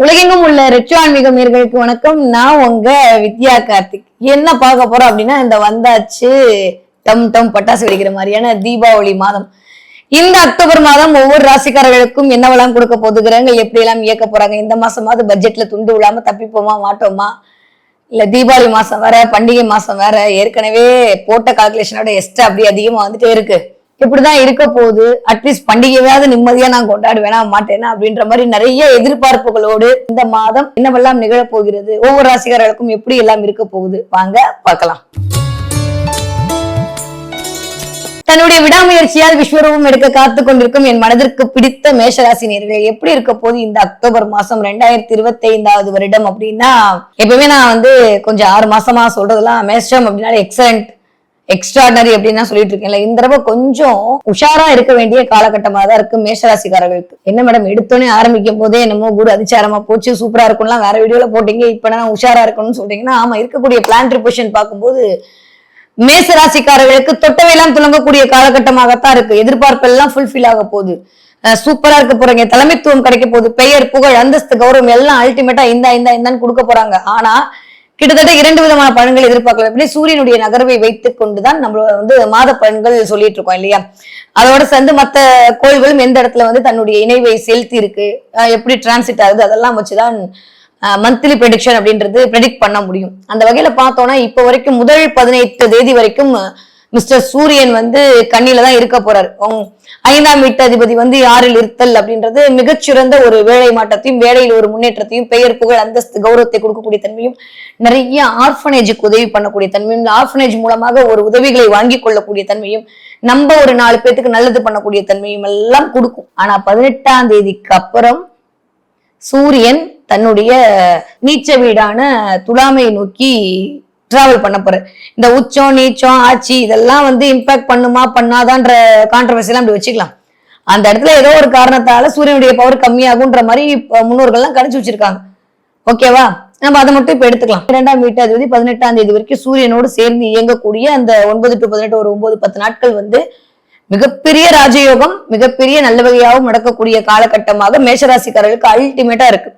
உலகெங்கும் உள்ள ரெட்ரோ ஆன்மீக நேயர்களுக்கு வணக்கம். நான் உங்க வித்யா கார்த்திக். என்ன பார்க்க போறோம் அப்படின்னா, இந்த வந்தாச்சு டம் டம் பட்டாசு வெடிக்கிற மாதிரியான தீபாவளி மாதம். இந்த அக்டோபர் மாதம் ஒவ்வொரு ராசிக்காரர்களுக்கும் என்னவெல்லாம் கொடுக்க போகுது, கிரகங்கள் எப்படி எல்லாம் இயக்க போறாங்க, இந்த மாசமாவது பட்ஜெட்ல துண்டு விழாம தப்பிப்போமா மாட்டோமா, இல்ல தீபாவளி மாசம் வேற, பண்டிகை மாசம் வேற, ஏற்கனவே போட்ட கால்குலேஷனோட எக்ஸ்ட்ரா அப்படி அதிகமா வந்துட்டே இருக்கு. இப்படிதான் இருக்க போகுது. அட்லீஸ்ட் பண்டிகையாவது நிம்மதியா நான் கொண்டாடுவேனா மாட்டேனா அப்படின்ற மாதிரி நிறைய எதிர்பார்ப்புகளோடு இந்த மாதம் என்னவெல்லாம் நிகழப் போகிறது, ஒவ்வொரு ராசிகாரர்களுக்கும் எப்படி எல்லாம் இருக்க போகுது, வாங்க பார்க்கலாம். தன்னுடைய விடாமுயற்சியால் விஸ்வரூபம் எடுக்க காத்து கொண்டிருக்கும் என் மனதிற்கு பிடித்த மேஷராசி நேயர்களே, எப்படி இருக்க போது இந்த அக்டோபர் மாசம் 2025 வருடம் அப்படின்னா, எப்பவுமே நான் கொஞ்சம் 6 மாசமா சொல்றதெல்லாம் மேஷம் அப்படின்னாலே எக்ஸலண்ட் எக்ஸ்ட்ராடனரி அப்படின்னு சொல்லிட்டு இருக்கேன்ல. இந்த தடவை கொஞ்சம் உஷாரா இருக்க வேண்டிய காலகட்டமா தான் இருக்கு மேஷராசிக்காரர்களுக்கு. என்ன மேடம், எடுத்தோன்னே ஆரம்பிக்கும் போதே என்னமோ குரு அதிச்சாரமா போச்சு, சூப்பரா இருக்கும்லாம் வேற வீடியோல போட்டீங்க, இப்ப நான் உஷாரா இருக்கணும்னு சொல்றீங்கன்னா, ஆமா, இருக்கக்கூடிய பிளான்டரி பொசிஷன் பார்க்கும்போது மேஷராசிக்காரர்களுக்கு தொட்டவையெல்லாம் துளங்கக்கூடிய காலகட்டமாகத்தான் இருக்கு. எதிர்பார்ப்பு எல்லாம் ஃபுல்ஃபில் ஆக போகுது. சூப்பரா இருக்க போறீங்க, தலைமைத்துவம் கிடைக்க போகுது, பெயர் புகழ் அந்தஸ்து கௌரவம் எல்லாம் அல்டிமேட்டா இந்தான்னு கொடுக்க போறாங்க. ஆனா கிட்டத்தட்ட 2 விதமான பலன்கள் எதிர்பார்க்கலாம். எப்படி சூரியனுடைய நகர்வை வைத்துக் கொண்டுதான் நம்ம மாத பலன்கள் சொல்லிட்டு இருக்கோம் இல்லையா. அதோட சேர்ந்து மத்த கோள்களும் எந்த இடத்துல தன்னுடைய இணைவை செலுத்தி இருக்கு, எப்படி டிரான்சிட் ஆகுது, அதெல்லாம் வச்சுதான் மந்த்லி ப்ரெடிக்ஷன் அப்படின்றது ப்ரெடிக்ட் பண்ண முடியும். அந்த வகையில பார்த்தோம்னா இப்ப வரைக்கும் முதல் 18 தேதி வரைக்கும் மிஸ்டர் சூரியன் கண்ணில தான் இருக்க போறாரு. 5ஆம் வீட்டு அதிபதி 6ல் இருத்தல் அப்படின்றது மிகச்சிறந்த ஒரு வேலை மாற்றத்தையும், வேலையில் ஒரு முன்னேற்றத்தையும், பெயர் புகழ் அந்தஸ்து கௌரவத்தை கொடுக்கக்கூடிய தன்மையும், நிறைய ஆர்ஃபனேஜுக்கு உதவி பண்ணக்கூடிய தன்மையும், ஆர்ஃபனேஜ் மூலமாக ஒரு உதவிகளை வாங்கி கொள்ளக்கூடிய தன்மையும், நம்ம ஒரு 4 பேத்துக்கு நல்லது பண்ணக்கூடிய தன்மையும் எல்லாம் கொடுக்கும். ஆனா 18ஆம் தேதிக்கு அப்புறம் சூரியன் தன்னுடைய நீச்ச வீடான துலாமை நோக்கி டிராவல் பண்ண போற. இந்த உச்சம் நீச்சம் ஆட்சி இதெல்லாம் இம்பாக்ட் பண்ணுமா பண்ணாதான்ற கான்ட்ரவர்சி எல்லாம் அப்படி வச்சுக்கலாம். அந்த இடத்துல ஏதோ ஒரு காரணத்தால சூரியனுடைய பவர் கம்மியாகுன்ற மாதிரி முன்னோர்கள்லாம் கணிச்சு வச்சிருக்காங்க. ஓகேவா, நம்ம அதை மட்டும் இப்ப எடுத்துக்கலாம். 2ஆம் வீட்டு அதிபதி 18ஆம் தேதி வரைக்கும் சூரியனோடு சேர்ந்து இயங்கக்கூடிய அந்த 9 to 18 ஒரு 9-10 நாட்கள் மிகப்பெரிய ராஜயோகம், மிகப்பெரிய நல்ல வகையாகவும் நடக்கக்கூடிய காலகட்டமாக மேஷராசிக்காரர்களுக்கு அல்டிமேட்டா இருக்கு.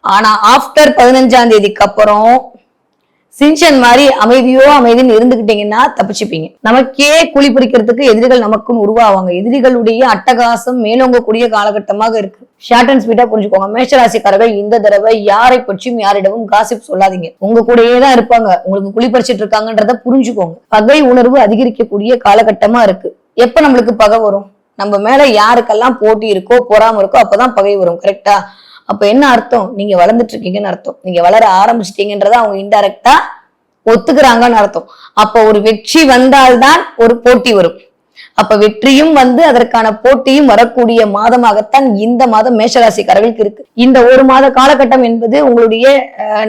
ஆனா ஆஃப்டர் 15ஆம் தேதிக்கு அப்புறம் சின்சன் மாதிரி அமைதின்னு இருந்துகிட்டீங்கன்னா தப்பிச்சுப்பீங்க. நமக்கே குழி பறிக்கிறதுக்கு எதிரிகள் நமக்குன்னு உருவாவாங்க. எதிரிகளுடைய அட்டகாசம் மேலோங்கக்கூடிய காலகட்டமாக இருக்கு. ஷார்ட் அண்ட் ஸ்வீட்டா புரிஞ்சுக்கோங்க. மேஷராசிக்காரர்கள் இந்த தடவை யாரை பற்றியும் யாரிடமும் காசிப் சொல்லாதீங்க. உங்க கூடயே தான் இருப்பாங்க, உங்களுக்கு குழி பறிச்சிட்டு இருக்காங்கன்றத புரிஞ்சுக்கோங்க. பகை உணர்வு அதிகரிக்கக்கூடிய காலகட்டமா இருக்கு. எப்ப நம்மளுக்கு பகை வரும், நம்ம மேல யாருக்கெல்லாம் போட்டி இருக்கோ பொறாம இருக்கோ அப்பதான் பகை வரும். கரெக்டா? அப்ப என்ன அர்த்தம், நீங்க வளர்ந்துட்டு இருக்கீங்கன்னு அர்த்தம். நீங்க வளர ஆரம்பிச்சிட்டீங்கன்றத அவங்க இன்டைரக்டா ஒத்துக்கிறாங்கன்னு அர்த்தம். அப்ப ஒரு வெற்றி வந்தால்தான் ஒரு போட்டி வரும். அப்ப வெற்றியும் அதற்கான போட்டியும் வரக்கூடிய மாதமாகத்தான் இந்த மாதம் மேஷராசிக்காரர்களுக்கு இருக்கு. இந்த ஒரு மாத காலகட்டம் என்பது உங்களுடைய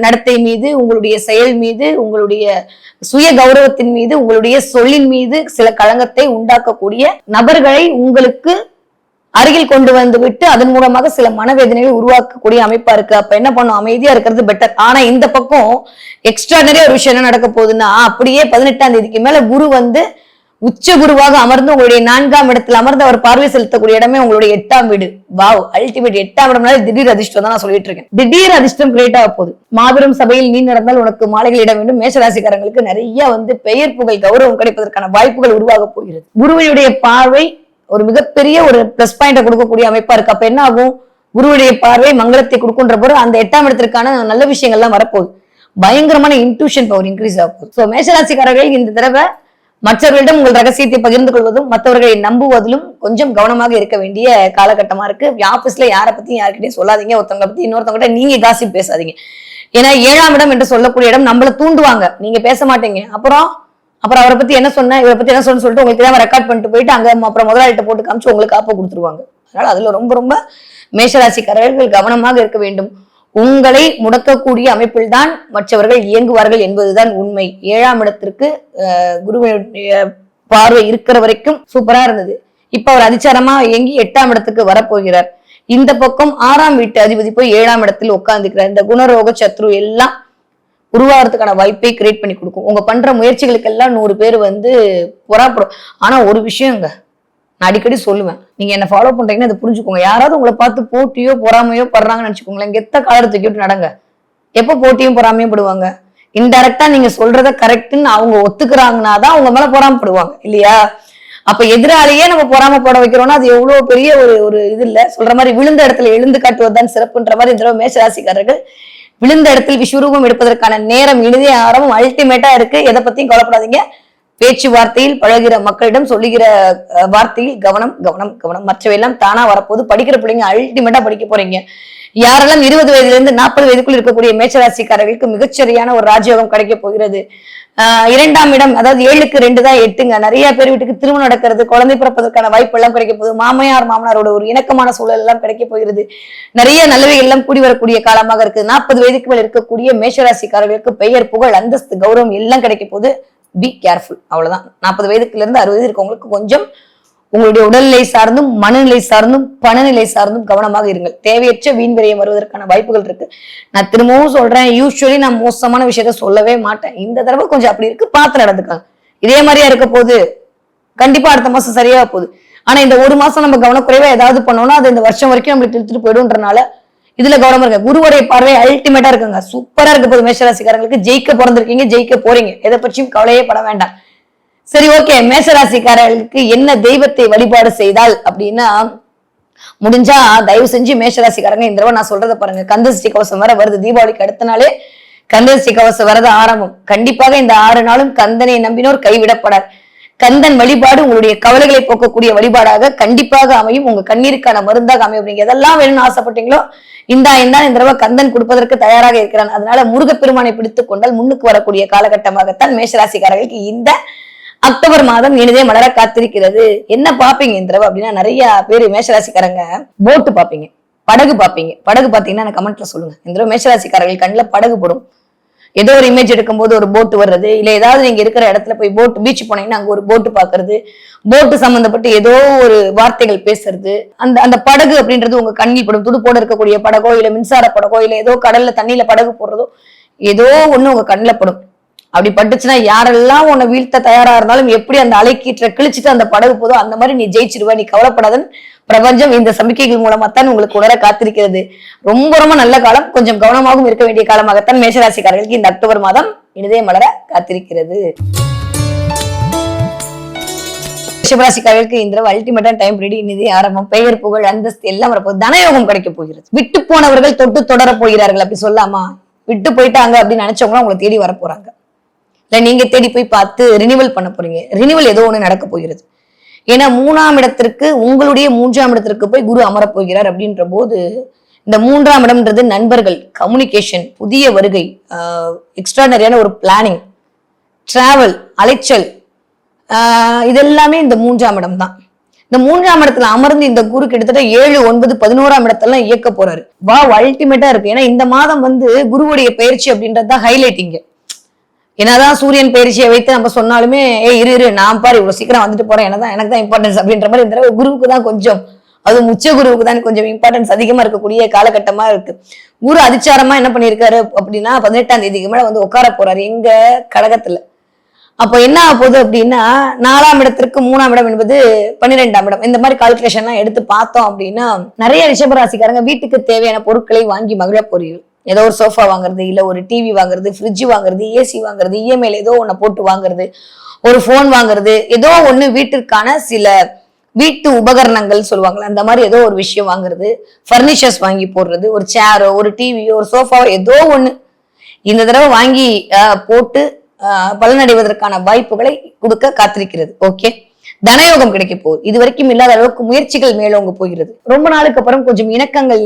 நடத்தை மீது, உங்களுடைய செயல் மீது, உங்களுடைய சுய கௌரவத்தின் மீது, உங்களுடைய சொல்லின் மீது சில களங்கத்தை உண்டாக்கக்கூடிய நபர்களை உங்களுக்கு அருகில் கொண்டு விட்டு அதன் மூலமாக சில மனவேதனைகளை உருவாக்கக்கூடிய அமைப்பா இருக்கு. அப்ப என்ன பண்ணும், அமைதியா இருக்கிறது பெட்டர். ஆனா இந்த பக்கம் எக்ஸ்ட்ராடனரி ஒரு விஷயம் என்ன நடக்க போகுதுன்னா, அப்படியே 18ஆம் தேதிக்கு மேல குரு உச்ச குருவாக அமர்ந்து உங்களுடைய 4ஆம் இடத்துல அமர்ந்து அவர் பார்வை செலுத்தக்கூடிய இடமே உங்களுடைய 8ஆம் வீடு. Wow, ultimate. 8ஆம் இடம்னால திடீர் அதிர்ஷ்டம் தான் நான் சொல்லிட்டு இருக்கேன். திடீர் அதிர்ஷ்டம் கிரியேட் ஆக போகுது. மாபெரும் சபையில் நீ நடந்தால் உனக்கு மாலைகள் இட வேண்டும். மேஷராசிக்காரங்களுக்கு நிறைய பெயர் புகழ் கௌரவம் கிடைப்பதற்கான வாய்ப்புகள் உருவாக போகிறது. குருவினுடைய பார்வை ஒரு மிகப்பெரிய ஒரு பிளஸ் பாயிண்ட கொடுக்கக்கூடிய அமைப்பா இருக்கு. அப்ப என்ன ஆகும், குருவுடைய பார்வை மங்களத்தை கொடுக்குன்ற போது அந்த 8ஆம் இடத்திற்கான நல்ல விஷயங்கள்லாம் வரப்போகுது. பயங்கரமான இன்ட்யூஷன் பவர் இன்க்ரீஸ் ஆக போகுது. சோ மேஷராசிக்காரர்கள் இந்த தடவை மற்றவர்களிடம் உங்கள் ரகசியத்தை பகிர்ந்து கொள்வதும் மற்றவர்களை நம்புவதிலும் கொஞ்சம் கவனமாக இருக்க வேண்டிய காலகட்டமா இருக்கு. ஆபீஸ்ல யாரை பத்தியும் யாருக்கிட்டையும் சொல்லாதீங்க. ஒருத்தவங்க பத்தி இன்னொருத்தவங்க நீங்க காசிப் பேசாதீங்க. ஏன்னா 7ஆம் இடம் என்று சொல்லக்கூடிய இடம் நம்மள தூண்டுவாங்க, நீங்க பேச மாட்டீங்க. அப்புறம் அவரை பத்தி என்ன சொன்ன, இவரை பத்தி என்ன சொன்னு சொல்லிட்டு உங்களுக்கு தான் ரெக்கார்ட் பண்ணிட்டு போயிட்டு அங்க அப்புறம் முதலாளிட்ட போட்டு காமிச்சு உங்களுக்கு காப்ப கொடுத்துருவாங்க. அதனால அதுல ரொம்ப மேஷராசிக்காரர்கள் கவனமாக இருக்க வேண்டும். உங்களை முடக்கக்கூடிய அமைப்பில் தான் மற்றவர்கள் இயங்குவார்கள் என்பதுதான் உண்மை. 7ஆம் இடத்திற்கு குருவினுடைய பார்வை இருக்கிற வரைக்கும் சூப்பரா இருந்தது. இப்ப அவர் அதிச்சாரமா இயங்கி 8ஆம் இடத்துக்கு வரப்போகிறார். இந்த பக்கம் 6ஆம் வீட்டு அதிபதி போய் 7ஆம் இடத்தில் உட்கார்ந்துக்கிறார். இந்த குணரோக சத்ரு எல்லாம் உருவாகிறதுக்கான வாய்ப்பை கிரியேட் பண்ணி கொடுக்கும். உங்க பண்ற முயற்சிகளுக்கு எல்லாம் 100 பேர் பொறாப்படும். ஆனா ஒரு விஷயங்க, நான் அடிக்கடி சொல்லுவேன், நீங்க என்ன ஃபாலோ பண்றீங்கன்னு அதை புரிஞ்சுக்கோங்க. யாராவது உங்களை பார்த்து போட்டியோ பொறாமையோ படுறாங்கன்னு நினைச்சுக்கோங்களேன், கெத்த காலரை தூக்கிட்டு நடங்க. எப்ப போட்டியும் பொறாமையும் படுவாங்க? இன்டைரக்டா நீங்க சொல்றத கரெக்ட்னு அவங்க ஒத்துக்கிறாங்கன்னா தான் அவங்க மேல பொறாமப்படுவாங்க இல்லையா? அப்ப எதிராளியே நம்ம பொறாமப்பட வைக்கிறோம்னா அது எவ்வளவு பெரிய ஒரு இது இல்ல. சொல்ற மாதிரி விழுந்த இடத்துல எழுந்து காட்டுவதுதான் சிறப்புன்ற மாதிரி இந்த தடவை மேஷராசிக்காரர்கள் விழுந்த இடத்தில் விஸ்வரூபம் எடுப்பதற்கான நேரம் இனிதே ஆரம்பம் அல்டிமேட்டா இருக்கு. எதை பத்தியும் கவலைப்படாதீங்க. பேச்சுவார்த்தையில் பழகிற மக்களிடம் சொல்லுகிற வார்த்தையில் கவனம் கவனம் கவனம். மற்றவையெல்லாம் தானா வரப்போது. படிக்கிற பிள்ளைங்க அல்டிமேட்டா படிக்க போறீங்க. யாரெல்லாம் 20 வயதுல இருந்து 40 வயதுக்குள் இருக்கக்கூடிய மேஷராசிக்காரர்களுக்கு மிகச்சரியான ஒரு ராஜயோகம் கிடைக்க போகிறது. 2ஆம் இடம், அதாவது 7க்கு 2 தான் 8ங்க. நிறைய பேர் வீட்டுக்கு திருமணம் நடக்கிறது, குழந்தை பிறப்பதற்கான வாய்ப்பு எல்லாம் கிடைக்க போகுது. மாமையார் மாமனாரோட ஒரு இணக்கமான சூழல் எல்லாம் கிடைக்க போகிறது. நிறைய நல்லவைகள் எல்லாம் கூடி வரக்கூடிய காலமாக இருக்கு. 40 வயதுக்கு மேல் இருக்கக்கூடிய மேஷராசிக்காரர்களுக்கு பெயர் புகழ் அந்தஸ்து கௌரவம் எல்லாம் கிடைக்க போகுது. பி கேர்ஃபுல், அவ்வளவுதான். 40 வயதுக்குல இருந்து 60 வயது இருக்கவங்களுக்கு கொஞ்சம் உங்களுடைய உடல்நிலை சார்ந்தும் மனநிலை சார்ந்தும் பணநிலை சார்ந்தும் கவனமாக இருங்கள். தேவையற்ற வீண் விரயம் வருவதற்கான வாய்ப்புகள் இருக்கு. நான் திரும்பவும் சொல்றேன், யூஸ்வலி நான் மோசமான விஷயத்த சொல்லவே மாட்டேன். இந்த தடவை கொஞ்சம் அப்படி இருக்கு, பார்த்து நடந்துக்காங்க. இதே மாதிரியா இருக்க போது கண்டிப்பா அடுத்த மாசம் சரியா போகுது. ஆனா இந்த ஒரு மாசம் நம்ம கவனக்குறைவா ஏதாவது பண்ணோம்னா அது இந்த வருஷம் வரைக்கும் நம்மளுக்கு இழுத்துட்டு போயிடும்ன்றனால இதுல கவனமா இருக்க. குருவுடைய பார்வை அல்டிமேட்டா இருக்குங்க. சூப்பரா இருக்க போது. மேஷராசிக்காரங்களுக்கு ஜெயிக்க பிறந்திருக்கீங்க, ஜெயிக்க போறீங்க. எதை பற்றியும் கவலையே பட வேண்டாம். சரி, ஓகே. மேஷராசிக்காரர்களுக்கு என்ன தெய்வத்தை வழிபாடு செய்தால் அப்படின்னா, முடிஞ்சா தயவு செஞ்சு மேஷராசிக்காரங்க இந்த தடவை நான் சொல்றதை பாருங்க. கந்தசஷ்டி கவசம் வேற வருது. தீபாவளிக்கு அடுத்த நாளே கந்தசஷ்டி கவசம் வரது ஆரம்பம். கண்டிப்பாக இந்த 6 நாளும் கந்தனை நம்பினோர் கைவிடப்படார். கந்தன் வழிபாடு உங்களுடைய கவலைகளை போக்கக்கூடிய வழிபாடாக கண்டிப்பாக அமையும். உங்க கண்ணீருக்கான மருந்தாக அமையும். நீங்க எதெல்லாம் வேணும்னு ஆசைப்பட்டீங்களோ இந்த தடவை கந்தன் கொடுப்பதற்கு தயாராக இருக்கிறான். அதனால முருகப்பெருமானை பிடித்துக் கொண்டால் முன்னுக்கு வரக்கூடிய காலகட்டமாகத்தான் மேஷராசிக்காரர்களுக்கு இந்த அக்டோபர் மாதம் இனிதே மலர காத்திருக்கிறது. என்ன பாப்பீங்க இந்த தடவை அப்படின்னா, நிறைய பேர் மேஷராசிக்காரங்க போட்டு பாப்பீங்க, படகு பாப்பீங்க. படகு பாத்தீங்கன்னா கமெண்ட்ல சொல்லுங்க. இந்த தடவை மேஷராசிக்காரர்கள் கண்ணில் படகு போடும். ஏதோ ஒரு இமேஜ் எடுக்கும்போது ஒரு போட்டு வர்றது, இல்ல ஏதாவது நீங்க இருக்கிற இடத்துல போய் போட்டு பீச் போனீங்கன்னா அங்க ஒரு போட்டு பாக்குறது, போட்டு சம்பந்தப்பட்டு ஏதோ ஒரு வார்த்தைகள் பேசுறது, அந்த படகு அப்படின்றது உங்க கண்ணில் படும். துடுப்போட இருக்கக்கூடிய படகோ இல்ல மின்சார படகோ இல்ல ஏதோ கடல்ல தண்ணியில படகு போடுறதோ ஏதோ ஒண்ணு உங்க கண்ணில் படும். அப்படி பட்டுச்சுன்னா யாரெல்லாம் உன்னை வீழ்த்த தயாரா இருந்தாலும் எப்படி அந்த அலைக்கீற்ற கிழிச்சிட்டு அந்த படகு போதோ அந்த மாதிரி நீ ஜெயிச்சிருவ, நீ கவலைப்படாதன்னு பிரபஞ்சம் இந்த சமிக்கைகள் மூலமா தான் உங்களுக்கு உணர காத்திருக்கிறது. ரொம்ப ரொம்ப நல்ல காலம். கொஞ்சம் கவனமாகவும் இருக்க வேண்டிய காலமாகத்தான் மேஷராசிக்காரர்களுக்கு இந்த அக்டோபர் மாதம் இனிதே மலர காத்திருக்கிறது. ரிஷபராசிக்காரர்களுக்கு இந்த அல்டிமேட்டா டைம் ரெடி. இனிதே ஆரம்பம். பெயர் புகழ் அந்தஸ்து எல்லாம் வரப்போகுது. தனயோகம் கிடைக்க போகிறது. விட்டு போனவர்கள் தொட்டு தொடர போகிறார்கள் அப்படி சொல்லாமா? விட்டு போயிட்டாங்க அப்படின்னு நினைச்சவங்க உங்களை தேடி வர போறாங்க. இல்ல நீங்க தேடி போய் பார்த்து ரினிவல் பண்ண போறீங்க. ரினிவல் ஏதோ ஒண்ணு நடக்க போகிறது. ஏன்னா 3ஆம் இடத்திற்கு உங்களுடைய 3ஆம் இடத்திற்கு போய் குரு அமரப் போகிறார். அப்படின்ற போது இந்த 3ஆம் இடம்ன்றது நண்பர்கள், கம்யூனிகேஷன், புதிய வருகை, எக்ஸ்ட்ராடனரியான ஒரு பிளானிங், டிராவல், அலைச்சல், இதெல்லாமே இந்த 3ஆம் இடம் தான். இந்த 3ஆம் இடத்துல அமர்ந்து இந்த குரு கிட்டத்தட்ட 7, 9, 11ஆம் இடத்தெல்லாம் இயக்க போறாரு. அல்டிமேட்டா இருக்கு. ஏன்னா இந்த மாதம் குருவுடைய பயிற்சி அப்படின்றதுதான் ஹைலைட்டிங்க. என்னதான் சூரியன் பயிற்சியை வைத்து நம்ம சொன்னாலுமே இரு நான் பாரு இவ்வளவு சீக்கிரம் வந்துட்டு போறேன், எனக்கு தான் இம்பார்ட்டன்ஸ் அப்படின்ற மாதிரி இந்த குருவுக்கு தான் கொஞ்சம், அது உச்ச குருவுக்கு தான் கொஞ்சம் இம்பார்ட்டன்ஸ் அதிகமா இருக்கக்கூடிய காலகட்டமா இருக்கு. குரு அதிச்சாரமா என்ன பண்ணிருக்காரு அப்படின்னா 18ஆம் தேதிக்கு மேல உட்கார போறாரு எங்க கடகத்துல. அப்ப என்ன ஆக போகுது அப்படின்னா 4ஆம் இடத்திற்கு 3ஆம் இடம் என்பது 12ஆம் இடம். இந்த மாதிரி கால்குலேஷன் எல்லாம் எடுத்து பார்த்தோம் அப்படின்னா நிறைய ரிஷபராசிக்காரங்க வீட்டுக்கு தேவையான பொருட்களை வாங்கி மகிழ போறீர்கள். ஏதோ ஒரு சோஃபா வாங்குறது, இல்ல ஒரு டிவி வாங்குறது, ஃப்ரிட்ஜ் வாங்குறது, ஏசி வாங்குறது, இஎம்ஐல ஏதோ ஒண்ணு போட்டு வாங்குறது, ஒரு போன் வாங்குறது, ஏதோ ஒண்ணு வீட்டிற்கான சில வீட்டு உபகரணங்கள் சொல்லுவாங்களே அந்த மாதிரி ஏதோ ஒரு விஷயம் வாங்குறது, பர்னிச்சர்ஸ் வாங்கி போடுறது, ஒரு சேரோ ஒரு டிவியோ ஒரு சோஃபாவோ ஏதோ ஒண்ணு இந்த தடவை வாங்கி போட்டு பலனடைவதற்கான வாய்ப்புகளை கொடுக்க காத்திருக்கிறது. ஓகே, தனயோகம் கிடைக்க போகுது. இது வரைக்கும் இல்லாத அளவுக்கு முயற்சிகள் மேலோங்க போகிறது. ரொம்ப நாளுக்கு அப்புறம் கொஞ்சம் இணக்கங்கள்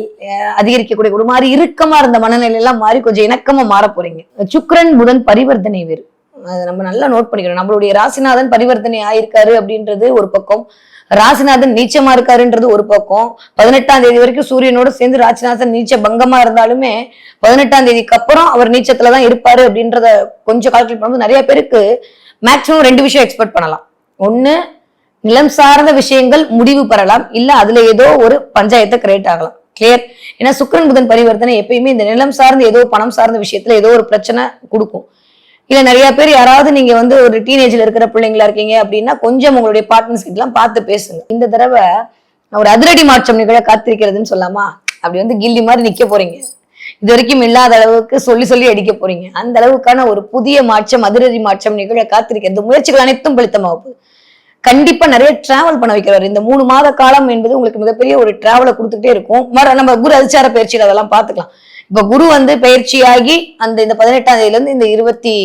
அதிகரிக்கக்கூடிய ஒரு மாதிரி இறுக்கமா இருந்த மனநிலை எல்லாம் மாறி கொஞ்சம் இணக்கமா மாற போறீங்க. சுக்கிரன் புதன் பரிவர்த்தனை வேறு, அதை நம்ம நல்லா நோட் பண்ணிக்கணும். நம்மளுடைய ராசிநாதன் பரிவர்த்தனை ஆயிருக்காரு அப்படின்றது ஒரு பக்கம், ராசிநாதன் நீச்சமா இருக்காருன்றது ஒரு பக்கம். 18ஆம் தேதி வரைக்கும் சூரியனோடு சேர்ந்து ராசிநாதன் நீச்ச பங்கமா இருந்தாலுமே 18ஆம் தேதிக்கு அப்புறம் அவர் நீச்சத்துலதான் இருப்பாரு அப்படின்றத கொஞ்சம் கால்குலேட் பண்ணும்போது நிறைய பேருக்கு மேக்சிமம் 2 விஷயம் எக்ஸ்பெக்ட் பண்ணலாம். ஒண்ணு, நிலம் சார்ந்த விஷயங்கள் முடிவு பெறலாம், இல்ல அதுல ஏதோ ஒரு பஞ்சாயத்தை கிரியேட் ஆகலாம். கிளியர்? ஏன்னா சுக்கிரன் புதன் பரிவர்த்தனை எப்பயுமே இந்த நிலம் சார்ந்த ஏதோ பணம் சார்ந்த விஷயத்துல ஏதோ ஒரு பிரச்சனை கொடுக்கும். இல்ல நிறைய பேர் யாராவது நீங்க வந்து ஒரு டீனேஜ்ல இருக்கிற பிள்ளைங்களா இருக்கீங்க அப்படின்னா கொஞ்சம் உங்களுடைய பார்ட்னர்ஸ் கிட்ட எல்லாம் பார்த்து பேசுங்க. இந்த தடவை ஒரு அதிரடி மாற்றம் நிகழ காத்திருக்கிறதுன்னு சொல்லாமா, அப்படி வந்து கில்லி மாதிரி நிக்க போறீங்க. இது வரைக்கும் இல்லாத அளவுக்கு சொல்லி சொல்லி அடிக்க போறீங்க. அந்த அளவுக்கான ஒரு புதிய மாற்றம், அதிரடி மாற்றம் நிகழ காத்திருக்கிறது. முயற்சிகள் அனைத்தும் பலித்தமாகும். கண்டிப்பா நிறைய டிராவல் பண்ண வைக்கிறாரு. இந்த 3 மாத காலம் என்பது உங்களுக்கு மிகப்பெரிய ஒரு டிராவலை கொடுத்துட்டே இருக்கும். நம்ம குரு அதிச்சார பயிற்சியில் அதெல்லாம் பார்த்துக்கலாம். இப்ப குரு வந்து பயிற்சியாகி இந்த 18ஆம் தேதியில இருந்து இந்த 29,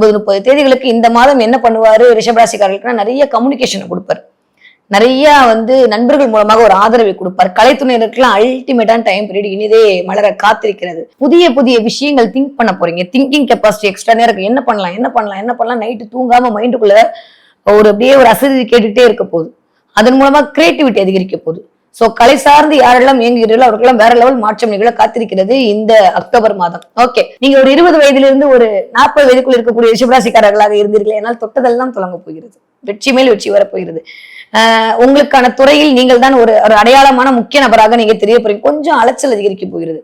30 தேதிகளுக்கு இந்த மாதம் என்ன பண்ணுவாரு ரிஷபராசிக்காரர்களுக்கு நிறைய கம்யூனிகேஷனை கொடுப்பாரு. நிறைய வந்து நண்பர்கள் மூலமாக ஒரு ஆதரவை கொடுப்பார். கலைத்துறையினருக்குலாம் அல்டிமேட்டான டைம் பீரியட் இனிதே மலர காத்திருக்கிறது. புதிய புதிய விஷயங்கள் திங்க் பண்ண போறீங்க. திங்கிங் கெப்பாசிட்டி எக்ஸ்ட்ரா நேரம் என்ன பண்ணலாம் நைட்டு தூங்காம மைண்டுக்குள்ள அப்படியே ஒரு அசதி கேட்டுட்டே இருக்க போகுது. அதன் மூலமா கிரியேட்டிவிட்டி அதிகரிக்க போகுது. சோ கலை சார்ந்து யாரெல்லாம் இயங்குகிறீர்களோ அவர்களெல்லாம் வேற லெவல் மாற்றம் நிகழ காத்திருக்கிறது இந்த அக்டோபர் மாதம். ஓகே, நீங்க ஒரு 20 வயதிலிருந்து ஒரு 40 வயதுக்குள் இருக்கக்கூடிய ரிஷபராசிக்காரர்களாக இருந்தீர்கள், என்னால் தொட்டதெல்லாம் தொடங்க போகிறது. வெற்றி மேல் வெற்றி வரப்போகிறது. உங்களுக்கான துறையில் நீங்கள் தான் ஒரு அடையாளமான முக்கிய நபராக நீங்க தெரிய போறீங்க. கொஞ்சம் அலைச்சல் அதிகரிக்க போகிறது.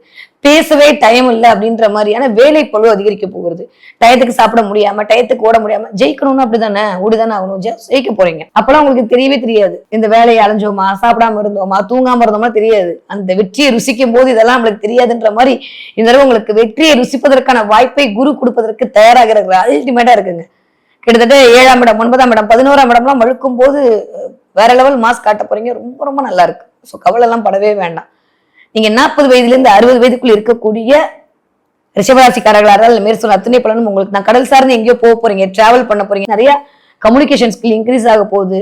பேசவே டைம் இல்லை அப்படின்ற மாதிரியான வேலை பளு அதிகரிக்க போகிறது. டயத்துக்கு சாப்பிட முடியாம, டயத்துக்கு ஓட முடியாம, ஜெயிக்கணும்னு அப்படிதானே ஓடிதானே ஆகணும், ஜெயிக்க போறீங்க. அப்பெல்லாம் உங்களுக்கு தெரியவே தெரியாது. இந்த வேலையை அலைஞ்சோமா, சாப்பிடாம இருந்தோமா, தூங்காம இருந்தோமா தெரியாது. அந்த வெற்றியை ருசிக்கும் போது இதெல்லாம் நம்மளுக்கு தெரியாதுன்ற மாதிரி இந்த தடவை உங்களுக்கு வெற்றியை ருசிப்பதற்கான வாய்ப்பை குரு கொடுப்பதற்கு தயாராக இருக்கிற அல்டிமேட்டா இருக்குங்க. கிட்டத்தட்ட 7ஆம் இடம், 9ஆம் இடம், 11ஆம் இடம்லாம் வழுக்கும் போது வேற லெவல் மாஸ் காட்ட போறீங்க. ரொம்ப ரொம்ப நல்லா இருக்கு. ஸோ கவலை எல்லாம் படவே வேண்டாம். நீங்க 40 வயதிலிருந்து 60 வயதுக்குள்ள இருக்கக்கூடிய ரிஷபராசிக்காரர்களாக மேற் சொன்ன அத்தனை பலனும் உங்களுக்கு. நான் கடல் சார்ந்து எங்கேயோ போக போறீங்க, டிராவல் பண்ண போறீங்க, நிறைய கம்யூனிகேஷன் ஸ்கில் இன்க்ரீஸ் ஆக போகுது.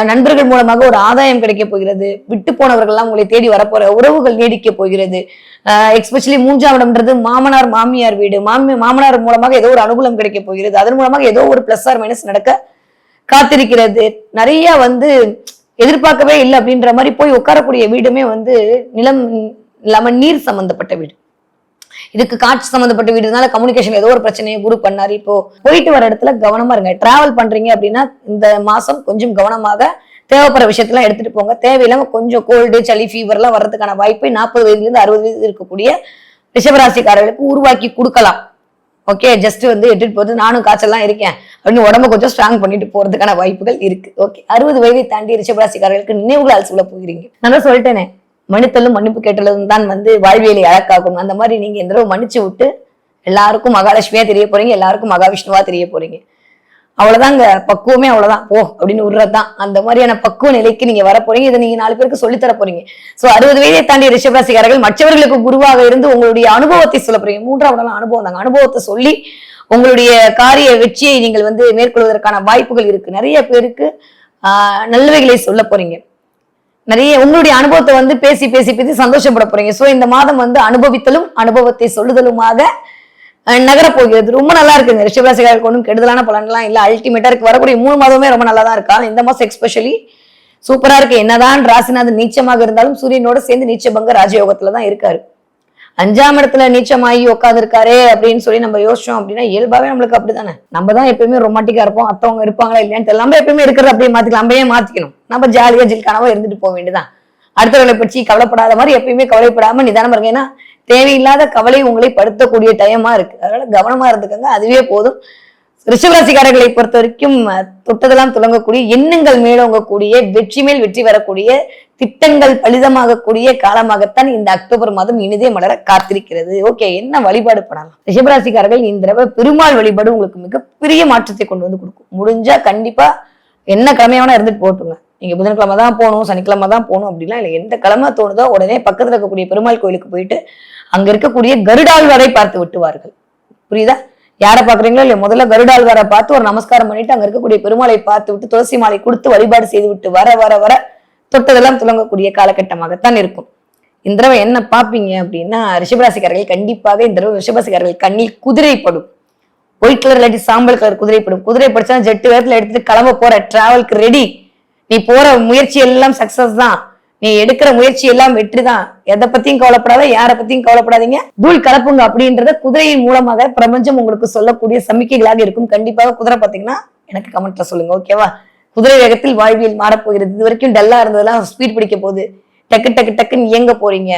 நண்பர்கள் மூலமாக ஒரு ஆதாயம் கிடைக்க போகிறது. விட்டு போனவர்கள்லாம் உங்களை தேடி வரப்போற உறவுகள் நீடிக்க போகிறது. எஸ்பெஷலி 3ஆம் இடம்ன்றது மாமனார் மாமியார் வீடு. மாமனார் மூலமாக ஏதோ ஒரு அனுகூலம் கிடைக்க போகிறது. அதன் மூலமாக ஏதோ ஒரு பிளஸ் ஆர் மைனஸ் நடக்க காத்திருக்கிறது. நிறைய வந்து எதிர்பார்க்கவே இல்லை அப்படின்ற மாதிரி போய் உட்காரக்கூடிய வீடுமே வந்து நிலம் இல்லாம நீர் சம்பந்தப்பட்ட வீடு. இதுக்கு காற்று சம்பந்தப்பட்ட வீடுனால கம்யூனிகேஷன் ஏதோ ஒரு பிரச்சனையை குரு பண்ணாரு. இப்போ போயிட்டு வர இடத்துல கவனமா இருங்க. டிராவல் பண்றீங்க அப்படின்னா இந்த மாசம் கொஞ்சம் கவனமாக தேவைப்படுற விஷயத்தெல்லாம் எடுத்துட்டு போங்க. தேவையில்லாம கொஞ்சம் கோல்டு, சளி, ஃபீவர் எல்லாம் வர்றதுக்கான வாய்ப்பை 40 வயதுலேருந்து 60 வயது இருக்கக்கூடிய ரிஷபராசிக்காரர்களுக்கு உருவாக்கி கொடுக்கலாம். ஓகே, ஜஸ்ட் வந்து எடுத்துட்டு போறது நானும் காய்ச்சல்லாம் இருக்கேன் அப்படின்னு உடம்ப கொஞ்சம் ஸ்ட்ராங் பண்ணிட்டு போறதுக்கான வாய்ப்புகள் இருக்கு. ஓகே, 60 வயதை தாண்டி ரிஷபராசிக்காரர்களுக்கு நினைவுகள் அலசுல போகிறீங்க. நான் சொல்லிட்டேனே, மன்னித்தலும் மன்னிப்பு கேட்டலும் தான் வந்து வாழ்வியலை அழகாக்கணும். அந்த மாதிரி நீங்க இந்த தடவை மன்னிச்சு விட்டு எல்லாருக்கும் மகாலட்சுமியா தெரிய போறீங்க, எல்லாருக்கும் மகாவிஷ்ணுவா தெரிய போறீங்க. அவ்வளவுதாங்க, பக்குவமே அவ்வளவுதான், போ அப்படின்னு விடுறதுதான். அந்த மாதிரியான பக்குவ நிலைக்கு நீங்க வர போறீங்க. இதை நீங்க 4 பேருக்கு சொல்லித்தர போறீங்க. சோ 60 வயதை தாண்டி ரிஷபராசிக்காரர்கள் மற்றவர்களுக்கு குருவாக இருந்து உங்களுடைய அனுபவத்தை சொல்ல போறீங்க. 3ஆம் இடம் அனுபவம் தாங்க. அனுபவத்தை சொல்லி உங்களுடைய காரிய வெற்றியை நீங்கள் வந்து மேற்கொள்வதற்கான வாய்ப்புகள் இருக்கு. நிறைய பேருக்கு நல்லவைகளை சொல்ல போறீங்க. நிறைய உங்களுடைய அனுபவத்தை வந்து பேசி பேசி பேசி சந்தோஷப்பட போறீங்க. சோ இந்த மாதம் வந்து அனுபவித்தலும் அனுபவத்தை சொல்லுதலுமாக நகரப்போகிறது. ரொம்ப நல்லா இருக்குங்க. ரிஷபராசிக்காரர்களுக்கு ஒன்றும் கெடுதலான பலன்லாம் இல்ல, அல்டிமேட்டா இருக்கு. வரக்கூடிய 3 மாதமே ரொம்ப நல்லா தான் இருக்கா. இந்த மாசம் எக்ஸ்பெஷலி சூப்பரா இருக்கு. என்னதான் ராசிநாதன் நீச்சமாக இருந்தாலும் சூரியனோட சேர்ந்து நீச்சபங்க ராஜயோகத்துலதான் இருக்காரு. 5ஆம் இடத்துல நீச்சமாகி உட்காந்து இருக்காரு அப்படின்னு சொல்லி நம்ம யோசிச்சோம் அப்படின்னா இயல்பாவே நம்மளுக்கு அப்படித்தானே. நம்ம தான் எப்பயுமே ரொமாட்டிக்கா இருப்போம். அத்தவங்க இருப்பாங்களா இல்லையான்னு நம்ம எப்பயுமே இருக்கிறது அப்படியே மாத்திக்கலாம். நம்மையே மாத்திக்கணும். நம்ம ஜாலியா ஜில்கானவா இருந்துட்டு போக வேண்டியதான். அடுத்தவர்களை பற்றி கவலைப்படாத மாதிரி எப்பயுமே கவலைப்படாம நிதானமா இருக்கு. ஏன்னா தேவையில்லாத கவலை உங்களை படுத்தக்கூடிய டைமா இருக்கு. அதனால கவனமா இருந்துக்கங்க, அதுவே போதும். ரிஷபராசிக்காரர்களை பொறுத்த வரைக்கும் தொட்டதெல்லாம் துலங்கக்கூடிய, எண்ணங்கள் மேலோங்கக்கூடிய, வெற்றி மேல் வெற்றி வரக்கூடிய, திட்டங்கள் பலிதமாகக்கூடிய காலமாகத்தான் இந்த அக்டோபர் மாதம் இனிதே மலர காத்திருக்கிறது. ஓகே, என்ன வழிபாடு பண்ணலாம்? ரிஷபராசிக்காரர்கள் இந்த தடவை பெருமாள் வழிபாடு உங்களுக்கு மிகப்பெரிய மாற்றத்தை கொண்டு வந்து கொடுக்கும். முடிஞ்சா கண்டிப்பா என்ன கிழமையான இருந்துட்டு போட்டுங்க. நீங்க புதன்கிழமை தான் போகணும், சனிக்கிழமை தான் போகணும் அப்படிலாம் இல்லை. எந்த கிழமை தோணுதோ உடனே பக்கத்துல இருக்கக்கூடிய பெருமாள் கோயிலுக்கு போயிட்டு அங்க இருக்கக்கூடிய கருடாழ்வாரை பார்த்து விட்டுவார்கள். புரியுதா? யாரை பாக்குறீங்களோ இல்லையா, முதல்ல கருடாழ்வாரை பார்த்து ஒரு நமஸ்காரம் பண்ணிட்டு அங்க இருக்கக்கூடிய பெருமாளை பார்த்து விட்டு துளசி மாலை கொடுத்து வழிபாடு செய்து விட்டு வர வர வர தொட்டதெல்லாம் துலங்கக்கூடிய காலகட்டமாகத்தான் இருக்கும். இந்த தடவை என்ன பாப்பீங்க அப்படின்னா, ரிஷபராசிக்காரர்கள் கண்டிப்பாக இந்த தடவை ரிஷபராசிக்காரர்கள் கண்ணில் குதிரைப்படும். ஒயிட் கலர் இல்லாட்டி சாம்பல் கலர் குதிரைப்படும். குதிரை படிச்சா ஜெட்டு வேகத்துல எடுத்துட்டு கிளம்ப போற, டிராவலுக்கு ரெடி. நீ போற முயற்சி எல்லாம் சக்சஸ் தான். நீ எடுக்கிற முயற்சி எல்லாம் வெற்றி தான். எதை பத்தியும் கவலைப்படாத, யாரை பத்தியும் கவலைப்படாதீங்க. தூள் கலப்புங்க அப்படின்றத குதிரையின் மூலமாக பிரபஞ்சம் உங்களுக்கு சொல்லக்கூடிய சமிக்கைகளாக இருக்கும். கண்டிப்பாக குதிரை பாத்தீங்கன்னா எனக்கு கமெண்ட்ல சொல்லுங்க. ஓகேவா? குதிரை வேகத்தில் வாழ்வியல் மாறப்போகிறது. இது வரைக்கும் டல்லா இருந்ததெல்லாம் ஸ்பீட் பிடிக்க போகுது. டக்கு டக்கு டக்குன்னு இயங்க போறீங்க.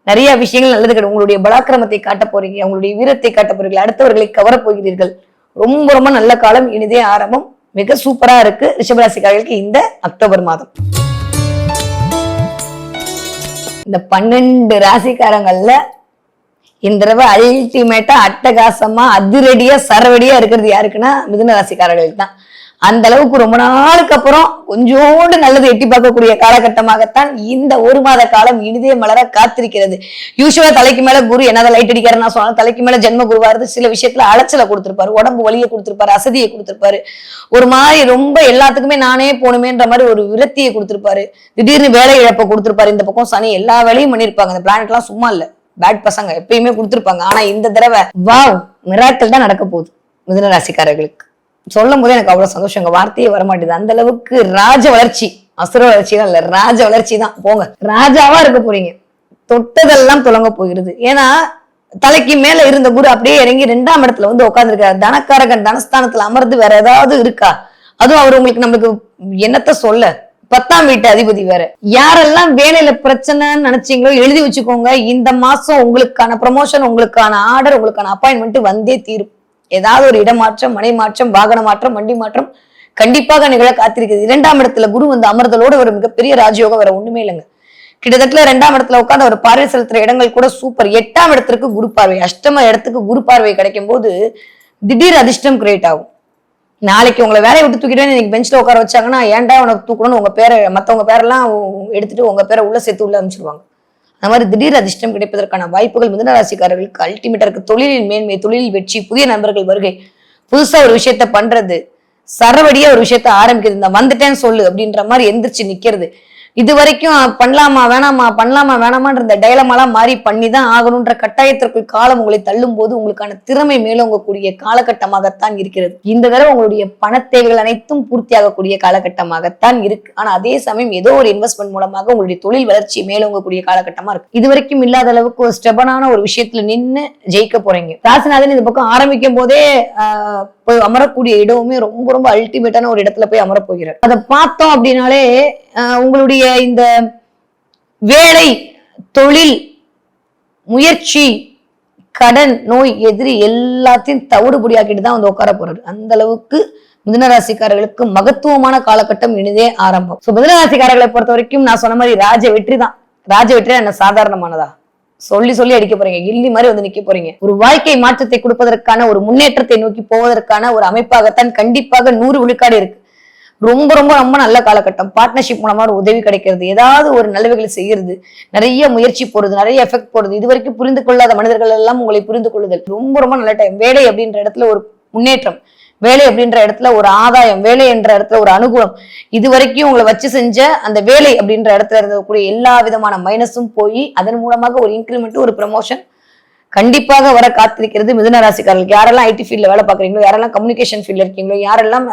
நிறைய விஷயங்கள் நல்லது கிடைக்கும். உங்களுடைய பலாக்கிரமத்தை காட்ட போறீங்க, உங்களுடைய வீரத்தை காட்ட போறீங்க, அடுத்தவர்களை கவர போகிறீர்கள். ரொம்ப ரொம்ப நல்ல காலம், இனிதே ஆரம்பம், மிக சூப்பரா இருக்கு ரிஷபராசிக்காரர்களுக்கு இந்த அக்டோபர் மாதம். இந்த 12 ராசிக்காரங்கள்ல இந்த தடவை அல்டிமேட்டா அட்டகாசமா அதிரடியா சரவடியா இருக்கிறது யாருக்குன்னா மிதுன ராசிக்காரர்களுக்கு தான். அந்த அளவுக்கு ரொம்ப நாளுக்கு அப்புறம் கொஞ்சோண்டு நல்லது எட்டி பார்க்கக்கூடிய காலகட்டமாகத்தான் இந்த ஒரு மாத காலம் இனிதே மலர காத்திருக்கிறது. யூஸ்வலா தலைக்கு மேல குரு என்னதான் லைட் அடிக்காரு நான் சொன்னாலும் தலைக்கு மேல ஜென்ம குருவா இருந்து சில விஷயத்துல அலைச்சலை கொடுத்திருப்பாரு, உடம்பு வலியை கொடுத்திருப்பாரு, அசதியை கொடுத்திருப்பாரு, ஒரு மாதிரி ரொம்ப எல்லாத்துக்குமே நானே போகணுமேன்ற மாதிரி ஒரு விரத்தியை கொடுத்திருப்பாரு, திடீர்னு வேலை இழப்பை கொடுத்திருப்பாரு. இந்த பக்கம் சனி எல்லா வேலையும் பண்ணிருப்பாங்க. இந்த பிளானட் எல்லாம் சும்மா இல்ல, பேட் பசங்க எப்பயுமே கொடுத்திருப்பாங்க. ஆனா இந்த தடவை வாவ் மிராக்கிள் தான் நடக்க போகுது மிதுன ராசிக்காரர்களுக்கு. சொல்லும் போது எனக்கு அவ்வளவு சந்தோஷம், வார்த்தையே வரமாட்டேது. அந்த அளவுக்கு ராஜ வளர்ச்சி, அசுர வளர்ச்சி தான் இல்ல, ராஜ வளர்ச்சி தான். போங்க, ராஜாவா இருக்க போறீங்க, தொட்டதெல்லாம் தொடங்க போகிறது. ஏன்னா தலைக்கு மேல இருந்த குரு அப்படியே இறங்கி 2ஆம் இடத்துல வந்து உட்கார்ந்துருக்காரு. தனக்காரகன் தனஸ்தானத்துல அமர்ந்து வேற ஏதாவது இருக்கா? அதுவும் அவர் உங்களுக்கு நம்மளுக்கு என்னத்த சொல்ல 10ஆம் வீட்டு அதிபதி வேற. யாரெல்லாம் வேலையில பிரச்சனைன்னு நினைச்சீங்களோ எழுதி வச்சுக்கோங்க, இந்த மாசம் உங்களுக்கான ப்ரமோஷன், உங்களுக்கான ஆர்டர், உங்களுக்கான அப்பாயின்மெண்ட் வந்தே தீரும். ஏதாவது ஒரு இடமாற்றம், மனை மாற்றம், வாகன மாற்றம், வண்டி மாற்றம் கண்டிப்பாக நிகழ காத்திருக்கிறது. 2ஆம் இடத்துல குரு வந்து அமர்தலோட ஒரு மிகப்பெரிய ராஜயோகம் வேற ஒண்ணுமே இல்லைங்க. கிட்டத்தட்ட 2ஆம் இடத்துல உட்காந்து ஒரு பார்வை செலுத்துற இடங்கள் கூட சூப்பர். 8ஆம் இடத்திற்கு குரு பார்வை, அஷ்டம இடத்துக்கு குரு பார்வை கிடைக்கும் போது திடீர் அதிர்ஷ்டம் கிரியேட் ஆகும். நாளைக்கு உங்களை வேலையை விட்டு தூக்கிட்டு இன்னைக்கு பெஞ்சில் உட்கார வச்சாங்கன்னா ஏன்டா உனக்கு தூக்கணும்னு உங்க பேரை மற்றவங்க பேரெல்லாம் எடுத்துட்டு உங்க பேரை உள்ள சேர்த்து உள்ள அமைச்சிருவாங்க. அந்த மாதிரி திடீர் அதிர்ஷ்டம் கிடைப்பதற்கான வாய்ப்புகள் மிதுன ராசிக்காரர்களுக்கு அல்டிமேட்டா இருக்கு. தொழிலில் மேன்மை, தொழிலில் வெற்றி, புதிய நண்பர்கள் வருகை, புதுசா ஒரு விஷயத்த பண்றது, சரவடியா ஒரு விஷயத்த ஆரம்பிக்கிறது, இந்த வந்துட்டேன்னு சொல்லு அப்படின்ற மாதிரி எந்திரிச்சு நிக்கிறது. இது வரைக்கும் பண்ணலாமா வேணாமா பண்ணலாமா வேணாமான்ற இந்த டைலமாலாம் மாறி பண்ணிதான் ஆகணும்ன்ற கட்டாயத்திற்குள் காலம் உங்களை தள்ளும் போது உங்களுக்கான திறமை மேலோங்கக்கூடிய காலகட்டமாகத்தான் இருக்கிறது. இந்த தடவை உங்களுடைய பண தேவைகள் அனைத்தும் பூர்த்தியாகக்கூடிய காலகட்டமாகத்தான் இருக்கு. ஆனா அதே சமயம் ஏதோ ஒரு இன்வெஸ்ட்மெண்ட் மூலமாக உங்களுடைய தொழில் வளர்ச்சி மேலோங்கக்கூடிய காலகட்டமா இருக்கு. இது வரைக்கும் இல்லாத அளவுக்கு ஒரு ஸ்டெபனான ஒரு விஷயத்துல நின்று ஜெயிக்க போறீங்க. ராசிநாதன் இந்த பக்கம் ஆரம்பிக்கும் போதே போய் அமரக்கூடிய இடமுமே ரொம்ப ரொம்ப அல்டிமேட்டான ஒரு இடத்துல போய் அமர போகிறார். அதை பார்த்தோம் அப்படின்னாலே உங்களுடைய இந்த வேலை, தொழில், முயற்சி, கடன், நோய், எதிரி எல்லாத்தையும் தவிடுபடியாக்கிட்டு தான் வந்து உட்கார போறாரு. அந்த அளவுக்கு மிதுனராசிக்காரர்களுக்கு மகத்துவமான காலகட்டம் இனிதே ஆரம்பம். மிதுனராசிக்காரர்களை பொறுத்த வரைக்கும் நான் சொன்ன மாதிரி ராஜ வெற்றி தான். ராஜ வெற்றி என்ன சாதாரணமானதா? சொல்லி சொல்லி அடிக்க போறீங்க, கில்லி மாதிரி வந்து நிக்க போறீங்க. ஒரு வாழ்க்கை மாற்றத்தை கொடுப்பதற்கான, ஒரு முன்னேற்றத்தை நோக்கி போவதற்கான ஒரு அமைப்பாகத்தான் கண்டிப்பாக 100 விழுக்காடு இருக்கு. ரொம்ப ரொம்ப ரொம்ப நல்ல காலகட்டம். பார்ட்னர்ஷிப் மூலமா ஒரு உதவி கிடைக்கிறது, ஏதாவது ஒரு நல்லவைகளை செய்யறது, நிறைய முயற்சி போடுறது, நிறைய எஃபெக்ட் போடுறது, இது வரைக்கும் புரிந்து கொள்ளாத மனிதர்கள் எல்லாம் உங்களை புரிந்து கொள்ளுதல், ரொம்ப ரொம்ப நல்ல டைம். வேலை அப்படின்ற இடத்துல ஒரு முன்னேற்றம், வேலை அப்படின்ற இடத்துல ஒரு ஆதாயம், வேலை என்ற இடத்துல ஒரு அனுகூலம், இது வரைக்கும் உங்களை வச்சு செஞ்ச அந்த வேலை அப்படின்ற இடத்துல இருக்கக்கூடிய எல்லா விதமான மைனஸும் போய் அதன் மூலமாக ஒரு இன்கிரிமெண்ட், ஒரு ப்ரமோஷன் கண்டிப்பாக வர காத்திருக்கிறது மிதுன ராசிக்காரர்களுக்கு. யாரெல்லாம் ஐடி ஃபீல்ட்ல வேலை பார்க்குறீங்களோ, யாரெல்லாம் கம்யூனிகேஷன் ஃபீல்ட்ல இருக்கீங்களோ, யாரெல்லாம்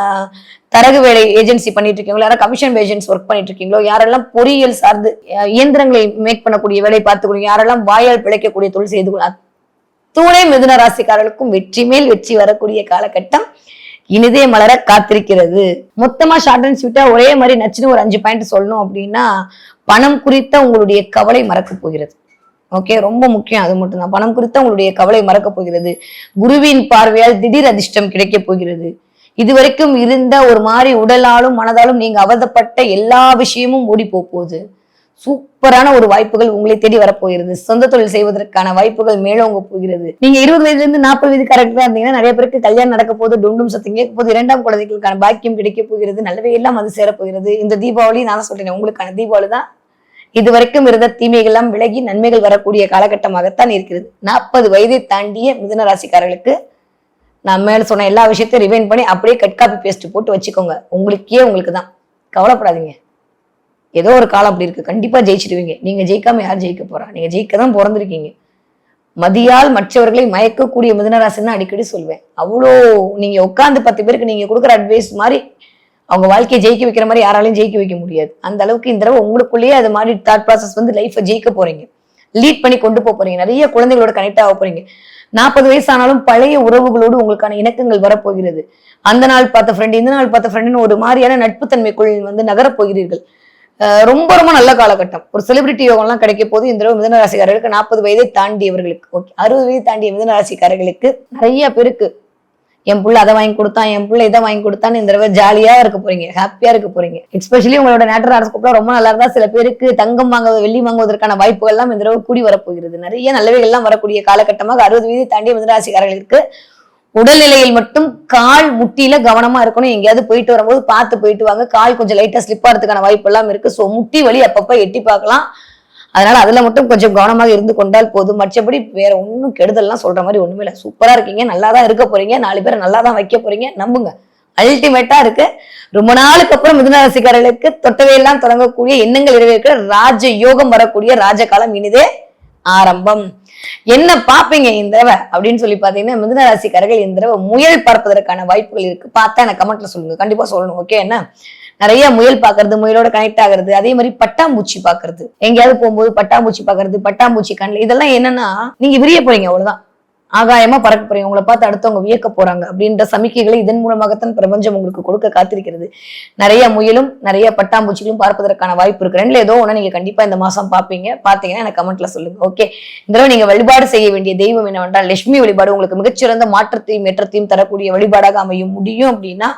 தரகு வேலை ஏஜென்சி பண்ணிட்டு இருக்கீங்களோ, யாரும் கமிஷன் ஏஜென்ட்ஸ் ஒர்க் பண்ணிட்டு இருக்கீங்களோ, யாரெல்லாம் பொறியியல் சார்ந்து இயந்திரங்களை மேக் பண்ணக்கூடிய வேலை பார்த்துக்கணும், யாரெல்லாம் வாயால் பிழைக்கக்கூடிய தொழில் செய்து துணை மிதுன ராசிக்காரர்களுக்கும் வெற்றி மேல் வெற்றி வரக்கூடிய காலகட்டம் இனிதே மலர காத்திருக்கிறது. மொத்தமா ஷார்ட் அண்ட் ஸ்வீட்டா ஒரே மாதிரி நச்சுன்னு ஒரு 5 பாயிண்ட் சொல்லணும் அப்படின்னா, பணம் குறித்த உங்களுடைய கவலை மறக்க போகிறது. ஓகே, ரொம்ப முக்கியம் அது மட்டும்தான். பணம் குறித்த உங்களுடைய கவலை மறக்க போகிறது. குருவின் பார்வையால் திடீர் அதிர்ஷ்டம் கிடைக்க போகிறது. இதுவரைக்கும் இருந்த ஒரு மாதிரி உடலாலும் மனதாலும் நீங்க அவதப்பட்ட எல்லா விஷயமும் ஓடி போகுது. சூப்பரான ஒரு வாய்ப்புகள் உங்களை தேடி வரப்போகிறது. சொந்த தொழில் செய்வதற்கான வாய்ப்புகள் மேலோங்க போகிறது. நீங்க 20 வயதுல இருந்து 40 வயது கரெக்டா இருந்தீங்கன்னா நிறைய பேருக்கு கல்யாணம் நடக்க போது, டுண்டும் சத்தம் கேட்க போது, 2ஆம் குழந்தைகளுக்கான பாக்கியம் கிடைக்க போகிறது. நல்லவே எல்லாம் அது சேரப்போகிறது. இந்த தீபாவளி நான் சொல்றேன், உங்களுக்கான தீபாவளி தான். இது வரைக்கும் இருந்த தீமைகள் எல்லாம் விலகி நன்மைகள் வரக்கூடிய காலகட்டமாகத்தான் இருக்கிறது. 40 வயதை தாண்டிய மிதுன ராசிக்காரர்களுக்கு நான் மேல சொன்ன எல்லா விஷயத்தையும் ரிவைண்ட் பண்ணி அப்படியே கட் காப்பி பேஸ்ட் போட்டு வச்சுக்கோங்க. உங்களுக்கு தான், கவலைப்படாதீங்க. ஏதோ ஒரு காலம் அப்படி இருக்கு, கண்டிப்பா ஜெயிச்சிடுவீங்க. நீங்க ஜெயிக்காம யார் ஜெயிக்க போறா? நீங்க ஜெயிக்க தான் பிறந்திருக்கீங்க. மதியால் மற்றவர்களை மயக்கக்கூடிய மிதுனராசின்னு அடிக்கடி சொல்லுவேன். அவ்வளோ நீங்க உட்காந்து 10 பேருக்கு நீங்க கொடுக்குற அட்வைஸ் மாதிரி அவங்க வாழ்க்கையை ஜெயிக்க வைக்கிற மாதிரி யாராலையும் ஜெயிக்க வைக்க முடியாது. அந்த அளவுக்கு இந்த தடவை உங்களுக்குள்ளேயே அது மாதிரி தாட் ப்ராசஸ் வந்து லைஃபை ஜெயிக்க போறீங்க, லீட் பண்ணி கொண்டு போறீங்க. நிறைய குழந்தைகளோட கனெக்ட் ஆக போறீங்க. 40 வயசானாலும் பழைய உறவுகளோடு உங்களுக்கான இணக்கங்கள் வரப்போகிறது. அந்த நாள் பார்த்த ஃப்ரெண்ட், இந்த நாள் பார்த்த ஃப்ரெண்டுன்னு ஒரு மாதிரியான நட்புத்தன்மைக்குள் வந்து நகரப்போகிறீர்கள். ரொம்ப ரொம்ப நல்ல காலகட்டம். ஒரு செலிபிரிட்டி யோகம் எல்லாம் கிடைக்க போது இந்த தடவை மிதுன ராசிக்காரர்களுக்கு 40 வயதை தாண்டியவர்களுக்கு, ஓகே 60 வயதை தாண்டிய மிதுன ராசிக்காரர்களுக்கு நிறைய பேருக்கு என் புள்ள அதை வாங்கி கொடுத்தான், என் புள்ள இதை வாங்கி கொடுத்தான்னு இந்த தடவை ஜாலியா இருக்க போறீங்க, ஹாப்பியா இருக்க போறீங்க. எஸ்பெஷலி உங்களோட நேட்டர் ஹாரோஸ்கோப்ல ரொம்ப நல்லா இருந்தா சில பேருக்கு தங்கம் வெள்ளி வாங்குவதற்கான வாய்ப்புகள் எல்லாம் இந்த தடவை கூடி வரப்போகிறது. நிறைய நல்லவைகள் எல்லாம் வரக்கூடிய காலகட்டமாக 60 வயது தாண்டிய மிதுனராசிக்காரர்களுக்கு உடல்நிலையில் மட்டும் கால் முட்டியில கவனமா இருக்கணும். எங்கேயாவது போயிட்டு வரும்போது பார்த்து போயிட்டு வாங்க. கால் கொஞ்சம் லைட்டா ஸ்லிப் ஆகிறதுக்கான வாய்ப்பு எல்லாம் இருக்கு. ஸோ முட்டி வலி அப்பப்ப எட்டி பார்க்கலாம். அதனால அதுல மட்டும் கொஞ்சம் கவனமாக இருந்து கொண்டால் போதும். மற்றபடி வேற ஒன்றும் கெடுதல்லாம் சொல்ற மாதிரி ஒண்ணுமே இல்லை. சூப்பரா இருக்கீங்க, நல்லா தான் இருக்க போறீங்க, 4 பேரை நல்லா தான் வைக்க போறீங்க. நம்புங்க, அல்டிமேட்டா இருக்கு. ரொம்ப நாளுக்கு அப்புறம் மிதுனராசிக்காரர்களுக்கு தொட்டவையெல்லாம் தொடங்கக்கூடிய எண்ணங்கள் நிறைவேற்கிற ராஜ யோகம் வரக்கூடிய ராஜகாலம் இனிதே ஆரம்பம். என்ன பாப்பீங்க இந்த தடவை அப்படின்னு சொல்லி பாத்தீங்கன்னா, மிதுனராசிக்காரர்கள் இந்த தடவை முயல் பார்ப்பதற்கான வாய்ப்புகள் இருக்கு. பார்த்தா எனக்கு கமெண்ட்ல சொல்லுங்க, கண்டிப்பா சொல்லணும். ஓகே, என்ன நிறைய முயல் பாக்குறது, முயலோட கனெக்ட் ஆகுறது, அதே மாதிரி பட்டாம்பூச்சி பாக்குறது, எங்கேயாவது போகும்போது பட்டாம்பூச்சி பாக்குறது, பட்டாம்பூச்சி கண்ணில், இதெல்லாம் என்னன்னா நீங்க விரிய போறீங்க, அவ்வளவுதான். ஆகாயமா பறக்க போறீங்க. உங்களை பார்த்து அடுத்தவங்க வியக்க போறாங்க அப்படின்ற சமிக்கைகளை இதன் மூலமாகத்தான் பிரபஞ்சம் உங்களுக்கு கொடுக்க காத்திருக்கிறது. நிறைய முயலும் நிறைய பட்டாம்பூச்சிகளும் பார்ப்பதற்கான வாய்ப்பு இருக்கு. ரெண்டுல ஏதோ ஒண்ணு நீங்க கண்டிப்பா இந்த மாசம் பாப்பீங்க. பாத்தீங்கன்னா எனக்கு கமெண்ட்ல சொல்லுங்க. ஓகே, இந்த தடவை நீங்க வழிபாடு செய்ய வேண்டிய தெய்வம் என்னவென்றால் லட்சுமி வழிபாடு. உங்களுக்கு மிகச்சிறந்த மாற்றத்தையும் ஏற்றத்தையும் தரக்கூடிய வழிபாடாக அமையும் முடியும் அப்படின்னா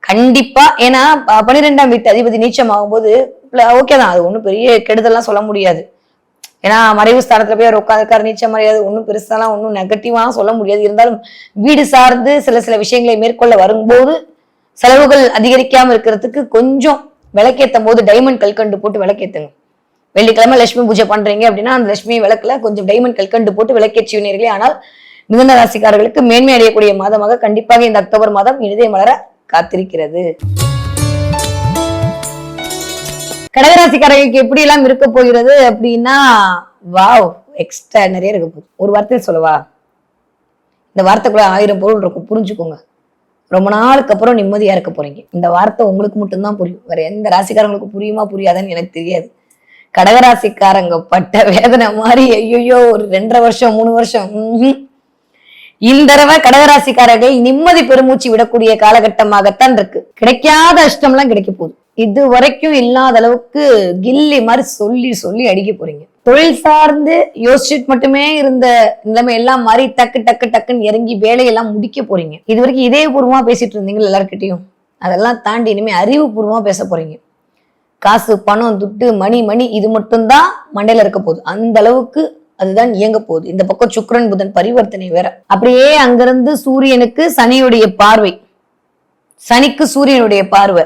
கண்டிப்பா. ஏன்னா 12ஆம் வீட்டு அதிபதி நீச்சம் ஆகும்போது ஓகேதான், அது ஒண்ணும் பெரிய கெடுதல்லாம் சொல்ல முடியாது. ஏன்னா மறைவு ஸ்தானத்துல போய் அவர் உட்காந்துருக்காரு, நீச்சம் மறையாது, ஒன்றும் பெருசாலாம் ஒன்றும் நெகட்டிவா சொல்ல முடியாது. இருந்தாலும் வீடு சார்ந்து சில விஷயங்களை மேற்கொள்ள வரும்போது செலவுகள் அதிகரிக்காம இருக்கிறதுக்கு கொஞ்சம் விளக்கேற்றும் போது டைமண்ட் கல்கண்டு போட்டு விளக்கேத்துங்க. வெள்ளிக்கிழமை லட்சுமி பூஜை பண்றீங்க அப்படின்னா அந்த லட்சுமி விளக்குல கொஞ்சம் டைமண்ட் கல்கண்டு போட்டு விளக்கேற்றினீர்களே ஆனால் மிதுன ராசிக்காரர்களுக்கு மேன்மை அடையக்கூடிய மாதமாக கண்டிப்பாக இந்த அக்டோபர் மாதம் இனிதே மலர காத்திருக்கிறது. கடகராசிக்காரர்களுக்கு எப்படி எல்லாம் இருக்க போகிறது அப்படின்னா, வாவ், எக்ஸ்ட்ரா நிறைய இருக்க போகுது. ஒரு வார்த்தையில் சொல்லவா, இந்த வார்த்தைக்குள்ள 1000 பொருள் இருக்கும், புரிஞ்சுக்கோங்க. ரொம்ப நாளுக்கு அப்புறம் நிம்மதியா இருக்க போறீங்க. இந்த வார்த்தை உங்களுக்கு மட்டும்தான் புரியும், வேற எந்த ராசிக்காரங்களுக்கு புரியுமா புரியாதான்னு எனக்கு தெரியாது. கடகராசிக்காரங்க பட்ட வேதனை மாதிரி ஐயோ ஒரு 2.5 வருஷம் 3 வருஷம் இந்த தடவை கடகராசிக்காரர்கள் நிம்மதி பெருமூச்சு விடக்கூடிய காலகட்டமாகத்தான் இருக்கு. கிடைக்காத அஷ்டம்லாம் கிடைக்க போகுது. இது வரைக்கும் இல்லாத அளவுக்கு கில்லி மாதிரி சொல்லி சொல்லி அடிக்க போறீங்க. தொழில் சார்ந்து யோசிச்சுட்டு மட்டுமே இருந்த நிலைமை எல்லாம் மாதிரி டக்கு டக்கு டக்குன்னு இறங்கி வேலையெல்லாம் முடிக்க போறீங்க. இது வரைக்கும் இதயபூர்வமா பேசிட்டு இருந்தீங்க எல்லார்கிட்டையும், அதெல்லாம் தாண்டி இனிமே அறிவுபூர்வமா பேச போறீங்க. காசு பணம் துட்டு மணி இது மட்டும்தான் மண்டையில இருக்க போகுது. அந்த அளவுக்கு அதுதான் இயங்க போகுது. இந்த பக்கம் சுக்கிரன் புதன் பரிவர்த்தனை வேற. அப்படியே அங்கிருந்து சூரியனுக்கு சனியுடைய பார்வை, சனிக்கு சூரியனுடைய பார்வை,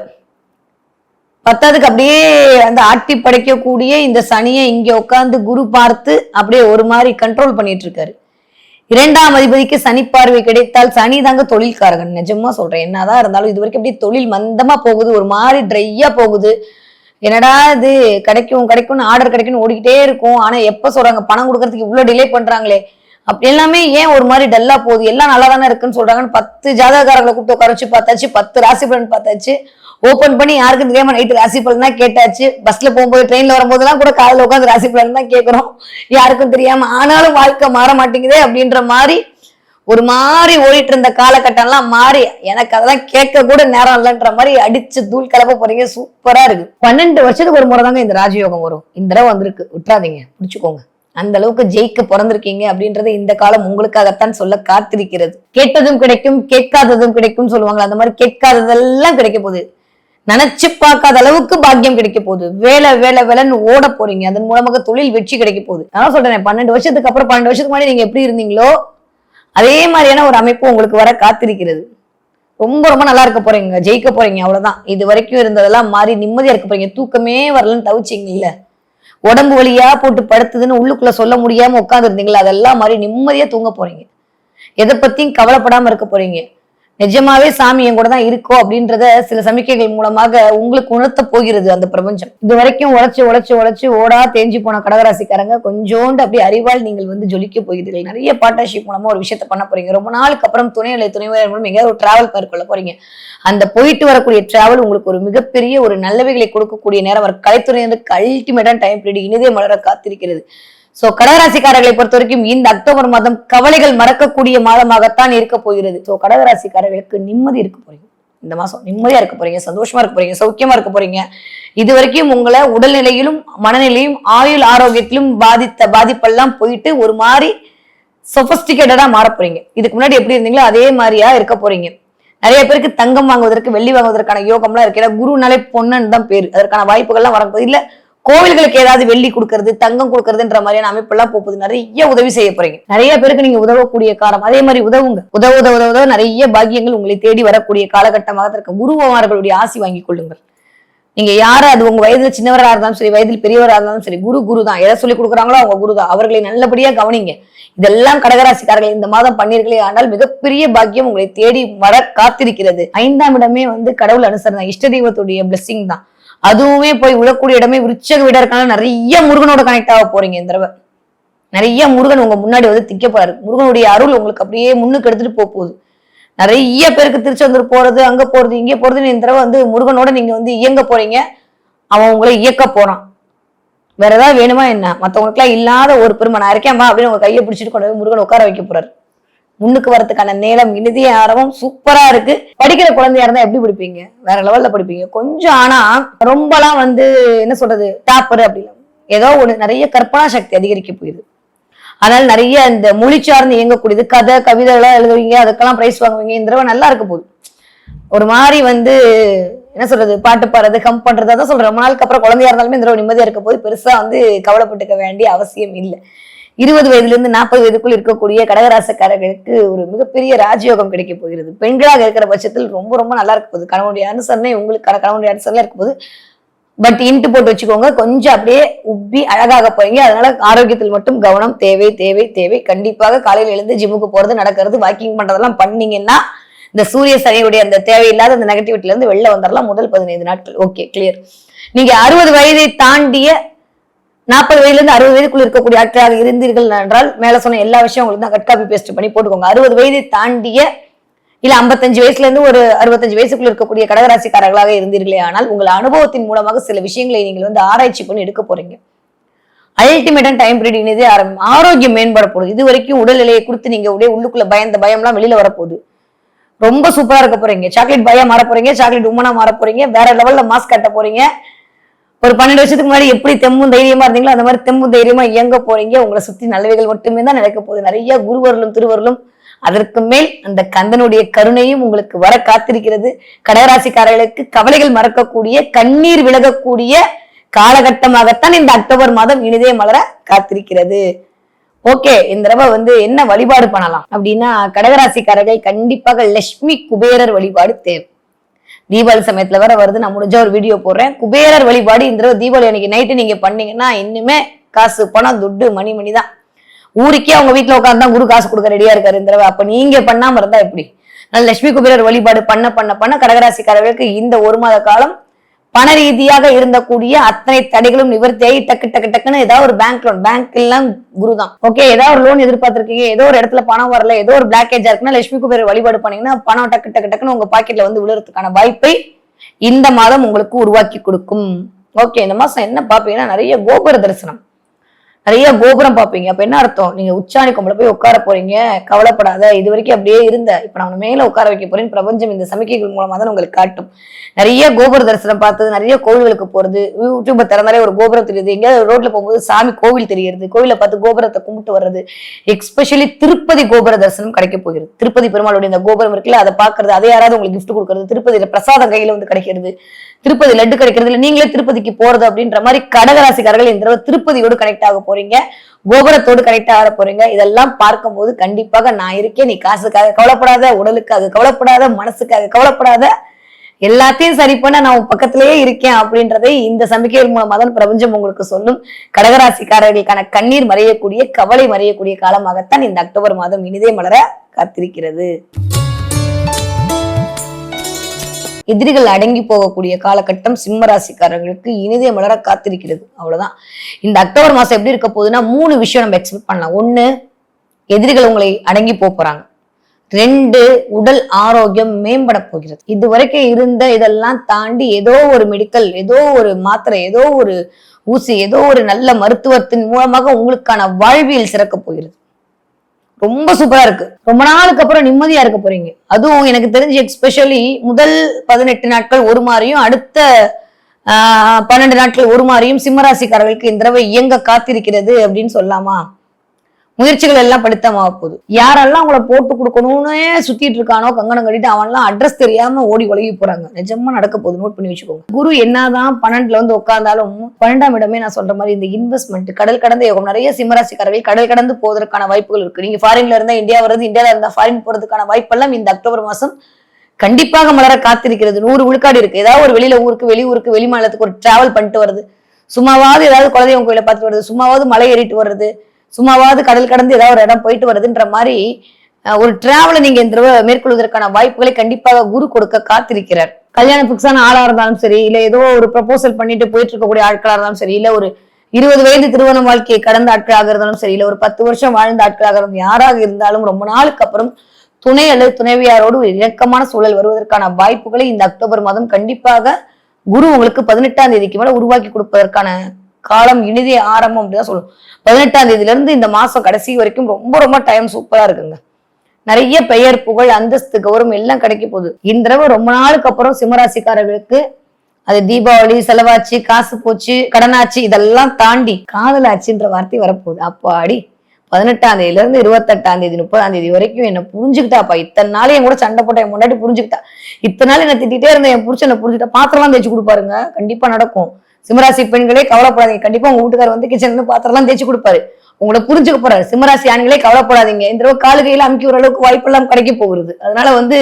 பத்தாவதுக்கு அப்படியே அந்த ஆட்டி படைக்கக்கூடிய இந்த சனியை இங்க உட்கார்ந்து குரு பார்த்து அப்படியே ஒரு மாதிரி கண்ட்ரோல் பண்ணிட்டு இருக்காரு. 2ஆம் அதிபதிக்கு சனி பார்வை கிடைத்தால் சனி தாங்க தொழில்காரகன். நிஜமா சொல்றேன், என்னதான் இருந்தாலும் இது வரைக்கும் அப்படியே தொழில் மந்தமா போகுது, ஒரு மாதிரி ட்ரையா போகுது. என்னடா இது கிடைக்கும்னு ஆர்டர் கிடைக்கும்னு ஓடிக்கிட்டே இருக்கும். ஆனா எப்ப சொல்றாங்க பணம் கொடுக்கறதுக்கு இவ்வளவு டிலே பண்றாங்களே, அப்படி எல்லாமே ஏன் ஒரு மாதிரி டல்லா போகுது, எல்லாம் நல்லா தானே இருக்குன்னு சொல்றாங்கன்னு 10 ஜாதகக்காரர்களை கூப்பிட்டு உட்கார வச்சு பார்த்தாச்சு, 10 ராசி பலன் பார்த்தாச்சு, ஓபன் பண்ணி யாருக்கும் தெரியாம நைட்டு ராசி பலன் தான் கேட்டாச்சு. பஸ்ல போகும்போது ட்ரெயின்ல வரும்போதெல்லாம் கூட காலையில உட்காந்து ராசி பலன் தான் கேட்கிறோம், யாருக்கும் தெரியாம. ஆனாலும் வாழ்க்கை மாற மாட்டேங்குதே அப்படின்ற மாதிரி ஒரு மாதிரி ஓடிட்டு இருந்த காலகட்டம் எல்லாம் மாறி எனக்கு அதெல்லாம் கேட்க கூட நேரம் இல்லைன்ற மாதிரி அடிச்சு தூள் கலப்ப போறீங்க. சூப்பரா இருக்கு. 12 வருஷத்துக்கு ஒரு முறை தாங்க இந்த ராஜயோகம் வரும். இந்த தடவை வந்திருக்கு, விட்டுறாதீங்க, பிடிச்சுக்கோங்க. அந்த அளவுக்கு ஜெயிக்க பிறந்திருக்கீங்க அப்படின்றது இந்த காலம் உங்களுக்காகத்தான் சொல்ல காத்திருக்கிறது. கேட்டதும் கிடைக்கும், கேட்காததும் கிடைக்கும் சொல்லுவாங்க. அந்த மாதிரி கேட்காததெல்லாம் கிடைக்க போகுது. நினைச்சு பார்க்காத அளவுக்கு பாக்கியம் கிடைக்க போகுது. வேலைன்னு ஓட போறீங்க. அதன் மூலமாக தொழில் வெற்றி கிடைக்க போகுது. நான் சொல்றேன், 12 வருஷத்துக்கு அப்புறம் 12 வருஷத்துக்கு முன்னாடி நீங்க எப்படி இருந்தீங்களோ அதே மாதிரியான ஒரு அமைப்பு உங்களுக்கு வர காத்திருக்கிறது. ரொம்ப ரொம்ப நல்லா இருக்க போறீங்க, ஜெயிக்க போறீங்க, அவ்வளவுதான். இது வரைக்கும் இருந்ததெல்லாம் மாறி நிம்மதியா இருக்க போறீங்க. தூக்கமே வரலன்னு தவிச்சிங்க இல்ல, உடம்பு வலியா போட்டு படுத்துதுன்னு உள்ளுக்குள்ள சொல்ல முடியாம உட்கார்ந்து இருந்தீங்களா, அதெல்லாம் மாதிரி நிம்மதியா தூங்க போறீங்க. எதை பத்தியும் கவலைப்படாம இருக்க போறீங்க. நிஜமாவே சாமி என் கூட தான் இருக்கோ அப்படின்றத சில சமிக்கைகள் மூலமாக உங்களுக்கு உணர்த்த போகிறது அந்த பிரபஞ்சம். இது வரைக்கும் உழைச்சு ஓடா தேஞ்சு போன கடகராசிக்காரங்க கொஞ்சோண்டு அப்படி அறிவால் நீங்கள் ஜொலிக்க போகிறீர்கள். நிறைய பார்ட்னர்ஷிப் மூலமா ஒரு விஷயத்த பண்ண போறீங்க. ரொம்ப நாளுக்கு அப்புறம் துணைவியர் மூலம் எங்கேயாவது ஒரு டிராவல் மேற்கொள்ள போறீங்க. அந்த போயிட்டு வரக்கூடிய டிராவல் உங்களுக்கு ஒரு மிகப்பெரிய ஒரு நல்லவைகளை கொடுக்கக்கூடிய நேரம். ஒரு கலைத்துறையினருக்கு அல்டிமேட்டான டைம் பீரியட் இனிதே மலர காத்திருக்கிறது. சோ கடகராசிக்காரர்களை பொறுத்த வரைக்கும் இந்த அக்டோபர் மாதம் கவலைகள் மறக்கக்கூடிய மாதமாகத்தான் இருக்க போகிறது. சோ கடகராசிக்காரர்களுக்கு நிம்மதி இருக்க போறீங்க. இந்த மாசம் நிம்மதியா இருக்க போறீங்க, சந்தோஷமா இருக்க போறீங்க, சௌக்கியமா இருக்க போறீங்க. இது வரைக்கும் உங்களை உடல்நிலையிலும் மனநிலையும் ஆயுள் ஆரோக்கியத்திலும் பாதிப்பெல்லாம் போயிட்டு ஒரு மாதிரி சொபஸ்டிகேட்டடா மாற போறீங்க. இதுக்கு முன்னாடி எப்படி இருந்தீங்களோ அதே மாதிரியா இருக்க போறீங்க. நிறைய பேருக்கு தங்கம் வாங்குவதற்கு வெள்ளி வாங்குவதற்கான யோகம்லாம் இருக்கு. ஏன்னா குருனாலே பொண்ணுன்னு தான் பேரு. அதற்கான வாய்ப்புகள்லாம் வரப்போகுது. இல்ல கோவில்களுக்கு ஏதாவது வெள்ளி கொடுக்கறது தங்கம் கொடுக்கறதுன்ற மாதிரியான அமைப்பு எல்லாம் போகுது. நிறைய உதவி செய்ய போறீங்க. நிறைய பேருக்கு நீங்க உதவக்கூடிய காலம். அதே மாதிரி உதவுங்க. உதவ நிறைய பாக்கியங்கள் உங்களை தேடி வரக்கூடிய காலகட்டமாக இருக்க குருமார்களுடைய ஆசி வாங்கி கொள்ளுங்கள். நீங்க யாரு அது உங்க வயதுல சின்னவராக இருந்தாலும் சரி, வயதில் பெரியவராக இருந்தாலும் சரி, குரு தான். எதை சொல்லி கொடுக்குறாங்களோ அவங்க குரு தான். அவர்களை நல்லபடியா கவனிங்க. இதெல்லாம் கடகராசிக்காரர்கள் இந்த மாதம் பண்ணீர்களே ஆனால் மிகப்பெரிய பாக்கியம் உங்களை தேடி வர காத்திருக்கிறது. 5ஆம் இடமே கடவுள் அனுசரணை, இஷ்ட தெய்வத்துடைய பிளெஸிங் தான். அதுவுமே போய் விழக்கூடிய இடமே விருச்சக வீடா இருக்கனால நிறைய முருகனோட கனெக்ட் ஆக போறீங்க. இந்த தடவை நிறைய முருகன் உங்க முன்னாடி திக்க போறாரு. முருகனுடைய அருள் உங்களுக்கு அப்படியே முன்னுக்கு எடுத்துட்டு போகுது. நிறைய பேருக்கு திருச்செந்தூர் போறது, அங்க போறது, இங்க போறதுன்னு இந்த தடவை முருகனோட நீங்க இயங்க போறீங்க. அவன் உங்களை இயக்க போறான். வேற ஏதாவது வேணுமா என்ன? மத்தவங்களுக்கு எல்லாம் இல்லாத ஒரு பெருமை நான் இருக்கேன்பா அப்படின்னு உங்க கையை பிடிச்சிட்டு கொண்டு போய் முருகன் உட்கார வைக்க போறாரு. முன்னுக்கு வரதுக்கான நேரம் இனிதிய ஆரம்பம் சூப்பரா இருக்கு. படிக்கிற குழந்தையா இருந்தா எப்படி படிப்பீங்க? வேற லெவல்ல படிப்பீங்க. கொஞ்சம் ஆனா ரொம்பலாம் என்ன சொல்றது டாப்பர் அப்படி ஏதோ ஒண்ணு நிறைய கற்பனா சக்தி அதிகரிக்க போயிடுது. அதனால நிறைய இந்த மொழி சார்ந்து இயங்கக்கூடியது கதை கவிதை எல்லாம் எழுதுவீங்க, அதுக்கெல்லாம் பிரைஸ் வாங்குவீங்க. இந்த தடவை நல்லா இருக்க போகுது. ஒரு மாதிரி என்ன சொல்றது பாட்டு பாடுறது கம் பண்றது அதான் சொல்றேன். ரொம்ப நாளுக்கு அப்புறம் குழந்தையா இருந்தாலுமே இந்த தடவை நிம்மதியா இருக்க போது பெருசா கவலைப்பட்டுக்க வேண்டிய அவசியம் இல்லை. 20 வயதுல இருந்து 40 வயதுக்குள் இருக்கக்கூடிய கடகராசக்காரர்களுக்கு ஒரு மிகப்பெரிய ராஜயோகம் கிடைக்க போகிறது. பெண்களாக இருக்கிற பட்சத்தில் ரொம்ப ரொம்ப நல்லா இருக்க போகுது. கணவனுடைய அனுசரணை உங்களுக்கான கணவனுடைய அனுசரணை இருக்க போது. பட் இன்ட்டு போட்டு வச்சுக்கோங்க. கொஞ்சம் அப்படியே உப்பி அழகாக போறீங்க. அதனால ஆரோக்கியத்தில் மட்டும் கவனம் தேவை தேவை தேவை. கண்டிப்பாக காலையில் எழுந்து ஜிம்முக்கு போறது நடக்கிறது வாக்கிங் பண்றதெல்லாம் பண்ணீங்கன்னா இந்த சூரிய சனியுடைய அந்த தேவையில்லாத அந்த நெகட்டிவிட்டில இருந்து வெளில வந்துடலாம். முதல் 15 நாட்கள் ஓகே கிளியர். நீங்க 60 வயதை தாண்டிய 40 வயதுல இருந்து 60 வயதுக்குள்ள இருக்கக்கூடிய ஆட்களாக இருந்தீர்கள் என்றால் மேல சொன்ன எல்லா விஷயம் உங்களுக்கு தான் கட் காப்பி பேஸ்ட் பண்ணி போட்டுக்கோங்க. 60 வயதை தாண்டிய இல்ல 55 வயசுல இருந்து ஒரு 65 வயசுக்குள்ள இருக்கக்கூடிய கடகராசிக்காரர்களாக இருந்தீர்களே ஆனால் உங்கள் அனுபவத்தின் மூலமாக சில விஷயங்களை நீங்கள் ஆராய்ச்சி பண்ணி எடுக்க போறீங்க. அல்டிமேட்டா டைம் பீரியட் இனிதே ஆரம்பம். ஆரோக்கியம் மேம்பட போகுது. இது வரைக்கும் உடல்நிலையை குறித்து நீங்க உள்ளுக்குள்ள பயம்லாம் வெளியில வரப்போகுது. ரொம்ப சூப்பரா இருக்க போறீங்க. சாக்லேட் பாயா மாற போறீங்க, சாக்லேட் உமனா மாற போறீங்க, வேற லெவல்ல மாஸ்க் கட்ட போறீங்க. ஒரு 12 வருஷத்துக்கு முன்னாடி எப்படி தெம்பும் தைரியமா இருந்தீங்களோ அந்த மாதிரி தெம்பும் தைரியமா இயங்க போறீங்க. உங்களை சுத்தி நல்லவைகள் மட்டுமே தான் நடக்க போகுது. நிறைய குருவர்களும் திருவர்களும் அதற்கு மேல் அந்த கந்தனுடைய கருணையும் உங்களுக்கு வர காத்திருக்கிறது. கடகராசிக்காரர்களுக்கு கவலைகள் மறக்கக்கூடிய கண்ணீர் விலகக்கூடிய காலகட்டமாகத்தான் இந்த அக்டோபர் மாதம் இனிதே மலர காத்திருக்கிறது. ஓகே, இந்த தடவை என்ன வழிபாடு பண்ணலாம் அப்படின்னா கடகராசிக்காரர்கள் கண்டிப்பாக லட்சுமி குபேரர் வழிபாடு தேவை. தீபாவளி சமயத்துல வேற வருது. நான் முடிஞ்ச ஒரு வீடியோ போடுறேன். குபேரர் வழிபாடு இந்த தடவை தீபாவளி அன்னைக்கு நைட்டு நீங்க பண்ணீங்கன்னா இன்னுமே காசு பணம் துட்டு மணி தான். ஊருக்கே அவங்க வீட்டுல உட்கார்ந்து தான் குரு காசு கொடுக்க ரெடியா இருக்காரு இந்த தடவை. அப்ப நீங்க பண்ணாம இருந்தா எப்படி? லட்சுமி குபேரர் வழிபாடு பண்ண கடகராசிக்காரர்களுக்கு இந்த ஒரு மாத காலம் பண ரீதியாக இருந்தக்கூடிய அத்தனை தடைகளும் நிவர்த்தியாகி டக்குன்னு ஏதாவது ஒரு பேங்க் லோன், பேங்க் எல்லாம் குரு தான். ஓகே, ஏதாவது ஒரு லோன் எதிர்பார்த்திருக்கீங்க, ஏதோ ஒரு இடத்துல பணம் வரல, ஏதோ ஒரு பிளாக்கேஜா இருக்குன்னா லட்சுமி குபேரர் வழிபாடு பண்ணீங்கன்னா பணம் டக்குன்னு உங்க பாக்கெட்ல விழுறதுக்கான வாய்ப்பை இந்த மாதம் உங்களுக்கு உருவாக்கி கொடுக்கும். ஓகே, இந்த மாசம் என்ன பாப்பீங்கன்னா நிறைய கோபுர தரிசனம், நிறைய கோபுரம் பாப்பீங்க. அப்ப என்ன அர்த்தம்? நீங்க உச்சாணி கொம்புல போய் உட்கார போறீங்க. கவலைப்படாத, இது வரைக்கும் அப்படியே இருந்த இப்ப நான் மேல உட்கார வைக்க போறேன்னு பிரபஞ்சம் இந்த சமிக்கைகள் மூலமா தான் உங்களுக்கு காட்டும். நிறைய கோபுர தரிசனம் பார்த்தது, நிறைய கோவில்களுக்கு போறது, யூடியூப திறந்தாலே ஒரு கோபுரம் தெரியுது, எங்கேயாவது ரோட்ல போகும்போது சாமி கோவில் தெரியுது, கோவில பார்த்து கோபுரத்தை கும்பிட்டு வர்றது. எஸ்பெஷலி திருப்பதி கோபுர தரிசனம் கிடைக்க போகிறது. திருப்பதி பெருமாளுடைய இந்த கோபுரம் இருக்குல்ல, அதை பாக்குறது, அதை யாராவது உங்களுக்கு கிஃப்ட் கொடுக்கறது, திருப்பதியில பிரசாதம் கையில கிடைக்கிறது, திருப்பதி லட்டு கிடைக்கிறது, இல்ல நீங்களே திருப்பதிக்கு போறது அப்படின்ற மாதிரி கடகராசிக்காரர்கள் இந்த தடவை திருப்பதியோடு கனெக்ட் ஆக போறீங்க, கோபுரத்தோடு கனெக்ட் ஆக போறீங்க. இதெல்லாம் பார்க்கும்போது கண்டிப்பாக நான் இருக்கேன், நீ காசுக்காக கவலைப்படாத, உடலுக்காக கவலைப்படாத, மனசுக்காக கவலைப்படாத, எல்லாத்தையும் சரி பண்ண நான் பக்கத்திலேயே இருக்கேன் அப்படின்றதை இந்த சமிக்கைகள் மூலமா தான் பிரபஞ்சம் உங்களுக்கு சொல்லும். கடகராசிக்காரர்களுக்கான கண்ணீர் மறையக்கூடிய கவலை மறையக்கூடிய காலமாகத்தான் இந்த அக்டோபர் மாதம் இனிதே மலர காத்திருக்கிறது. எதிரிகள் அடங்கி போகக்கூடிய காலகட்டம் சிம்ம ராசிக்காரர்களுக்கு இனிதே மலர காத்திருக்கிறது. அவ்வளவுதான். இந்த அக்டோபர் மாசம் எப்படி இருக்க போகுதுன்னா 3 விஷயம் நம்ம எக்ஸ்பெக்ட் பண்ணலாம். 1, எதிரிகள் உங்களை அடங்கி போறாங்க. 2, உடல் ஆரோக்கியம் மேம்பட போகிறது. இது வரைக்கும் இருந்த இதெல்லாம் தாண்டி ஏதோ ஒரு மெடிக்கல், ஏதோ ஒரு மாத்திரை, ஏதோ ஒரு ஊசி, ஏதோ ஒரு நல்ல மருத்துவத்தின் மூலமாக உங்களுக்கான வாழ்வியல் சிறக்க போகிறது. ரொம்ப சூப்பரா இருக்கு. ரொம்ப நாளுக்கு அப்புறம் நிம்மதியா இருக்க போறீங்க. அதுவும் எனக்கு தெரிஞ்சு எஸ்பெஷலி முதல் 18 நாட்கள் ஒரு மாதிரியும், அடுத்த 12 நாட்கள் ஒரு மாதிரியும் சிம்மராசிக்காரர்களுக்கு இந்த தடவை இயங்க காத்திருக்கிறது அப்படின்னு சொல்லலாமா? முயற்சிகள் எல்லாம் படித்தமாக போகுது. யாரெல்லாம் உங்களை போட்டு கொடுக்கணும்னு சுத்திட்டு இருக்கானோ கங்கணம் கட்டிட்டு அவன்லாம் அட்ரஸ் தெரியாம ஓடி ஒழுகி போறாங்க. நிஜமா நடக்க போகுது, நோட் பண்ணி வச்சுக்கோங்க. குரு என்னதான் 12ல வந்து உட்கார்ந்தாலும் 12ஆம் இடமே நான் சொல்ற மாதிரி இந்த இன்வெஸ்ட்மெண்ட் கடல் கடந்த யோகம். நிறைய சிம்மராசிக்காரர்கள் கடல் கடந்து போவதற்கான வாய்ப்புகள் இருக்கு. நீங்க ஃபாரின்ல இருந்தா இந்தியா வருது, இந்தியாவில இருந்தா ஃபாரின் போறதுக்கான வாய்ப்பெல்லாம் இந்த அக்டோபர் மாசம் கண்டிப்பாக மலர காத்திருக்கிறது. 100 விழுக்காடு இருக்கு. ஏதாவது ஒரு வெளியில ஊருக்கு, வெளியூருக்கு, வெளி மாநிலத்துக்கு ஒரு டிராவல் பண்ணிட்டு வருது, சும்மாவாவது ஏதாவது குலதெய்வம் கோயிலை பார்த்துட்டு வருது, சும்மாவாவது மலை ஏறிட்டு வர்றது, சும்மாவாவது கடல் கடந்து ஏதாவது ஒரு இடம் போயிட்டு வருதுன்ற மாதிரி ஒரு டிராவலை நீங்க இந்த தடவை மேற்கொள்வதற்கான வாய்ப்புகளை கண்டிப்பாக குரு கொடுக்க காத்திருக்கிறார். கல்யாணம் பிக்ஸான ஆளா இருந்தாலும் சரி, இல்ல ஏதோ ஒரு ப்ரப்போசல் பண்ணிட்டு போயிட்டு இருக்கக்கூடிய ஆட்களா இருந்தாலும் சரி, இல்ல ஒரு 20 வயது திருமண வாழ்க்கையை கடந்த ஆட்களாக இருந்தாலும் சரி, இல்ல ஒரு 10 வருஷம் வாழ்ந்த ஆட்களாக இருந்தாலும் யாராக இருந்தாலும் ரொம்ப நாளுக்கு அப்புறம் துணை அல்லது துணைவியாரோடு ஒரு இணக்கமான சூழல் வருவதற்கான வாய்ப்புகளை இந்த அக்டோபர் மாதம் கண்டிப்பாக குரு உங்களுக்கு 18ஆம் தேதிக்கு மேல உருவாக்கி கொடுப்பதற்கான காலம் இனிதே ஆரம்பம் அப்படிதான் சொல்லணும். 18ஆம் தேதியில இருந்து இந்த மாசம் கடைசி வரைக்கும் ரொம்ப ரொம்ப டைம் சூப்பரா இருக்குங்க. நிறைய பெயர் புகழ் அந்தஸ்து கௌரவம் எல்லாம் கிடைக்க போகுது. இந்த தடவை ரொம்ப நாளுக்கு அப்புறம் சிம்மராசிக்காரர்களுக்கு அது தீபாவளி, செலவாச்சு, காசு போச்சு, கடனாச்சு, இதெல்லாம் தாண்டி காதலாச்சுன்ற வார்த்தை வரப்போகுது. அப்பாடி 18ஆம் தேதியில இருந்து 28ஆம் தேதி 30ஆம் தேதி வரைக்கும் என்ன புரிஞ்சுக்கிட்டாப்பா. இத்தனை நாள் என் கூட சண்டை போட்ட என் முன்னாடி புரிஞ்சுக்கிட்டா, இத்தனை நாள் என்ன திட்டிட்டே இருந்த என் புரிச்சனை புரிஞ்சுக்கிட்டா, பாத்திரம்லாம் தேய்ச்சி கொடுப்பாருங்க. கண்டிப்பா நடக்கும். சிம்மராசி பெண்களே கவலைப்படாதீங்க. கண்டிப்பா உங்க வீட்டுக்காரர் வந்து கிச்சன்ல பாத்திரம்லாம் தேய்ச்சி கொடுப்பாரு, உங்களை புரிஞ்சுக்க போறாரு. சிம்மராசி ஆண்களே கவலைப்படாதீங்க. இந்த தடவை காலு கையில அமுக்கி ஒரு அளவுக்கு வாய்ப்பெல்லாம் கிடைக்க போகிறது. அதனால வந்து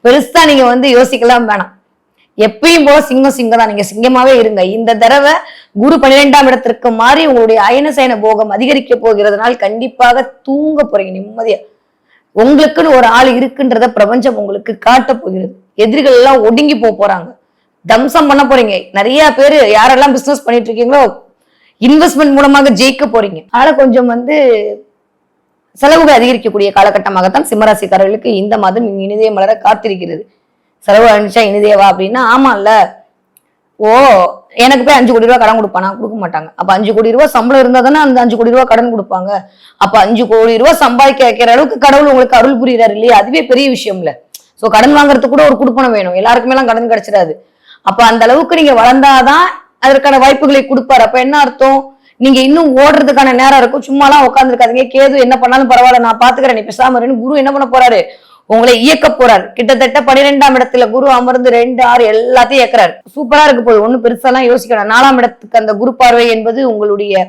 பெருசா நீங்க வந்து யோசிக்கலாம் வேணாம். எப்பயும் போல சிங்கம் தான், நீங்க சிங்கமாவே இருங்க. இந்த தடவை குரு 12ஆம் இடத்திற்கு மாறி உங்களுடைய அயன சயன போகம் அதிகரிக்க போகிறதுனால் கண்டிப்பாக தூங்க போறீங்க நிம்மதியா. உங்களுக்குன்னு ஒரு ஆள் இருக்குன்றத பிரபஞ்சம் உங்களுக்கு காட்ட போகிறது. எதிரிகள் எல்லாம் ஒடுங்கி போறாங்க, தம்சம் பண்ண போறீங்க. நிறைய பேர் யாரெல்லாம் பிசினஸ் பண்ணிட்டு இருக்கீங்களோ இன்வெஸ்ட்மெண்ட் மூலமாக ஜெயிக்க போறீங்க. ஆனா கொஞ்சம் வந்து செலவுகள் அதிகரிக்கக்கூடிய காலகட்டமாகத்தான் சிம்மராசிக்காரர்களுக்கு இந்த மாதம் இனிதே மலர காத்திருக்கிறது. செலவு அனுப்பிச்சா இனிதேவா அப்படின்னா ஆமா இல்ல, ஓ எனக்கு போய் 5 கோடி ரூபாய் கடன் கொடுப்பானா? கொடுக்க மாட்டாங்க. அப்ப 5 கோடி ரூபாய் சம்பளம் இருந்தா தானே அந்த 5 கோடி ரூபாய் கடன் கொடுப்பாங்க. அப்ப 5 கோடி ரூபாய் சம்பாதிக்க வைக்கிற அளவுக்கு கடவுள் உங்களுக்கு அருள் புரிகிறாரு இல்லையா? அதுவே பெரிய விஷயம் இல்ல. சோ கடன் வாங்குறதுக்கு கூட ஒரு குடுப்பனம் வேணும். எல்லாருக்குமே எல்லாம் கடன் கிடைச்சிடாது. அப்ப அந்த அளவுக்கு நீங்க வளர்ந்தாதான் அதற்கான வாய்ப்புகளை கொடுப்பாரு. அப்ப என்ன அர்த்தம்? நீங்க இன்னும் ஓடுறதுக்கான நேரம் இருக்கும். சும்மாலாம் உட்காந்துருக்காதீங்க. கேது என்ன பண்ணாலும் பரவாயில்ல, நான் பாத்துக்கிறேன், நீ பேசாம இருன்னு குரு என்ன பண்ண போறாரு? உங்களை இயக்க போறாரு. கிட்டத்தட்ட 12ஆம் இடத்துல குரு அமர்ந்து 2, 6 எல்லாத்தையும் இயக்குறாரு. சூப்பரா இருக்கு போது. ஒண்ணு பெருசாலாம் யோசிக்கணும். 4ஆம் இடத்துக்கு அந்த குரு பார்வை என்பது உங்களுடைய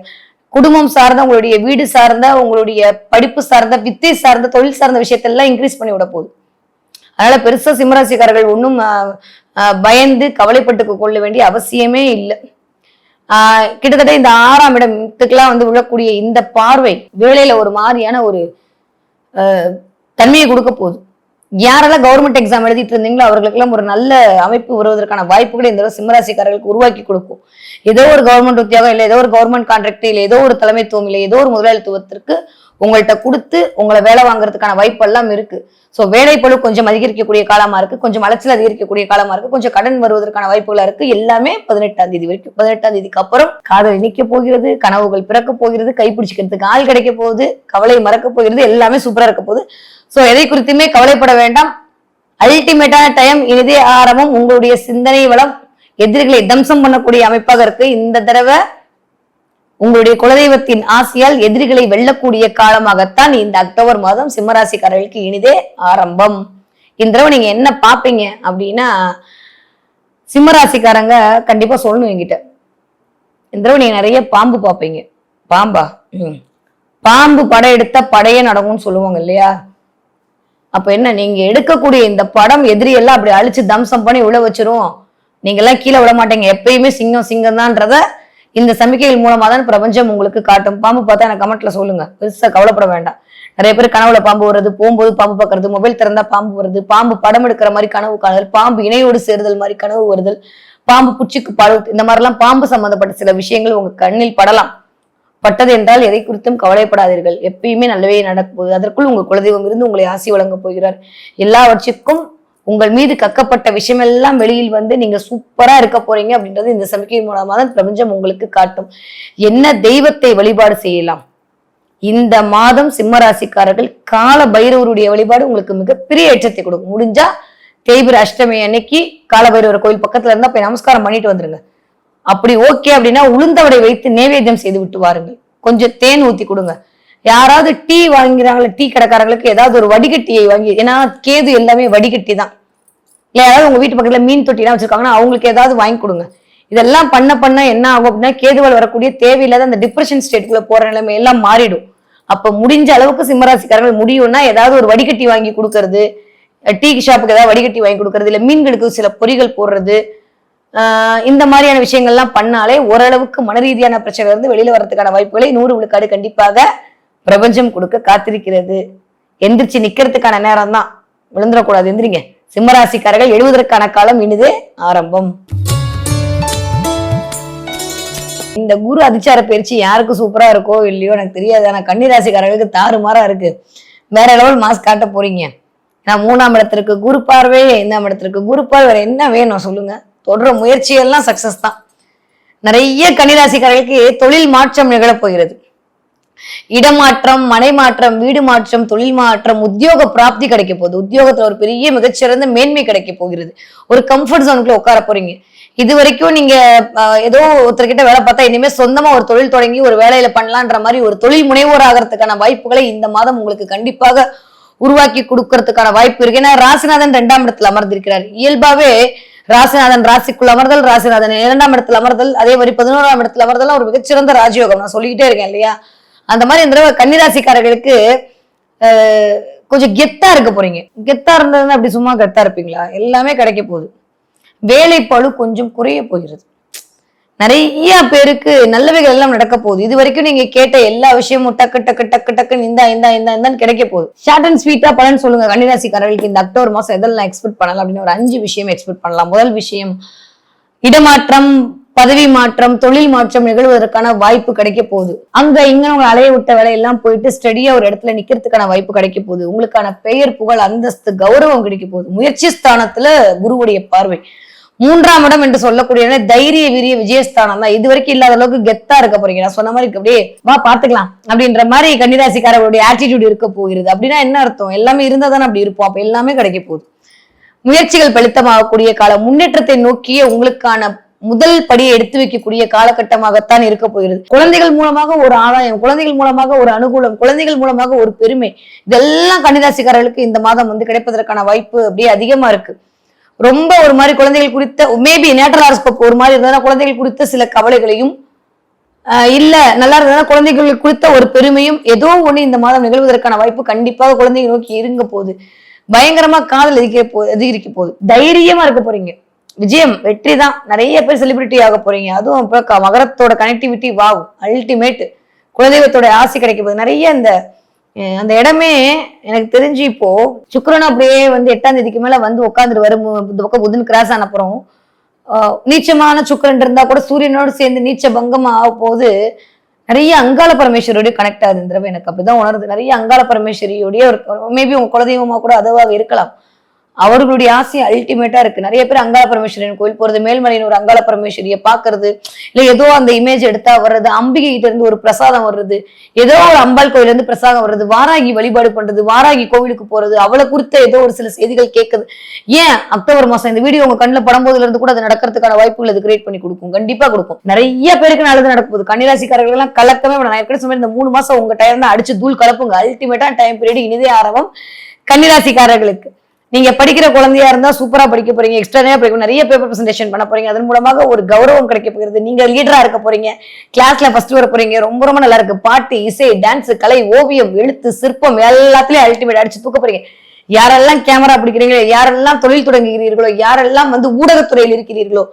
குடும்பம் சார்ந்த, உங்களுடைய வீடு சார்ந்த, உங்களுடைய படிப்பு சார்ந்த, வித்தை சார்ந்த, தொழில் சார்ந்த விஷயத்தெல்லாம் இன்க்ரீஸ் பண்ணி விட போகுது. அதனால பெருசா சிம்மராசிக்காரர்கள் ஒன்னும் பயந்து கவலைப்பட்டுக்க கொள்ள வேண்டிய அவசியமே இல்லை. கிட்டத்தட்ட இந்த 6ஆம் இடத்துக்கெல்லாம் வந்து விழக்கூடிய இந்த பார்வை வேலையில ஒரு மாதிரியான ஒரு தன்மையை கொடுக்க போகுது. யாரெல்லாம் கவர்மெண்ட் எக்ஸாம் எழுதிட்டு இருந்தீங்களோ அவர்களுக்கெல்லாம் ஒரு நல்ல அமைப்பு வருவதற்கான வாய்ப்புகளை இந்த சிம்மராசிக்காரர்களுக்கு உருவாக்கி கொடுக்கும். ஏதோ ஒரு கவர்மெண்ட் உத்தியோகம் இல்லை, ஏதோ ஒரு கவர்மெண்ட் கான்ட்ராக்ட் இல்லை, ஏதோ ஒரு தலைமைத்துவம் இல்லை, ஏதோ ஒரு முதலாளித்துவத்திற்கு உங்கள்கிட்ட கொடுத்து உங்களை வேலை வாங்குறதுக்கான வாய்ப்பு எல்லாம் இருக்கு. சோ வேலை பளு கொஞ்சம் அதிகரிக்கக்கூடிய காலமா இருக்கு, கொஞ்சம் அலைச்சல் அதிகரிக்கக்கூடிய காலமா இருக்கு, கொஞ்சம் கடன் வருவதற்கான வாய்ப்புகளா இருக்கு. எல்லாமே 18ஆம் தேதி வரைக்கும். 18ஆம் தேதிக்கு அப்புறம் காதல் இணைக்க போகிறது, கனவுகள் பிறக்க போகிறது, கைப்பிடிச்சுக்கிறதுக்கு ஆள் கிடைக்க போகுது, கவலை மறக்க போகிறது, எல்லாமே சூப்பரா இருக்க போகுது. சோ எதை குறித்துமே கவலைப்பட வேண்டாம். அல்டிமேட்டான டைம் இனிதே ஆரம்பம். உங்களுடைய சிந்தனை வளம் எதிரிகளை தம்சம் பண்ணக்கூடிய அமைப்பாக இருக்கு. இந்த தடவை உங்களுடைய குலதெய்வத்தின் ஆசையால் எதிரிகளை வெல்லக்கூடிய காலமாகத்தான் இந்த அக்டோபர் மாதம் சிம்மராசிக்காரர்களுக்கு இனிதே ஆரம்பம். இந்த தடவை நீங்க என்ன பாப்பீங்க அப்படின்னா, சிம்மராசிக்காரங்க கண்டிப்பா சொல்லணும் என்கிட்ட, இந்த தடவை நீங்க நிறைய பாம்பு பாப்பீங்க. பாம்பா? பாம்பு படம் எடுத்த படையே நடக்கும்னு சொல்லுவாங்க இல்லையா? அப்ப என்ன, நீங்க எடுக்கக்கூடிய இந்த படம் எதிரியெல்லாம் அப்படி அழிச்சு தம்சம் பண்ணி உள்ள வச்சிரும். நீங்க எல்லாம் கீழே விட மாட்டீங்க. எப்பயுமே சிங்கம் தான்றத இந்த சமிக்கைகள் மூலமா தான் பிரபஞ்சம் உங்களுக்கு காட்டும். பாம்பு பார்த்தா எனக்கு கமெண்ட்ல சொல்லுங்க. பெருசா கவலைப்பட வேண்டாம். நிறைய பேர் கனவுல பாம்பு வருது, போகும்போது பாம்பு பாக்குறது, மொபைல் திறந்தா பாம்பு வருது, பாம்பு படம் எடுக்கிற மாதிரி கனவு காணுதல், பாம்பு இணையோடு சேருதல் மாதிரி கனவு வருதல், பாம்பு பூச்சிக்கு பால், இந்த மாதிரிலாம் பாம்பு சம்பந்தப்பட்ட சில விஷயங்கள் உங்க கண்ணில் படலாம். பட்டது என்றால் எதை குறித்தும் கவலைப்படாதீர்கள். எப்பயுமே நல்லவே நடக்கும்போது அதற்குள் உங்கள் குலதெய்வம் இருந்து உங்களை ஆசி வழங்க போகிறார். எல்லாவற்றுக்கும் உங்கள் மீது கக்கப்பட்ட விஷயம் எல்லாம் வெளியில் வந்து நீங்க சூப்பரா இருக்க போறீங்க அப்படின்றது இந்த சமிக்கை மூலமா தான் பிரபஞ்சம் உங்களுக்கு காட்டும். என்ன தெய்வத்தை வழிபாடு செய்யலாம் இந்த மாதம்? சிம்மராசிக்காரர்கள் கால பைரவருடைய வழிபாடு உங்களுக்கு மிகப்பெரிய ஏற்றத்தை கொடுக்கும். முடிஞ்சா தேய்பிர அஷ்டமி அன்னைக்கு கால பைரவர் கோயில் பக்கத்துல இருந்தா போய் நமஸ்காரம் பண்ணிட்டு வந்துருங்க. அப்படி ஓகே அப்படின்னா உளுந்தவடை வைத்து நைவேத்தியம் செய்து விட்டு வாருங்கள். கொஞ்சம் தேன் ஊத்தி கொடுங்க. யாராவது டீ வாங்கிறாங்களா, டீ கடைக்காரங்களுக்கு ஏதாவது ஒரு வடிகட்டியை வாங்கி, ஏன்னா கேது எல்லாமே வடிகட்டி தான். இல்ல யாராவது உங்க வீட்டு பக்கத்துல மீன் தொட்டிலாம் வச்சிருக்காங்கன்னா அவங்களுக்கு ஏதாவது வாங்கி கொடுங்க. இதெல்லாம் பண்ண என்ன ஆகும் அப்படின்னா, கேதுவால் வரக்கூடிய தேவையில்லாத அந்த டிப்ரெஷன் ஸ்டேட்டுக்குள்ள போற நிலைமை எல்லாம் மாறிடும். அப்ப முடிஞ்ச அளவுக்கு சிம்மராசிக்காரர்கள் முடியும்னா ஏதாவது ஒரு வடிகட்டி வாங்கி கொடுக்கறது, டீ ஷாப்புக்கு ஏதாவது வடிகட்டி வாங்கி கொடுக்கறது, இல்ல மீன்களுக்கு சில பொறிகள் போடுறது, இந்த மாதிரியான விஷயங்கள்லாம் பண்ணாலே ஓரளவுக்கு மன ரீதியான பிரச்சனை இருந்து வெளியில வர்றதுக்கான வாய்ப்புகளை 100% கண்டிப்பாக பிரபஞ்சம் கொடுக்க காத்திருக்கிறது. எந்திரிச்சு நிக்கிறதுக்கான நேரம் தான், விழுந்துடக்கூடாது. எந்திரிங்க சிம்மராசிக்காரர்கள், எழுவதற்கான காலம் இனிதே ஆரம்பம். இந்த குரு அதிச்சார பயிற்சி யாருக்கு சூப்பரா இருக்கோ இல்லையோ எனக்கு தெரியாது. ஆனா கன்னிராசிக்காரர்களுக்கு தாறுமாறா இருக்கு. வேற லெவல் மாஸ் காட்ட போறீங்க. நான் 3ஆம் இடத்திற்கு குரு பார்வை, 5ஆம் இடத்திற்கு குரு பார்வை, வேற என்ன வேணும் சொல்லுங்க? தொடர முயற்சியெல்லாம் சக்சஸ் தான். நிறைய கன்னிராசிக்காரர்களுக்கு தொழில் மாற்றம் நிகழப் போகிறது. இடமாற்றம், மனை மாற்றம், வீடு மாற்றம், தொழில் மாற்றம், உத்தியோக பிராப்தி கிடைக்க போகுது. உத்தியோகத்துல ஒரு பெரிய மிகச்சிறந்த மேன்மை கிடைக்க போகிறது. ஒரு கம்ஃபர்ட் ஜோனுக்குள்ள உட்கார போறீங்க. இது வரைக்கும் நீங்க ஏதோ ஒருத்தர்கிட்ட வேலை பார்த்தா இனிமே சொந்தமா ஒரு தொழில் தொடங்கி ஒரு வேலையில பண்ணலான்ற மாதிரி ஒரு தொழில் முனைவோர் ஆகிறதுக்கான வாய்ப்புகளை இந்த மாதம் உங்களுக்கு கண்டிப்பாக உருவாக்கி கொடுக்கறதுக்கான வாய்ப்பு இருக்கு. ஏன்னா ராசிநாதன் 2ஆம் இடத்துல அமர்ந்திருக்கிறார். இயல்பாவே ராசிநாதன் ராசிக்குள்ள அமர்தல், ராசிநாதன் 2ஆம் இடத்துல அமர்தல், அதே மாதிரி 11ஆம் இடத்துல அமர்தல் ஒரு மிகச்சிறந்த ராஜயோகம். நான் சொல்லிக்கிட்டே இருக்கேன் இல்லையா? அந்த மாதிரி இந்த தடவை கன்னிராசிக்காரர்களுக்கு கொஞ்சம் கெத்தா இருக்க போறீங்க. கெத்தா இருந்ததுன்னா அப்படி சும்மா கெத்தா இருப்பீங்களா? எல்லாமே கிடைக்க போகுது. வேலைப்பளு கொஞ்சம் குறைய போகிறது. நிறைய பேருக்கு நல்லவைகள் எல்லாம் நடக்க போகுது. இது வரைக்கும் நீங்க கேட்ட எல்லா விஷயமும் டக்கு டக்கு டக்கு டக்குன்னு இந்தான்னு கிடைக்க போகுது. ஷார்ட் அண்ட் ஸ்வீட்டா பலன் சொல்லுங்க கன்னிராசிக்காரர்களுக்கு. இந்த அக்டோபர் மாசம் எதெல்லாம் எக்ஸ்பெக்ட் பண்ணலாம் அப்படின்னு ஒரு 5 விஷயம் எக்ஸ்பெக்ட் பண்ணலாம். முதல் விஷயம், இடமாற்றம், பதவி மாற்றம், தொழில் மாற்றம் நிகழ்வதற்கான வாய்ப்பு கிடைக்க போகுது. அங்க இங்க உங்க அலைய விட்ட வேலையெல்லாம் போயிட்டு ஸ்டடியா ஒரு இடத்துல நிக்கிறதுக்கான வாய்ப்பு கிடைக்க போகுது. உங்களுக்கான பெயர், புகழ், அந்தஸ்து, கௌரவம் கிடைக்க போகுது. முயற்சி ஸ்தானத்துல குருவுடைய பார்வை. 3ஆம் இடம் என்று சொல்லக்கூடிய தைரிய வீரிய விஜயஸ்தானம் தான். இது வரைக்கும் இல்லாத அளவுக்கு கெத்தா இருக்க போறீங்க. நான் சொன்ன மாதிரி அப்படியே வா பாத்துக்கலாம் அப்படின்ற மாதிரி கன்னிராசிக்காரர்களுடைய ஆட்டிடியூட் இருக்க போகிறது. அப்படின்னா என்ன அர்த்தம்? எல்லாமே இருந்தா தானே அப்படி இருப்போம். அப்ப எல்லாமே கிடைக்க போகுது. முயற்சிகள் பலித்தமாகக்கூடிய காலம், முன்னேற்றத்தை நோக்கிய உங்களுக்கான முதல் படியை எடுத்து வைக்கக்கூடிய காலகட்டமாகத்தான் இருக்க போகிறது. குழந்தைகள் மூலமாக ஒரு ஆதாயம், குழந்தைகள் மூலமாக ஒரு அனுகூலம், குழந்தைகள் மூலமாக ஒரு பெருமை, இதெல்லாம் கன்னிராசிக்காரர்களுக்கு இந்த மாதம் கிடைப்பதற்கான வாய்ப்பு அப்படியே அதிகமா இருக்கு. ரொம்ப ஒரு மாதிரி குழந்தைகள் குறித்த மேபி நேட்டல் ஹாரோஸ்கோப் ஒரு மாதிரி இருந்ததுன்னா குழந்தைகள் குறித்த சில கவலைகளையும், இல்ல நல்லா இருந்ததுன்னா குழந்தைகள் குறித்த ஒரு பெருமையும் ஏதோ ஒண்ணு இந்த மாதம் நிகழ்வதற்கான வாய்ப்பு கண்டிப்பாக குழந்தைகள் நோக்கி இருங்க போகுது. பயங்கரமா காதல் அதிகரிக்க போகுது. தைரியமா இருக்க போறீங்க. விஜயம் வெற்றி தான். நிறைய பேர் செலிபிரிட்டி ஆக போறீங்க. அதுவும் இப்ப மகரத்தோட கனெக்டிவிட்டி வாவ் அல்டிமேட். குலதெய்வத்தோட ஆசை கிடைக்க போகுது. நிறைய அந்த இடமே எனக்கு தெரிஞ்சு இப்போ சுக்கிரன் அப்படியே 8ஆம் தேதிக்கு மேல உட்காந்துட்டு வரும். இந்த பக்கம் புதன் கிராஸ் ஆன அப்புறம் நீச்சமான சுக்கிரன் இருந்தா கூட சூரியனோடு சேர்ந்து நீச்ச பங்கம் ஆக போது நிறைய அங்காள பரமேஸ்வரியோடய கனெக்ட் ஆகுது. இந்த தடவை எனக்கு அப்படிதான் உணருது. நிறைய அங்காள பரமேஸ்வரியோடைய மேபி உங்க குலதெய்வமா கூட அதுவாக இருக்கலாம். அவர்களுடைய ஆசை அல்டிமேட்டா இருக்கு. நிறைய பேர் அங்காள பரமேஸ்வரன் கோயில் போறது, மேல்மலையின் ஒரு அங்காள பரமேஸ்வரியை பாக்குறது, இல்ல ஏதோ அந்த இமேஜ் எடுத்தா வர்றது, அம்பிகை கிட்ட இருந்து ஒரு பிரசாதம் வர்றது, ஏதோ ஒரு அம்பாள் கோயில இருந்து பிரசாதம் வர்றது, வாராகி வழிபாடு பண்றது, வாராகி கோவிலுக்கு போறது, அவளை குறித்த ஏதோ ஒரு சில செய்திகள் கேட்குது. ஏன் அக்டோபர் மாசம் இந்த வீடியோ உங்க கண்ணில் படும்போதுல இருந்து கூட அது நடக்கிறதுக்கான வாய்ப்புகள் அது கிரியேட் பண்ணி கொடுக்கும். கண்டிப்பா கொடுக்கும். நிறைய பேருக்கு நல்லது நடக்க போகுது. கன்னிராசிக்காரர்கள் எல்லாம் கலக்கமே நான் ஏற்கனவே இந்த 3 மாசம் உங்க டைம் தான் அடிச்சு தூள் கலப்புங்க. அல்டிமேட்டா டைம் பீரியட் இனிதே ஆரம்பம் கன்னிராசிக்காரர்களுக்கு. நீங்க படிக்கிற குழந்தையா இருந்தா சூப்பரா படிக்க போறீங்க. எக்ஸ்ட்ரா படிக்க நிறைய பேப்பர் பிரசன்டேஷன் பண்ண போறீங்க. அதன் மூலமாக ஒரு கௌரவம் கிடைக்க போகிறது. நீங்க லீடரா இருக்க போறீங்க. கிளாஸ்ல ஃபர்ஸ்ட் வர போறீங்க. ரொம்ப ரொம்ப நல்லா இருக்கு. பாட்டு, இசை, டான்ஸ், கலை, ஓவியம், எழுத்து, சிற்பம் எல்லாத்துலயும் அல்டிமேட் அடிச்சு தூக்க போறீங்க. யாரெல்லாம் கேமரா பிடிக்கிறீங்களோ, யாரெல்லாம் தொழில் தொடங்குகிறீர்களோ, யாரெல்லாம் ஊடகத்துறையில் இருக்கிறீர்களோ,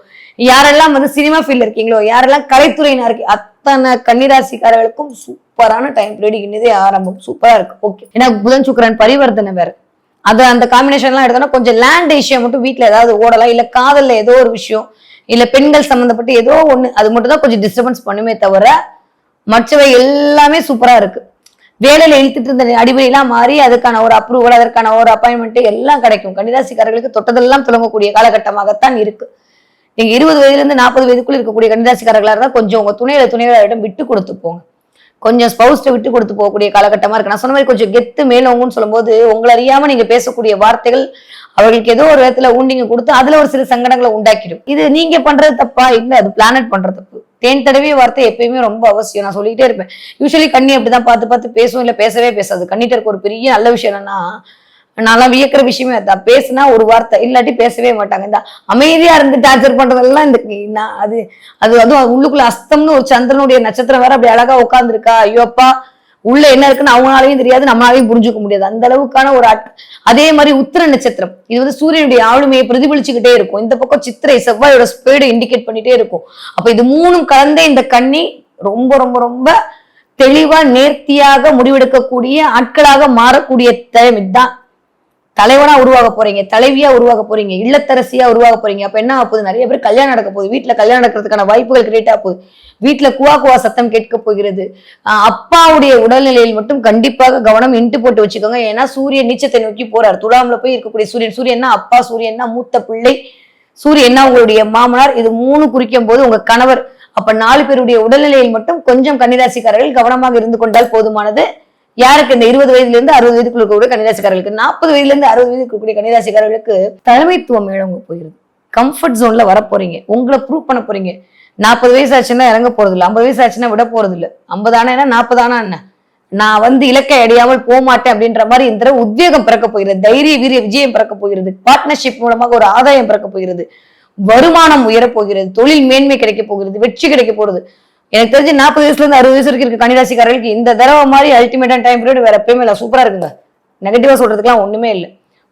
யாரெல்லாம் சினிமா ஃபீல்ட்ல இருக்கீங்களோ, யாரெல்லாம் கலைத்துறையினா இருக்கு, அத்தனை கன்னிராசிக்காரர்களுக்கும் சூப்பரான டைம் பீரியட் இன்னதே ஆரம்பம். சூப்பரா இருக்கு. ஓகே. ஏன்னா புதன் சுக்கிரன் பரிவர்த்தனை வேற. அது அந்த காம்பினேஷன் எல்லாம் எடுத்தோம்னா கொஞ்சம் லேண்ட் விஷயம் மட்டும் வீட்டுல ஏதாவது ஓடலாம். இல்ல காதல்ல ஏதோ ஒரு விஷயம், இல்ல பெண்கள் சம்பந்தப்பட்டு ஏதோ ஒண்ணு, அது மட்டும் தான் கொஞ்சம் டிஸ்டர்பன்ஸ் பண்ணுமே தவிர மற்றவை எல்லாமே சூப்பரா இருக்கு. வேலையில இழுத்துட்டு இருந்த அடிப்படையெல்லாம் மாறி அதுக்கான ஒரு அப்ரூவல், அதற்கான ஒரு அப்பாயின்மெண்ட் எல்லாம் கிடைக்கும். கன்னிராசிக்காரர்களுக்கு தொட்டதெல்லாம் தொடங்கக்கூடிய காலகட்டமாகத்தான் இருக்கு. நீங்க 20 வயதுல இருந்து 40 வயதுக்குள்ள இருக்கக்கூடிய கன்னிராசிக்காரர்களா இருந்தா கொஞ்சம் உங்க துணைவரிடம் விட்டு கொடுத்து போங்க. கொஞ்சம் ஸ்பௌஸ்ட விட்டு கொடுத்து போகக்கூடிய காலகட்டமா இருக்கு. நான் சொன்ன மாதிரி கொஞ்சம் கெத்து மேலோங்கன்னு சொல்லும்போது உங்களை அறியாம நீங்க பேசக்கூடிய வார்த்தைகள் அவர்களுக்கு ஏதோ ஒரு விதத்துல ஊண்டிங்க கொடுத்து அதுல ஒரு சில சங்கடங்களை உண்டாக்கிடும். இது நீங்க பண்றது தப்பா இல்ல அது பிளானட் பண்றது தப்பு. தேன் தடவிய வார்த்தை எப்பயுமே ரொம்ப அவசியம். நான் சொல்லிட்டே இருப்பேன். யூஸ்வலி கண்ணி அப்படிதான் பார்த்து பார்த்து பேசும், இல்ல பேசவே பேசாது. கண்ணிட்ட இருக்க ஒரு பெரிய நல்ல விஷயம் என்னன்னா, நான்லாம் வியக்கிற விஷயமே அதான், பேசுனா ஒரு வார்த்தை, இல்லாட்டி பேசவே மாட்டாங்க. இந்த அமைதியா இருந்து டார்ச்சர் பண்றதெல்லாம் இந்த அது அது அதுவும் உள்ளுக்குள்ள அஸ்தம்னு ஒரு சந்திரனுடைய நட்சத்திரம் வேற அப்படி அழகா உட்காந்துருக்கா. ஐயோ அப்பா, உள்ள என்ன இருக்குன்னு அவங்களாலையும் தெரியாது, நம்மளாலையும் புரிஞ்சுக்க முடியாது. அந்த அளவுக்கான ஒரு அதே மாதிரி உத்திர நட்சத்திரம், இது வந்து சூரியனுடைய ஆளுமையை பிரதிபலிச்சுக்கிட்டே இருக்கும். இந்த பக்கம் சித்திரை செவ்வாயோட ஸ்பீடு இண்டிகேட் பண்ணிட்டே இருக்கும். அப்ப இது மூணும் கலந்த இந்த கன்னி ரொம்ப ரொம்ப ரொம்ப தெளிவா நேர்த்தியாக முடிவெடுக்கக்கூடிய ஆட்களாக மாறக்கூடிய டைம் இதுதான். தலைவனா உருவாக போறீங்க, தலைவியா உருவாக போறீங்க, இல்லத்தரசியா உருவாக போறீங்க. அப்ப என்ன ஆகுது, நிறைய பேர் கல்யாணம் நடக்க போகுது, வீட்டுல கல்யாணம் நடக்கிறதுக்கான வாய்ப்புகள் கிரியேட் ஆக போகுது, வீட்டுல குவா குவா சத்தம் கேட்க போகிறது. அப்பாவுடைய உடல்நிலையில் மட்டும் கண்டிப்பாக கவனம் இன்ட்டு போட்டு வச்சுக்கோங்க. ஏன்னா சூரியன் நீச்சத்தை நோக்கி போறாரு, துலாம்ல போய் இருக்கக்கூடிய சூரியன். சூரியன்னா அப்பா, சூரியன்னா மூத்த பிள்ளை, சூரியன்னா உங்களுடைய மாமனார். இது 3 குறிக்கும் போது உங்க கணவர். அப்ப 4 பேருடைய உடல்நிலையில் மட்டும் கொஞ்சம் கன்னிராசிக்காரர்கள் கவனமாக இருந்து கொண்டால் போதுமானது. யாருக்கு இந்த 20 வயதுல இருந்து 60 வயதுக்குள்ள இருக்கக்கூடிய கன்னிராசிக்காரர்களுக்கு, 40 வயதுல இருந்து 60 வயதுக்கு இருக்கக்கூடிய கன்னிராசிக்காரர்களுக்கு தலைமைத்துவம் இழங்க போகிறது. கம்ஃபர்ட் ஜோன்ல வர போறீங்க, உங்களை ப்ரூவ் பண்ண போறீங்க. 40 வயசு ஆச்சுன்னா இறங்க போறது இல்லை, 50 வயசு ஆச்சுன்னா விட போறது இல்லை. 50 ஆனா என்ன, 40 ஆனா என்ன, நான் வந்து இலக்கை அடையாமல் போக மாட்டேன் அப்படின்ற மாதிரி இந்த உத்வேகம் பிறக்க போகிறது, தைரிய வீரிய விஜயம் பிறக்க போகிறது, பார்ட்னர்ஷிப் மூலமாக ஒரு ஆதாயம் பிறக்க போகிறது, வருமானம் உயர போகிறது, தொழில் மேன்மை கிடைக்க போகிறது, வெற்றி கிடைக்க போறது. எனக்கு தெரிஞ்சு 40 வயசுல இருந்து 60 வயசு வரைக்கும் இருக்க கன்னிராசிக்காரர்களுக்கு இந்த தடவை மாதிரி அல்டிமேட்டான டைம் பீரியட் வேற எப்பயுமே இல்லை. சூப்பரா இருக்குங்க, நெகட்டிவா சொல்றதுக்குலாம் ஒண்ணுமே இல்லை.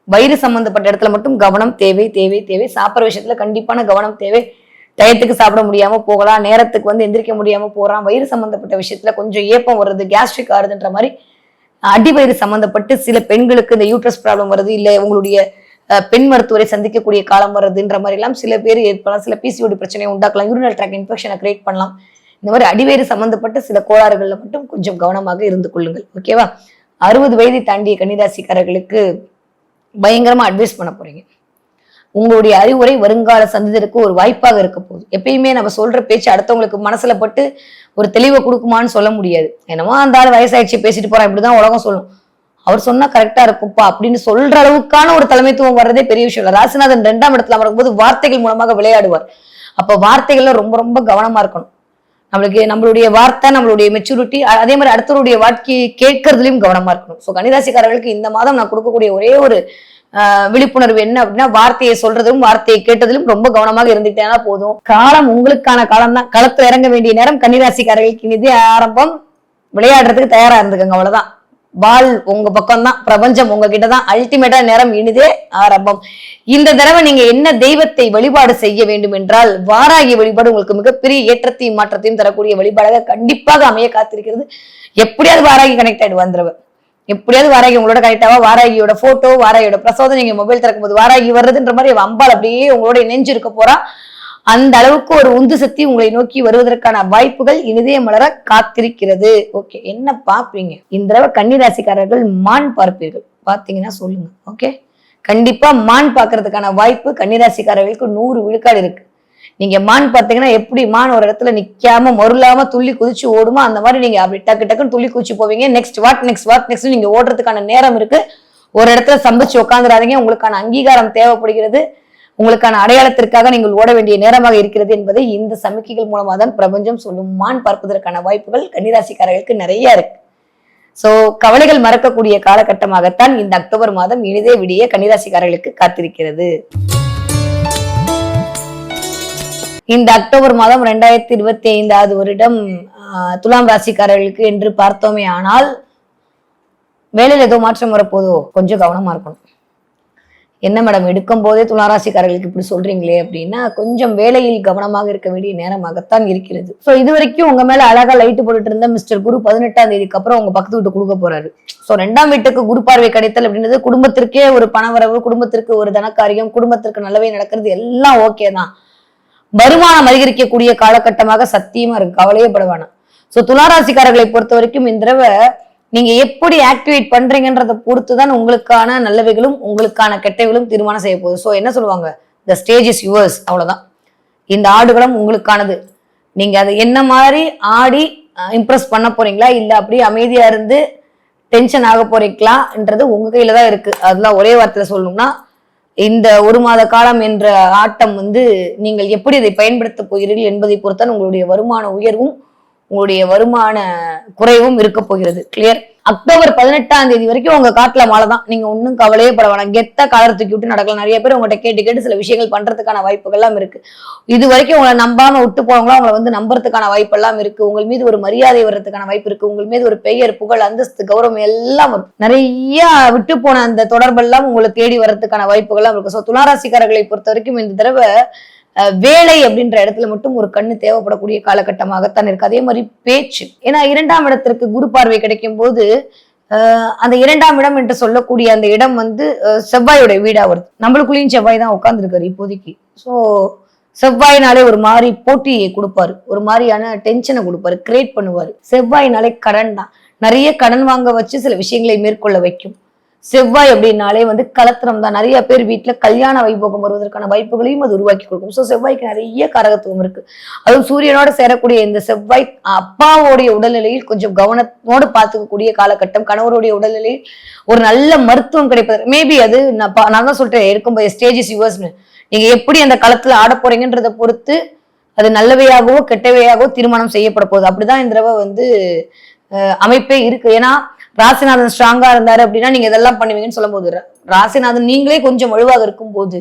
வயிறு சம்பந்தப்பட்ட இடத்துல மட்டும் கவனம் தேவை தேவை தேவை. சாப்பிட்ற விஷயத்துல கண்டிப்பான கவனம் தேவை. டயத்துக்கு சாப்பிட முடியாம போகலாம், நேரத்துக்கு வந்து எந்திரிக்க முடியாம போறான். வயிறு சம்பந்தப்பட்ட விஷயத்துல கொஞ்சம் ஏப்பம் வருது, கேஸ்ட்ரிக் ஆறுதுன்ற மாதிரி. அடிவயிறு சம்பந்தப்பட்டு சில பெண்களுக்கு இந்த யூட்ரஸ் ப்ராப்ளம் வருது, இல்ல உங்களுடைய பெண் மருத்துவரை சந்திக்கக்கூடிய காலம் வருதுன்ற மாதிரி எல்லாம் சில பேர் ஏற்படலாம். சில பிசிஓடி பிரச்சனையை உண்டாக்கலாம், யூரினல் ட்ராக் இன்ஃபெக்ஷனை கிரியேட் பண்ணலாம். இந்த மாதிரி அடிவயிறு சம்பந்தப்பட்ட சில கோளாறுகள்ல மட்டும் கொஞ்சம் கவனமாக இருந்து கொள்ளுங்கள். ஓகேவா? 60 வயதை தாண்டிய கன்னிராசிக்காரர்களுக்கு பயங்கரமா அட்வைஸ் பண்ண போறீங்க. உங்களுடைய அறிவுரை வருங்கால சந்ததிக்கு ஒரு வாய்ப்பாக இருக்க போகுது. எப்பயுமே நம்ம சொல்ற பேச்சு அடுத்தவங்களுக்கு மனசுல பட்டு ஒரு தெளிவை கொடுக்குமான்னு சொல்ல முடியாது. என்னமோ அந்த ஆள் வயசாயிடுச்சு பேசிட்டு போறான், இப்படிதான் உலகம் சொல்லும், அவர் சொன்னா கரெக்டா இருக்குப்பா அப்படின்னு சொல்ற அளவுக்கான ஒரு தலைமைத்துவம் வர்றதே பெரிய விஷயம் இல்லை. ராசிநாதன் 2ஆம் இடத்துல அமரும்போது வார்த்தைகள் மூலமாக விளையாடுவார். அப்ப வார்த்தைகள்ல ரொம்ப ரொம்ப கவனமா இருக்கணும். நம்மளுடைய வார்த்தை, நம்மளுடைய மெச்சூரிட்டி, அதே மாதிரி அடுத்தவருடைய வாழ்க்கையை கேட்கறதுலயும் கவனமா இருக்கணும். ஸோ கன்னிராசிக்காரர்களுக்கு இந்த மாதம் நான் கொடுக்கக்கூடிய ஒரே ஒரு விழிப்புணர்வு என்ன அப்படின்னா, வார்த்தையை சொல்றதும் வார்த்தையை கேட்டதிலும் ரொம்ப கவனமாக இருந்துட்டேன்னா போதும். காலம் உங்களுக்கான காலம் தான், களத்துல இறங்க வேண்டிய நேரம். கன்னிராசிக்காரர்களுக்கு இனிதே ஆரம்பம், விளையாடுறதுக்கு தயாரா இருந்துக்கங்க, அவ்வளவுதான். பால் உங்க பக்கம் தான், பிரபஞ்சம் உங்ககிட்ட தான். அல்டிமேட்டா நேரம் இனிதே ஆரம்பம். இந்த தடவை நீங்க என்ன தெய்வத்தை வழிபாடு செய்ய வேண்டும் என்றால், வாராகி வழிபாடு உங்களுக்கு மிகப்பெரிய ஏற்றத்தையும் மாற்றத்தையும் தரக்கூடிய வழிபாடாக கண்டிப்பாக அமைய காத்திருக்கிறது. எப்படியாவது வாராகி கனெக்ட் ஆயிடு வந்துருவ, எப்படியாவது வாராகி உங்களோட கனெக்ட் ஆவா. வாராகியோட போட்டோ, வாராகியோட பிரசாதம் நீங்க மொபைல் திறக்கும் போது வாராகி வர்றதுன்ற மாதிரி அம்பாள் அப்படியே உங்களோட இணைஞ்சு இருக்க போறா. அந்த அளவுக்கு ஒரு உந்து சக்தி உங்களை நோக்கி வருவதற்கான வாய்ப்புகள் இனிதே மலர காத்திருக்கிறது. ஓகே, என்ன பாப்பீங்க இந்த தடவை கன்னிராசிக்காரர்கள்? மான் பார்ப்பீர்கள், பாத்தீங்கன்னா சொல்லுங்க. ஓகே, கண்டிப்பா மான் பாக்குறதுக்கான வாய்ப்பு கன்னிராசிக்காரர்களுக்கு 100 விழுக்காடு இருக்கு. நீங்க மான் பார்த்தீங்கன்னா எப்படி மான் ஒரு இடத்துல நிக்காம மறுலாம துள்ளி குதிச்சு ஓடுமா, அந்த மாதிரி நீங்க அப்படி டக்கு டக்குன்னு துள்ளி குதிச்சு போவீங்க. Next what next what next நீங்க ஓடுறதுக்கான நேரம் இருக்கு. ஒரு இடத்துல சம்பிச்சு உட்காந்துடாதீங்க. உங்களுக்கான அங்கீகாரம் தேவைப்படுகிறது, உங்களுக்கான அடையாளத்திற்காக நீங்கள் ஓட வேண்டிய நேரமாக இருக்கிறது என்பதை இந்த சமிக்கைகள் மூலமாக தான் பிரபஞ்சம் சொல்லும். மான் பார்ப்பதற்கான வாய்ப்புகள் கன்னிராசிக்காரர்களுக்கு நிறைய இருக்கு. சோ கவலைகள் மறக்கக்கூடிய காலகட்டமாகத்தான் இந்த அக்டோபர் மாதம் இனிதே விடிய கன்னிராசிக்காரர்களுக்கு காத்திருக்கிறது. இந்த அக்டோபர் மாதம் 2025 வருடம் துலாம் ராசிக்காரர்களுக்கு என்று பார்த்தோமே ஆனால், வேலையில் ஏதோ மாற்றம் வரப்போதோ, கொஞ்சம் கவனமா இருக்கணும். என்ன மேடம் எடுக்கும் போதே துளாராசிக்காரர்களுக்கு இப்படி சொல்றீங்களே அப்படின்னா, கொஞ்சம் வேலையில் கவனமாக இருக்க வேண்டிய நேரமாகத்தான் இருக்கிறது. சோ இது வரைக்கும் உங்க மேல அழகா லைட் போட்டுட்டு இருந்த மிஸ்டர் குரு 18ஆம் தேதிக்கு அப்புறம் உங்க பக்கத்து வீட்டு கொடுக்க போறாரு. சோ 2ஆம் வீட்டுக்கு குரு பார்வை கிடைத்தல் அப்படின்றது குடும்பத்திற்கே ஒரு பணவரவு, குடும்பத்திற்கு ஒரு தனக்காரியம், குடும்பத்திற்கு நல்லவே நடக்கிறது, எல்லாம் ஓகே தான். வருமானம் அதிகரிக்கக்கூடிய காலகட்டமாக சத்தியமா இருக்கு, கவலையே பட வேணாம். சோ துளாராசிக்காரர்களை பொறுத்த வரைக்கும் இந்த தடவை நீங்க எப்படி ஆக்டிவேட் பண்றீங்கன்றதை பொறுத்துதான் உங்களுக்கான நல்லவைகளும் உங்களுக்கான கெட்டவைகளும் தீர்மானம் செய்ய போகுது. ஸோ என்ன சொல்லுவாங்க, த ஸ்டேஜ் இஸ் யுவர்ஸ், அவ்வளவுதான். இந்த ஆடுகளும் உங்களுக்கானது. நீங்க அதை என்ன மாதிரி ஆடி இம்ப்ரெஸ் பண்ண போறீங்களா, இல்ல அப்படியே அமைதியா இருந்து டென்ஷன் ஆக போறீங்களான்றது உங்க கையில தான் இருக்கு. அதெல்லாம் ஒரே வார்த்தையில சொல்லணும்னா, இந்த 1 மாத காலம் என்ற ஆட்டம் நீங்கள் எப்படி அதை பயன்படுத்த போகிறீர்கள் என்பதை பொறுத்தான் உங்களுடைய வருமான உயர்வும் உங்களுடைய வருமான குறைவும் இருக்க போகிறது. கிளியர். அக்டோபர் 18ஆம் தேதி வரைக்கும் உங்க காட்டுல மழை தான். நீங்க ஒன்னும் கவலையே பட வேணாம். கெத்த காலர் தூக்கி விட்டு நடக்கலாம். நிறைய பேர் உங்கள்கிட்ட கேட்டு சில விஷயங்கள் பண்றதுக்கான வாய்ப்புகள் எல்லாம் இருக்கு. இது வரைக்கும் உங்களை நம்பாம விட்டு போனவங்களா உங்களை நம்புறதுக்கான வாய்ப்பு எல்லாம் இருக்கு. உங்கள் மீது ஒரு மரியாதை வர்றதுக்கான வாய்ப்பு இருக்கு. உங்கள் மீது ஒரு பெயர், புகழ், அந்தஸ்து, கௌரவம் எல்லாம் வரும். நிறைய விட்டு போன அந்த தொடர்பெல்லாம் உங்களை தேடி வர்றதுக்கான வாய்ப்புகள் எல்லாம் இருக்கு. சோ துளாராசிக்காரர்களை பொறுத்த வரைக்கும் இந்த தடவை வேலை அப்படின்ற இடத்துல மட்டும் ஒரு கண்ணு தேவைப்படக்கூடிய காலகட்டமாகத்தான் இருக்கு. அதே மாதிரி பேச்சு, ஏன்னா 2ஆம் இடத்திற்கு குரு பார்வை கிடைக்கும் போது அந்த 2ஆம் இடம் என்று சொல்லக்கூடிய அந்த இடம் செவ்வாயோட வீடா வருது. நம்மளுக்குள்ளேயும் செவ்வாய் தான் உட்கார்ந்துருக்காரு இப்போதைக்கு. ஸோ செவ்வாயினாலே ஒரு மாதிரி போட்டியை கொடுப்பாரு, ஒரு மாதிரியான டென்ஷனை கொடுப்பாரு, கிரியேட் பண்ணுவாரு. செவ்வாயினாலே கடன் தான், நிறைய கடன் வாங்க வச்சு சில விஷயங்களை மேற்கொள்ள வைக்கும். செவ்வாய் அப்படின்னாலே கலத்திரம் தான். நிறைய பேர் வீட்டுல கல்யாண வைபோகம் வருவதற்கான வாய்ப்புகளையும் அது உருவாக்கி கொடுக்கும். சோ செவ்வாய்க்கு நிறைய காரகத்துவம் இருக்கு. அதுவும் சூரியனோட சேரக்கூடிய இந்த செவ்வாய் அப்பாவோடைய உடல்நிலையில் கொஞ்சம் கவனத்தோடு பார்த்துக்கக்கூடிய காலகட்டம். கணவருடைய உடல்நிலையில் ஒரு நல்ல மருத்துவம் கிடைப்பது மேபி அது நான் தான் சொல்லிட்டேன் இருக்கும்போது ஸ்டேஜஸ் யுவர்ஸ்னு. நீங்க எப்படி அந்த களத்துல ஆட போறீங்கன்றதை பொறுத்து அது நல்லவையாகவோ கெட்டவையாகவோ தீர்மானம் செய்யப்பட போகுது. அப்படிதான் இந்த தடவை அமைப்பே இருக்கு. ஏன்னா ராசிநாதன் ஸ்ட்ராங்கா இருந்தாரு அப்படின்னா நீங்க இதெல்லாம் பண்ணுவீங்கன்னு சொல்லும் போது, ராசிநாதன் நீங்களே கொஞ்சம் வலுவாக இருக்கும் போது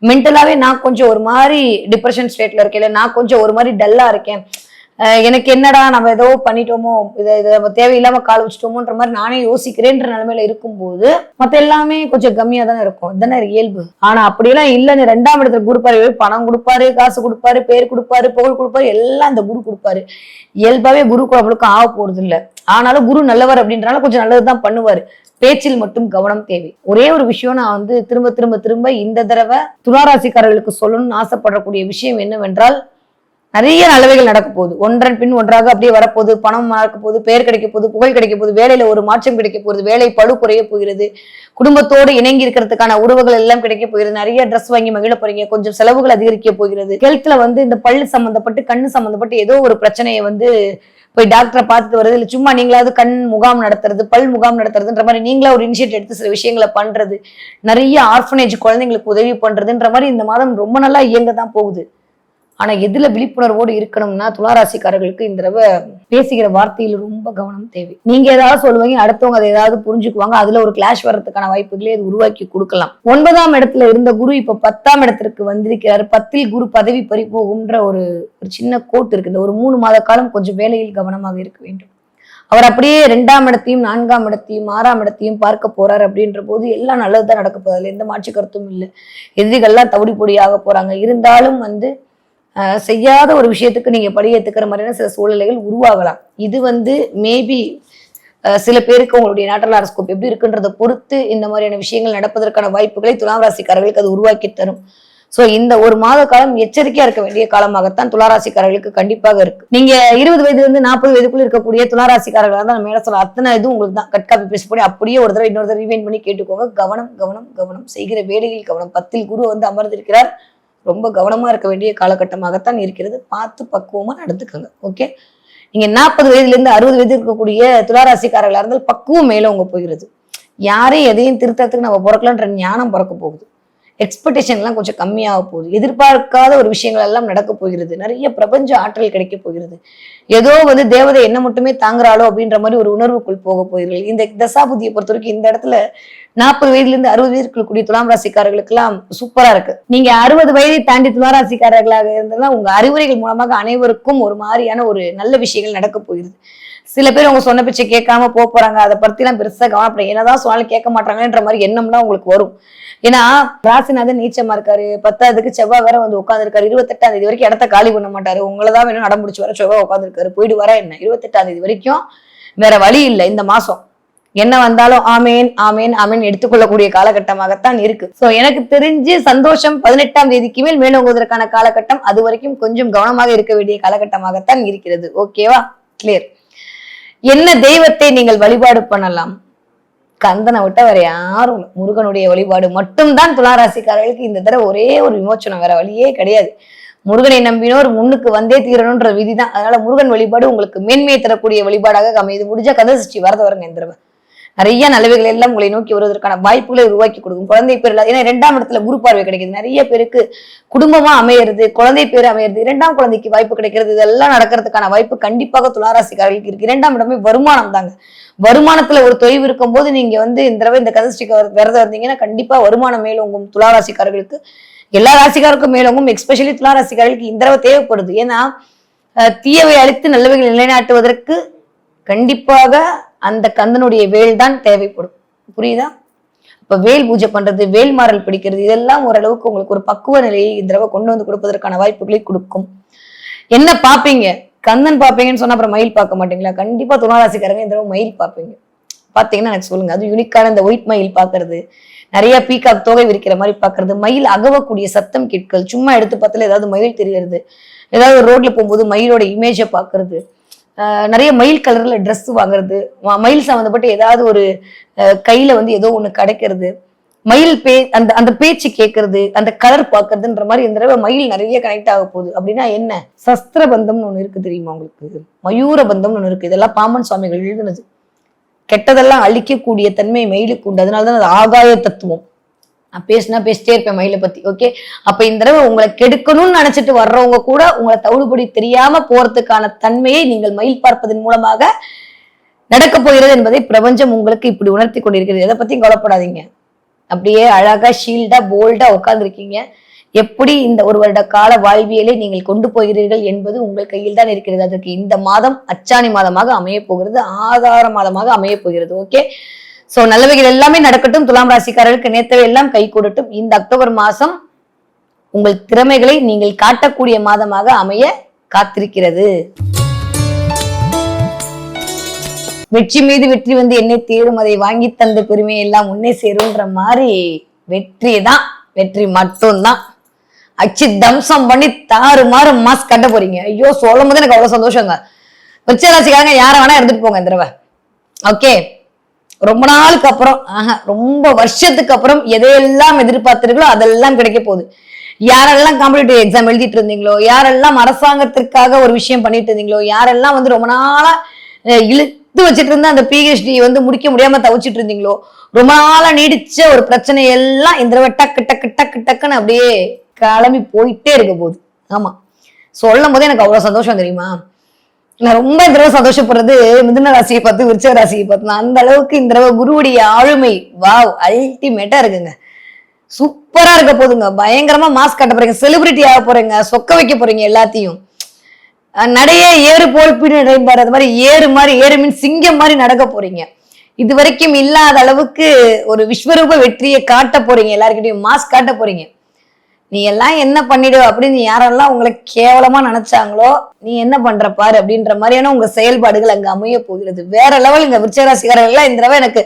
மென்டலாவே நான் கொஞ்சம் ஒரு மாதிரி டிப்ரெஷன் ஸ்டேட்ல இருக்கேன், இல்ல நான் கொஞ்சம் ஒரு மாதிரி டல்லா இருக்கேன், எனக்கு என்னடா நம்ம ஏதோ பண்ணிட்டோமோ, இதை நம்ம தேவையில்லாம கால் வச்சுட்டோமோன்ற மாதிரி நானே யோசிக்கிறேன்ற நிலைமையில இருக்கும்போது மத்த எல்லாமே கொஞ்சம் கம்மியா தானே இருக்கும். இதுதானே இயல்பு. ஆனா அப்படியெல்லாம் இல்லைன்னு 2ஆம் இடத்துல குரு பார்வை பணம் கொடுப்பாரு, காசு கொடுப்பாரு, பேர் கொடுப்பாரு, புகழ் கொடுப்பாரு, எல்லாம் இந்த குரு கொடுப்பாரு. இயல்பாவே குரு குழப்பலுக்கு ஆக போறது இல்லை. ஆனாலும் குரு நல்லவர் அப்படின்றனால கொஞ்சம் நல்லதுதான் பண்ணுவாரு. பேச்சில் மட்டும் கவனம் தேவை. ஒரே ஒரு விஷயம் நான் திரும்ப திரும்ப திரும்ப இந்த தடவை துளாராசிக்காரர்களுக்கு சொல்லணும்னு ஆசைப்படக்கூடிய விஷயம் என்னவென்றால், நிறைய நல்லவைகள் நடக்க போகுது. ஒன்றன் பின் ஒன்றாக அப்படியே வரப்போகுது. பணம் நடக்க போகுது, பெயர் கிடைக்க போகுது, புகழ் கிடைக்க போகுது, வேலையில ஒரு மாற்றம் கிடைக்க போகுது, வேலை படு குறைய போகிறது, குடும்பத்தோடு இணங்கி இருக்கிறதுக்கான உறவுகள் எல்லாம் கிடைக்க போகிறது, நிறைய ட்ரெஸ் வாங்கி மகிழ போறீங்க, கொஞ்சம் செலவுகள் அதிகரிக்க போகிறது. ஹெல்த்ல இந்த பல்லு சம்பந்தப்பட்டு கண்ணு சம்பந்தப்பட்டு ஏதோ ஒரு பிரச்சனையை போய் டாக்டரை பார்த்துட்டு வருது, இல்லை சும்மா நீங்களாவது கண் முகாம் நடத்துறது, பல் முகாம் நடத்துறதுன்ற மாதிரி நீங்களா ஒரு இனிஷியேட் எடுத்து சில விஷயங்களை பண்றது, நிறைய ஆர்ஃபனேஜ் குழந்தைங்களுக்கு உதவி பண்றதுன்ற மாதிரி இந்த மாதம் ரொம்ப நல்லா இயங்க தான் போகுது. ஆனா எதுல விழிப்புணர்வோடு இருக்கணும்னா துளாராசிக்காரர்களுக்கு இந்த தடவை பேசுகிற வார்த்தையில் ரொம்ப கவனம் தேவை. நீங்க ஏதாவது சொல்லுவீங்க, அடுத்தவங்க அதை ஏதாவது புரிஞ்சுக்குவாங்க, அதுல ஒரு கிளாஷ் வர்றதுக்கான வாய்ப்புகளே அது உருவாக்கி கொடுக்கலாம். 9ஆம் இடத்துல இருந்த குரு இப்ப 10ஆம் இடத்திற்கு வந்திருக்கிறாரு. 10இல் குரு பதவி பறிபோகும்ன்ற ஒரு சின்ன கோட் இருக்கு. இந்த ஒரு 3 மாத காலம் கொஞ்சம் வேலையில் கவனமாக இருக்க வேண்டும். அவர் அப்படியே 2ஆம் இடத்தையும் 4ஆம் இடத்தையும் 6ஆம் இடத்தையும் பார்க்க போறாரு அப்படின்ற போது எல்லாம் நல்லதுதான் நடக்க போகுது. அதுல எந்த மாற்று கருத்தும் இல்லை. எதிரிகள்லாம் தவிடி பொடியாக போறாங்க. இருந்தாலும் செய்யாத ஒரு விஷயத்துக்கு நீங்க படியேத்துக்கிற மாதிரியான சில சூழ்நிலைகள் உருவாகலாம். இது மேபி சில பேருக்கு உங்களுடைய நேட்டல் ஹாரோஸ்கோப் எப்படி இருக்குன்றதை பொறுத்து இந்த மாதிரியான விஷயங்கள் நடப்பதற்கான வாய்ப்புகளை துலாம் ராசிக்காரர்களுக்கு அது உருவாக்கி தரும். சோ இந்த ஒரு மாத காலம் எச்சரிக்கையா இருக்க வேண்டிய காலமாகத்தான் துளாராசிக்காரர்களுக்கு கண்டிப்பாக இருக்கு. நீங்க 20 வயதுல இருந்து 40 வயதுக்குள்ள இருக்கக்கூடிய துளாராசிக்காரர்களாக தான் மேல சொல்ல அத்தனை இது உங்களுக்கு தான் கட் காப்பி பேச போய் அப்படியே ஒரு தடவை இன்னொரு தடவை ரிவைண்ட் பண்ணி கேட்டுக்கோங்க. கவனம் கவனம் கவனம், செய்கிற வேலையில் கவனம். 10இல் குரு அமர்ந்திருக்கிறார். ரொம்ப கவனமா இருக்க வேண்டிய காலகட்டமாகத்தான் இருக்கிறது. பார்த்து பக்குவமா நடந்துக்கோங்க. ஓகே, நீங்க 40 வயதுல இருந்து 60 வயது இருக்கக்கூடிய துளாராசிக்காரர்களா இருந்தால் பக்குவம் மேல உங்க போகிறது. யாரையும் எதையும் திருத்தத்துக்கு நம்ம பிறக்கலான்ற ஞானம் பிறக்க போகுது. எக்ஸ்பெக்டேஷன் எல்லாம் கொஞ்சம் கம்மியாக போகுது. எதிர்பார்க்காத ஒரு விஷயங்கள் எல்லாம் நடக்க போகிறது. நிறைய பிரபஞ்ச ஆற்றல் கிடைக்க போகிறது. ஏதோ தேவதை என்ன மட்டுமே தாங்குறாளோ அப்படின்ற மாதிரி ஒரு உணர்வுக்குள் போக போகிறீர்கள். இந்த தசாபுத்தியை பொறுத்த வரைக்கும் இந்த இடத்துல 40 வயதுல இருந்து 60 வயது இருக்கக்கூடிய துலாம் ராசிக்காரர்களுக்கு எல்லாம் சூப்பரா இருக்கு. நீங்க 60 வயதை தாண்டி துலாம் ராசிக்காரர்களாக இருந்தா உங்க அறிவுரைகள் மூலமாக அனைவருக்கும் ஒரு மாதிரியான ஒரு நல்ல விஷயங்கள் நடக்க போகிறது. சில பேர் உங்க சொன்ன பிச்சை கேட்காம போறாங்க. அதை பத்தி எல்லாம் பெருசா கவனப்பட என்னதான் சொன்னாலும் கேட்க மாட்டாங்கன்ற மாதிரி எண்ணம்லாம் உங்களுக்கு வரும். ஏன்னா ராசிநாதன் நீச்சமா இருக்காரு. 10ஆவதுக்கு செவ்வாய் வேற உட்காந்துருக்காரு. 28ஆம் தேதி வரைக்கும் இடத்த காலி பண்ண மாட்டாரு. உங்களதான் வேணும் அடம்பிடிச்சு வர செவ்வாய் உட்காந்துருக்காரு. போயிட்டு வர என்ன 28ஆம் தேதி வரைக்கும் வேற வழி இல்லை. இந்த மாசம் என்ன வந்தாலும் ஆமேன் ஆமேன் ஆமேன் எடுத்துக்கொள்ளக்கூடிய காலகட்டமாகத்தான் இருக்கு. சோ எனக்கு தெரிஞ்சு சந்தோஷம் 18ஆம் தேதிக்கு மேல் மேலோங்குவதற்கான காலகட்டம். அது வரைக்கும் கொஞ்சம் கவனமாக இருக்க வேண்டிய காலகட்டமாகத்தான் இருக்கிறது. ஓகேவா? கிளியர். என்ன தெய்வத்தை நீங்கள் வழிபாடு பண்ணலாம்? கந்தனை விட்ட வேற யாரும் இல்லை. முருகனுடைய வழிபாடு மட்டும்தான் துளாராசிக்காரர்களுக்கு இந்த தடவை ஒரே ஒரு விமோச்சனம், வேற வழியே கிடையாது. முருகனை நம்பினோர் முன்னுக்கு வந்தே தீரணும்ன்ற விதிதான். அதனால முருகன் வழிபாடு உங்களுக்கு மேன்மையை தரக்கூடிய வழிபாடாக அமைது. முடிஞ்ச கந்த சஷ்டி வரத வருங்க இந்த தடவை. நிறைய நல்லவைகள் எல்லாம் உங்களை நோக்கி வருவதற்கான வாய்ப்புகளை உருவாக்கி கொடுக்கும். குழந்தை பேர் ஏன்னா 2ஆம் இடத்துல குரு பார்வை கிடைக்குது. நிறைய பேருக்கு குடும்பமா அமையிறது, குழந்தை பேர் அமையிறது, 2ஆம் குழந்தைக்கு வாய்ப்பு கிடைக்கிறது, இதெல்லாம் நடக்கிறதுக்கான வாய்ப்பு கண்டிப்பாக துளாராசிக்காரர்களுக்கு இருக்கு. 2ஆம் இடமே வருமானம் தாங்க. வருமானத்துல ஒரு தொய்வு இருக்கும் போது நீங்க இந்த தடவை இந்த கந்தசஷ்டிக்கு விரதம் இருந்தீங்கன்னா கண்டிப்பா வருமானம் மேலோங்கும். துளாராசிக்காரர்களுக்கு எல்லா ராசிக்காருக்கும் மேலோங்கும். எஸ்பெஷலி துளாராசிக்காரர்களுக்கு இந்த தடவை தேவைப்படுது. ஏன்னா தீயவை அழித்து நல்லவைகள் நிலைநாட்டுவதற்கு கண்டிப்பாக அந்த கந்தனுடைய வேல் தான் தேவைப்படும். புரியுதா? இப்ப வேல் பூஜை பண்றது, வேல் மாறல் பிடிக்கிறது, இதெல்லாம் ஓரளவுக்கு உங்களுக்கு ஒரு பக்குவ நிலையை இந்த தடவை கொண்டு வந்து கொடுப்பதற்கான வாய்ப்புகளை கொடுக்கும். என்ன பாப்பீங்க? கந்தன் பாப்பீங்கன்னு சொன்னா அப்புறம் மயில் பார்க்க மாட்டீங்களா? கண்டிப்பா துளாராசிக்காரங்க இந்த தடவை மயில் பாப்பீங்க. பாத்தீங்கன்னா எனக்கு சொல்லுங்க. அது யூனிக்கான இந்த ஒயிட் மயில் பாக்குறது, நிறைய பீகாக் தொகை விரிக்கிற மாதிரி பாக்குறது, மயில் அகவக்கூடிய சத்தம் கேட்கல், சும்மா எடுத்து பார்த்தால ஏதாவது மயில் தெரியறது, ஏதாவது ரோட்ல போகும்போது மயிலோட இமேஜை பாக்குறது, நிறைய மயில் கலர்ல ட்ரெஸ் வாங்குறது, மயில் சம்மந்தப்பட்ட ஏதாவது ஒரு கையில ஏதோ ஒண்ணு கிடைக்கிறது, மயில் அந்த பேச்சு கேட்கறது, அந்த கலர் பாக்குறதுன்ற மாதிரி இந்த தடவை மயில் நிறைய கனெக்ட் ஆக போகுது. அப்படின்னா என்ன? சஸ்திர பந்தம்னு ஒண்ணு இருக்கு தெரியுமா உங்களுக்கு? மயூர பந்தம்னு ஒண்ணு இருக்கு. இதெல்லாம் பாமன் சுவாமிகள் எழுதுனது. கெட்டதெல்லாம் அழிக்கக்கூடிய தன்மை மயிலுக்கு உண்டு. அதனாலதான் அது ஆகாய தத்துவம். நான் பேசிட்டே இருப்பேன் மயிலை பத்தி. ஓகே, அப்ப இந்த தடவை உங்களை கெடுக்கணும்னு நினைச்சிட்டு வர்றவங்க கூட உங்களை தவிடுபடி தெரியாம போறதுக்கான தன்மையை நீங்கள் மயில் பார்ப்பதன் மூலமாக நடக்க போகிறது என்பதை பிரபஞ்சம் உங்களுக்கு இப்படி உணர்த்தி கொண்டிருக்கிறது. எதை பத்தியும் கவலைப்படாதீங்க. அப்படியே அழகா ஷீல்டா போல்டா உட்கார்ந்துருக்கீங்க. எப்படி இந்த ஒரு வருட கால வாழ்வியலை நீங்கள் கொண்டு போகிறீர்கள் என்பது உங்கள் கையில் தான் இருக்கிறது. அதற்கு இந்த மாதம் அச்சாணி மாதமாக அமைய போகிறது, ஆதார மாதமாக அமைய போகிறது. ஓகே, சோ நல்லவைகள் எல்லாமே நடக்கட்டும். துலாம் ராசிக்காரர்களுக்கு நேத்தவை எல்லாம் கை கூடட்டும். இந்த அக்டோபர் மாசம் உங்கள் திறமைகளை நீங்கள் காட்டக்கூடிய மாதமாக அமைய காத்திருக்கிறது. வெற்றி மீது வெற்றி என்னை தேடும், அதை வாங்கி தந்த பெருமை எல்லாம் உன்னே சேரும்ன்ற மாதிரி வெற்றி தான், வெற்றி மட்டும்தான். அச்சு தம்சம் பண்ணி தாறு மாறு மாஸ்க் கட்ட போறீங்க. ஐயோ, சொல்லும் போது எனக்கு அவ்வளவு சந்தோஷங்க. விருச்சிகராசிக்காரங்க யார வேணா இருந்துட்டு போங்க இந்த தடவை. ஓகே, ரொம்ப நாளுக்கு அப்புறம், ரொம்ப வருஷத்துக்கு அப்புறம் எதையெல்லாம் எதிர்பார்த்திருக்கோ அதெல்லாம் கிடைக்க போகுது. யாரெல்லாம் காம்படிட்டிவ் எக்ஸாம் எழுதிட்டு இருந்தீங்களோ, யாரெல்லாம் அரசாங்கத்திற்காக ஒரு விஷயம் பண்ணிட்டு இருந்தீங்களோ, யாரெல்லாம் ரொம்ப நாளா இழுத்து வச்சுட்டு இருந்த அந்த பிஹெச்டி முடிக்க முடியாம தவிச்சிட்டு இருந்தீங்களோ, ரொம்ப நாளா நீடிச்ச ஒரு பிரச்சனை எல்லாம் இந்த தடவை டக்கு டக்கு டக்கு டக்குன்னு அப்படியே கிளம்பி போயிட்டே இருக்க போகுது. ஆமா, சொல்லும் போதே எனக்கு அவ்வளவு சந்தோஷம் தெரியுமா. நான் ரொம்ப இந்த தடவை சந்தோஷப்படுறது மிதுன ராசியை பார்த்து, விருச்சிக ராசியை பார்த்து. அந்த அளவுக்கு இந்த தடவை குருவுடைய ஆளுமை வாவ் அல்டிமேட்டா இருக்குங்க. சூப்பரா இருக்க போதுங்க. பயங்கரமா மாஸ்க் கட்ட போறீங்க, செலிபிரிட்டி ஆக போறீங்க, சொக்க வைக்க போறீங்க எல்லாத்தையும். நடைய ஏறு போல் பின் நடைபாரு, அது மாதிரி ஏறு மீன் சிங்கம் மாதிரி நடக்க போறீங்க. இது வரைக்கும் இல்லாத அளவுக்கு ஒரு விஸ்வரூப வெற்றியை காட்ட போறீங்க. எல்லாருக்கிட்டையும் மாஸ்க் காட்ட போறீங்க. நீ எல்லாம் என்ன பண்ணிடு அப்படின்னு யாரெல்லாம் உங்களை கேவலமா நினைச்சாங்களோ, நீ என்ன பண்ற பாரு அப்படின்ற மாதிரியான உங்க செயல்பாடுகள் அங்க அமைய போகிறது. வேற லெவல். இங்க விருச்சிகராசிக்காரர்கள் எல்லாம் இந்த தடவை எனக்கு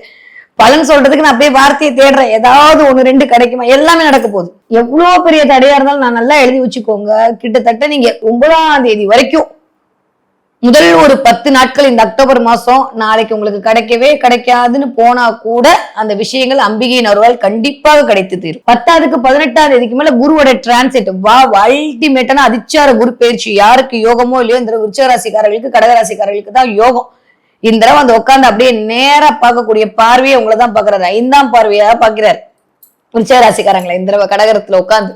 பலன் சொல்றதுக்கு நான் அப்படியே வார்த்தையை தேடுறேன். ஏதாவது 1-2 கிடைக்குமா? எல்லாமே நடக்க போகுது. எவ்வளவு பெரிய தடையா இருந்தாலும் நான் நல்லா எழுதி வச்சுக்கோங்க. கிட்டத்தட்ட நீங்க 9ஆம் தேதி வரைக்கும் முதல் ஒரு 10 நாட்கள் இந்த அக்டோபர் மாசம் நாளைக்கு உங்களுக்கு கிடைக்கவே கிடைக்காதுன்னு போனா கூட அந்த விஷயங்கள் அம்பிகையின் அருளால் கண்டிப்பாக கிடைத்து தீரும். 10க்கு 18ஆம் தேதிக்கு மேல குருவோட டிரான்சிட் அல்டிமேட்டான அதிச்சார குரு பயிற்சி. யாருக்கு யோகமோ இல்லையோ இந்த விருச்சிக ராசிக்காரர்களுக்கு கடகராசிக்காரர்களுக்கு தான் யோகம். இந்த தடவை உட்காந்து அப்படியே நேரா பார்க்கக்கூடிய பார்வையை உங்களை தான் பாக்குறாரு. 5ஆம் பார்வையா பாக்குறாரு விருச்சிக ராசிக்காரங்களை. இந்த தடவை கடகரத்துல உட்காந்து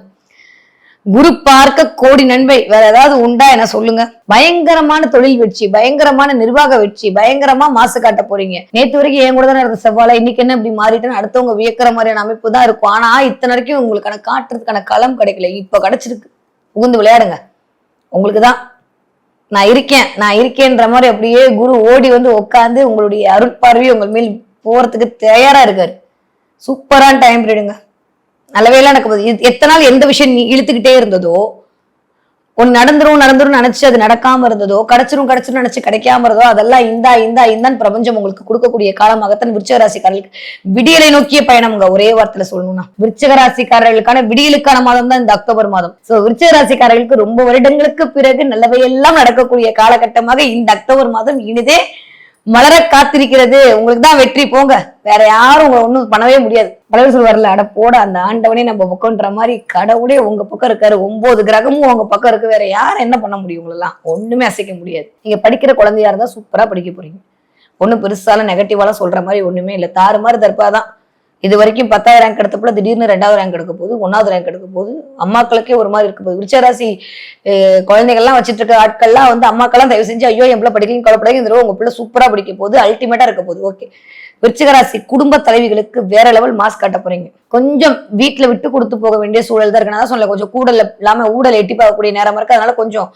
குரு பார்க்க கோடி நன்மை. வேற ஏதாவது உண்டா என்ன சொல்லுங்க? பயங்கரமான தொழில் வெற்றி, பயங்கரமான நிர்வாக வெற்றி, பயங்கரமா மாசு காட்ட போறீங்க. நேத்து வரைக்கும் என் கூட தானே இருந்த செவ்வாழை, இன்னைக்கு என்ன இப்படி மாறிட்டேன்னு அடுத்தவங்க வியக்கிற மாதிரியான அமைப்பு தான் இருக்கும். ஆனா இத்தனை வரைக்கும் உங்களுக்கான காட்டுறதுக்கான களம் கிடைக்கல, இப்ப கிடைச்சிருக்கு. புகுந்து விளையாடுங்க. உங்களுக்குதான் நான் இருக்கேன்ற மாதிரி அப்படியே குரு ஓடி உட்காந்து உங்களுடைய அருட்பார்வை உங்கள் மேல் போறதுக்கு தயாரா இருக்காரு. சூப்பரான டைம் பீரியடுங்க. நல்லவேலாம் நடக்க போகுது. எத்தனை நாள் எந்த விஷயம் இழுத்துக்கிட்டே இருந்ததோ, ஒன்னு நடந்துரும் நினைச்சு அது நடக்காம இருந்ததோ, கிடைச்சிரும் நினைச்சு கிடைக்காம இருந்ததோ, அதெல்லாம் இந்தான்னு பிரபஞ்சம் உங்களுக்கு கொடுக்கக்கூடிய காலமாகத்தான் விருச்சிக ராசிக்காரர்களுக்கு விடியலை நோக்கிய பயணம்ங்க. ஒரே வார்த்தையில சொல்லணும்னா விருச்சிக ராசிக்காரர்களுக்கான விடியலுக்கான மாதம் தான் இந்த அக்டோபர் மாதம். சோ விருச்சிக ராசிக்காரர்களுக்கு ரொம்ப வருடங்களுக்கு பிறகு நல்லவையெல்லாம் நடக்கக்கூடிய காலகட்டமாக இந்த அக்டோபர் மாதம் இனிதே மலர காத்திருக்கிறது. உங்களுக்கு தான் வெற்றி. போங்க, வேற யாரும் உங்களை ஒண்ணும் பண்ணவே முடியாது. பலர் சொல்வார்ல, அட போட அந்த ஆண்டவனே நம்ம பக்கம்ன்ற மாதிரி கடவுளே உங்க பக்கம் இருக்காரு. 9 கிரகமும் உங்க பக்கம் இருக்கு. வேற யாரும் என்ன பண்ண முடியும்? உங்களெல்லாம் ஒண்ணுமே அசைக்க முடியாது. நீங்க படிக்கிற குழந்தையா இருந்தா சூப்பரா படிக்க போறீங்க. ஒன்றும் பெருசால நெகட்டிவாலாம் சொல்ற மாதிரி ஒண்ணுமே இல்லை. தாறுமாறு தற்பாதான். இது வரைக்கும் 10வது ரேங்க் எடுத்தப்பல திடீர்னு 2வது ரேங்க் எடுக்க போகுது, 1வது ரேங்க் எடுக்க போகுது. அம்மாக்களுக்கே ஒரு மாதிரி இருக்க போகுது. விருச்சராசி குழந்தைகள்லாம் வச்சுட்டு இருக்க ஆட்கள்லாம் வந்து அம்மாக்கெல்லாம் தயவு செஞ்சு ஐயோ என் பிள்ளை படிக்கலையும் கவலைப்படாது, இந்த உங்க பிள்ளை சூப்பரா படிக்க போகுது, அல்டிமேட்டா இருக்க போகுது. ஓகே, விருச்சிகராசி குடும்ப தலைவிகளுக்கு வேற லெவல் மாஸ் காட்ட போறீங்க. கொஞ்சம் வீட்டுல விட்டு கொடுத்து போக வேண்டிய சூழல் தான் இருக்கு. நான் சொல்ல கொஞ்சம் கூடல் இல்லாம ஊடல் எட்டி பார்க்கக்கூடிய நேரம் இருக்கு. அதனால கொஞ்சம்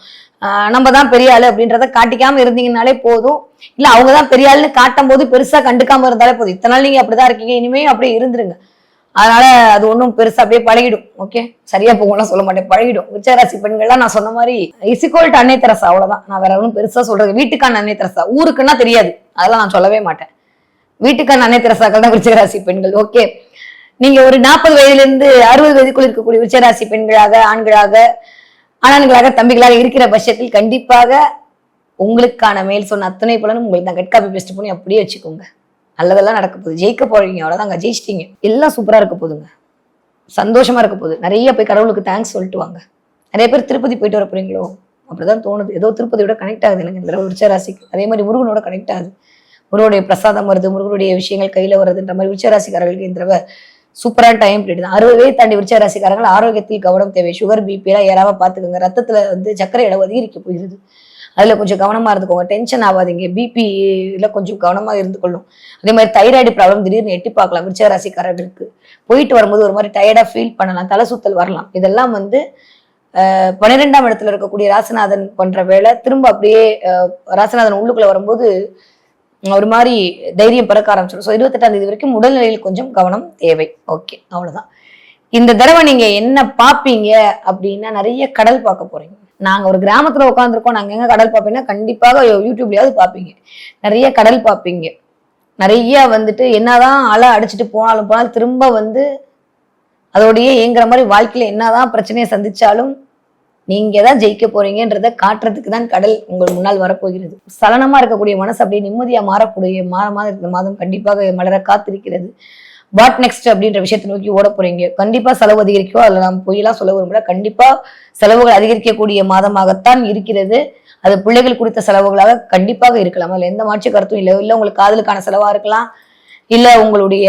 நம்ம தான் பெரிய ஆளு அப்படின்றத காட்டிக்காம இருந்தீங்கன்னாலே போதும். இல்ல அவங்கதான் பெரிய ஆளுன்னு காட்டும் போது பெருசா கண்டுக்காம இருந்தாலே போதும். இத்தனை நாள் நீங்க அப்படிதான் இருக்கீங்க, இனிமே அப்படியே இருந்துருங்க. அதனால அது ஒன்றும் பெருசா அப்படியே பழகிடும். ஓகே, சரியா போகலாம் சொல்ல மாட்டேன், பழகிடும். விருச்சிகராசி பெண்கள்லாம் நான் சொன்ன மாதிரி இசிகோல்ட் அன்னை தெரசா, அவ்வளவுதான். நான் வேற ஒன்றும் பெருசா சொல்றது. வீட்டுக்கான அன்னை தெரசா, ஊருக்குன்னா தெரியாது, அதெல்லாம் நான் சொல்லவே மாட்டேன். வீட்டுக்கான அன்னை தெரசாக்கள் தான் விருச்சிகராசி பெண்கள். ஓகே, நீங்க ஒரு 40 வயதுல இருந்து 60 வயதுக்குள் இருக்கக்கூடிய விருச்சிகராசி பெண்களாக, ஆண்களாக, ஆண்களாக, தம்பிகளாக இருக்கிற பட்சத்தில் கண்டிப்பாக உங்களுக்கான மேல் சொன்ன அத்தனை பலனும் உங்களுக்கு தான். கட் காப்பி பேஸ்ட் பண்ணி அப்படியே வச்சுக்கோங்க. நல்லதெல்லாம் நடக்க போகுது, ஜெயிக்க போறீங்க, அவ்வளவுதாங்க, ஜெயிச்சிட்டீங்க. எல்லாம் சூப்பரா இருக்க போதுங்க, சந்தோஷமா இருக்க போகுது. நிறைய போய் கடவுளுக்கு தேங்க்ஸ் சொல்லிட்டு வாங்க. நிறைய பேர் திருப்பதி போயிட்டு வர போறீங்களோ அப்படிதான் தோணுது. ஏதோ திருப்பதியோட கனெக்ட் ஆகுது எனக்கு இந்த விருச்சிகராசிக்கு. அதே மாதிரி முருகனோட கனெக்ட் ஆகுது. முருகனுடைய பிரசாதம் வருது, முருகனுடைய விஷயங்கள் கையில வருதுன்ற மாதிரி விருச்சிகராசிக்காரர்களுக்கு இந்த தடவை சூப்பரான டைம் பீரியட் தான். 60 வயது தாண்டி விருச்சிகராசிக்காரர்கள் ஆரோக்கியத்தில் கவனம் தேவை. சுகர் பிபி எல்லாம் ஏறாம பாத்துக்கோங்க. ரத்தத்துல வந்து சர்க்கரை அளவு அதிகரிக்க போயிருது, அதுல கொஞ்சம் கவனமா இருந்துக்கோங்க. டென்ஷன் ஆகாதீங்க. பிபில கொஞ்சம் கவனமா இருந்து கொள்ளும். அதே மாதிரி தைராய்டு ப்ராப்ளம் திடீர்னு எட்டி பார்க்கலாம் விருச்சிகராசிக்காரர்களுக்கு. போயிட்டு வரும்போது ஒரு மாதிரி டயர்டா ஃபீல் பண்ணலாம், தலை சுத்தல் வரலாம். இதெல்லாம் வந்து 12ஆம் இடத்துல இருக்கக்கூடிய ராசிநாதன் பண்ற வேலை. திரும்ப அப்படியே ராசிநாதன் உள்ளுக்குள்ள வரும்போது ஒரு மாதிரி தைரியம் பிறக்க ஆரம்பிச்சிடும். ஸோ 28ஆம் தேதி வரைக்கும் உடல்நிலையில் கொஞ்சம் கவனம் தேவை. ஓகே, அவ்வளவுதான். இந்த தடவை நீங்க என்ன பார்ப்பீங்க அப்படின்னா, நிறைய கடல் பார்க்க போறீங்க. நாங்க ஒரு கிராமத்துல உட்காந்துருக்கோம், நாங்க எங்க கடல் பார்ப்பீங்கன்னா கண்டிப்பாக யூடியூப்லயாவது பார்ப்பீங்க. நிறைய கடல் பார்ப்பீங்க. நிறைய வந்துட்டு என்னதான் அலை அடிச்சுட்டு போனாலும் திரும்ப வந்து அதோடய இயங்குற மாதிரி வாழ்க்கையில என்னதான் பிரச்சனையை சந்திச்சாலும் நீங்க தான் ஜெயிக்க போறீங்கன்றத காட்டுறதுக்கு தான் கடல் உங்கள் முன்னால் வரப்போகிறது. சலனமா இருக்கக்கூடிய மனசு அப்படியே நிம்மதியா மாறக்கூடிய இந்த மாதம் கண்டிப்பாக மலர காத்திருக்கிறது. வாட் நெக்ஸ்ட் அப்படின்ற விஷயத்தை நோக்கி ஓட போறீங்க. கண்டிப்பா செலவு அதிகரிக்கோ, அதுல நாம் பொய்யெல்லாம் சொல்ல விரும்பல. கண்டிப்பா செலவுகள் அதிகரிக்கக்கூடிய மாதமாகத்தான் இருக்கிறது. அது பிள்ளைகள் குறித்த செலவுகளாக கண்டிப்பாக இருக்கலாம், அதுல எந்த மாற்று கருத்தும் இல்லை. இல்ல உங்களுக்கு காதலுக்கான செலவா இருக்கலாம், இல்ல உங்களுடைய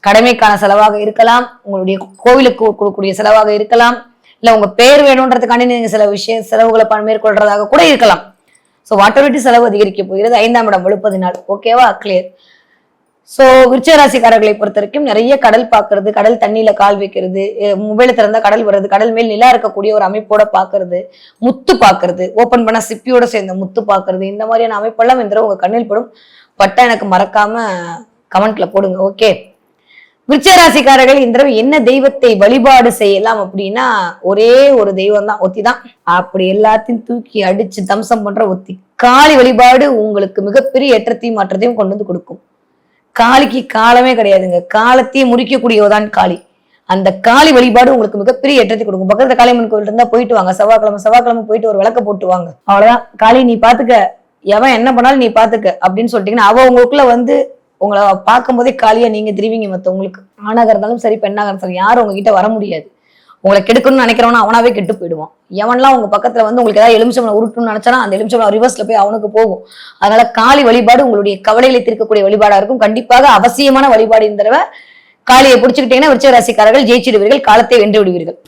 கடமைக்கான செலவாக இருக்கலாம், உங்களுடைய கோவிலுக்கு கொடுக்கக்கூடிய செலவாக இருக்கலாம், இல்ல உங்க பேர் வேணும்ன்றதுக்காண்டி நீங்க சில செலவுகளை மேற்கொள்றதாக கூட இருக்கலாம். ஸோ வாட்டர் செலவு அதிகரிக்க போகிறது. 5ஆம் இடம் வலுப்பதினால். ஓகேவா, கிளியர். ஸோ விருச்சிகராசிக்காரர்களை பொறுத்த வரைக்கும் நிறைய கடல் பார்க்கறது, கடல் தண்ணியில கால் வைக்கிறது, மொபைல திறந்தா கடல் வர்றது, கடல் மேல் நிலா இருக்கக்கூடிய ஒரு அமைப்போட பாக்குறது, முத்து பாக்குறது, ஓப்பன் பண்ண சிப்பியோட சேர்ந்த முத்து பாக்குறது, இந்த மாதிரியான அமைப்பெல்லாம் இந்த உங்க கண்ணில் படும். பட்டா எனக்கு மறக்காம கமெண்ட்ல போடுங்க. ஓகே, விருச்சிகராசிக்காரர்கள் இந்த தடவை என்ன தெய்வத்தை வழிபாடு செய்யலாம் அப்படின்னா, ஒரே ஒரு தெய்வம் தான், ஒத்தி தான். அப்படி எல்லாத்தையும் தூக்கி அடிச்சு தம்சம் பண்ற ஒத்தி. காளி வழிபாடு உங்களுக்கு மிகப்பெரிய ஏற்றத்தையும் மாற்றத்தையும் கொண்டு வந்து கொடுக்கும். காளிக்கு காலமே கிடையாதுங்க, காலத்தையும் முடிக்கக்கூடியவதான் காளி. அந்த காளி வழிபாடு உங்களுக்கு மிகப்பெரிய ஏற்றத்தை கொடுக்கும். பக்கத்துல காளியம்மன் கோவில் இருந்தா போயிட்டு வாங்க, செவ்வாய்க்கிழமை போயிட்டு ஒரு விளக்க போட்டு வாங்க. அவ்வளவுதான். காளி நீ பாத்துக்க, எவன் என்ன பண்ணாலும் நீ பாத்துக்க அப்படின்னு சொல்லிட்டீங்கன்னா அவ உங்களுக்குள்ள வந்து உங்களை பார்க்கும் போதே காலியா நீங்க திருவிங்க. மத்தவங்களுக்கு ஆணாக இருந்தாலும் சரி, பெண்ணாக இருந்தாலும் யாரும் உங்ககிட்ட வர முடியாது. உங்களை கெடுக்கணும்னு நினைக்கிறவனா அவனாவே கெட்டு போயிடுவான். எவன்லாம் உங்க பக்கத்துல வந்து உங்களுக்கு ஏதாவது எலுமிச்சம்பழம் உருட்டணும்னு நினைச்சானா அந்த எலுமிச்சம்பழம் ரிவர்ஸ்ல போய் அவனுக்கு போகும். அதனால காளி வழிபாடு உங்களுடைய கவலைகளை தீர்க்கக்கூடிய வழிபாடா இருக்கும். கண்டிப்பாக அவசியமான வழிபாடு. இந்த தடவை காளியை பிடிச்சுக்கிட்டீங்கன்னா விருச்சிகராசிக்காரர்கள் ஜெயிச்சிடுவீர்கள், காலத்தை வென்று விடுவீர்கள்.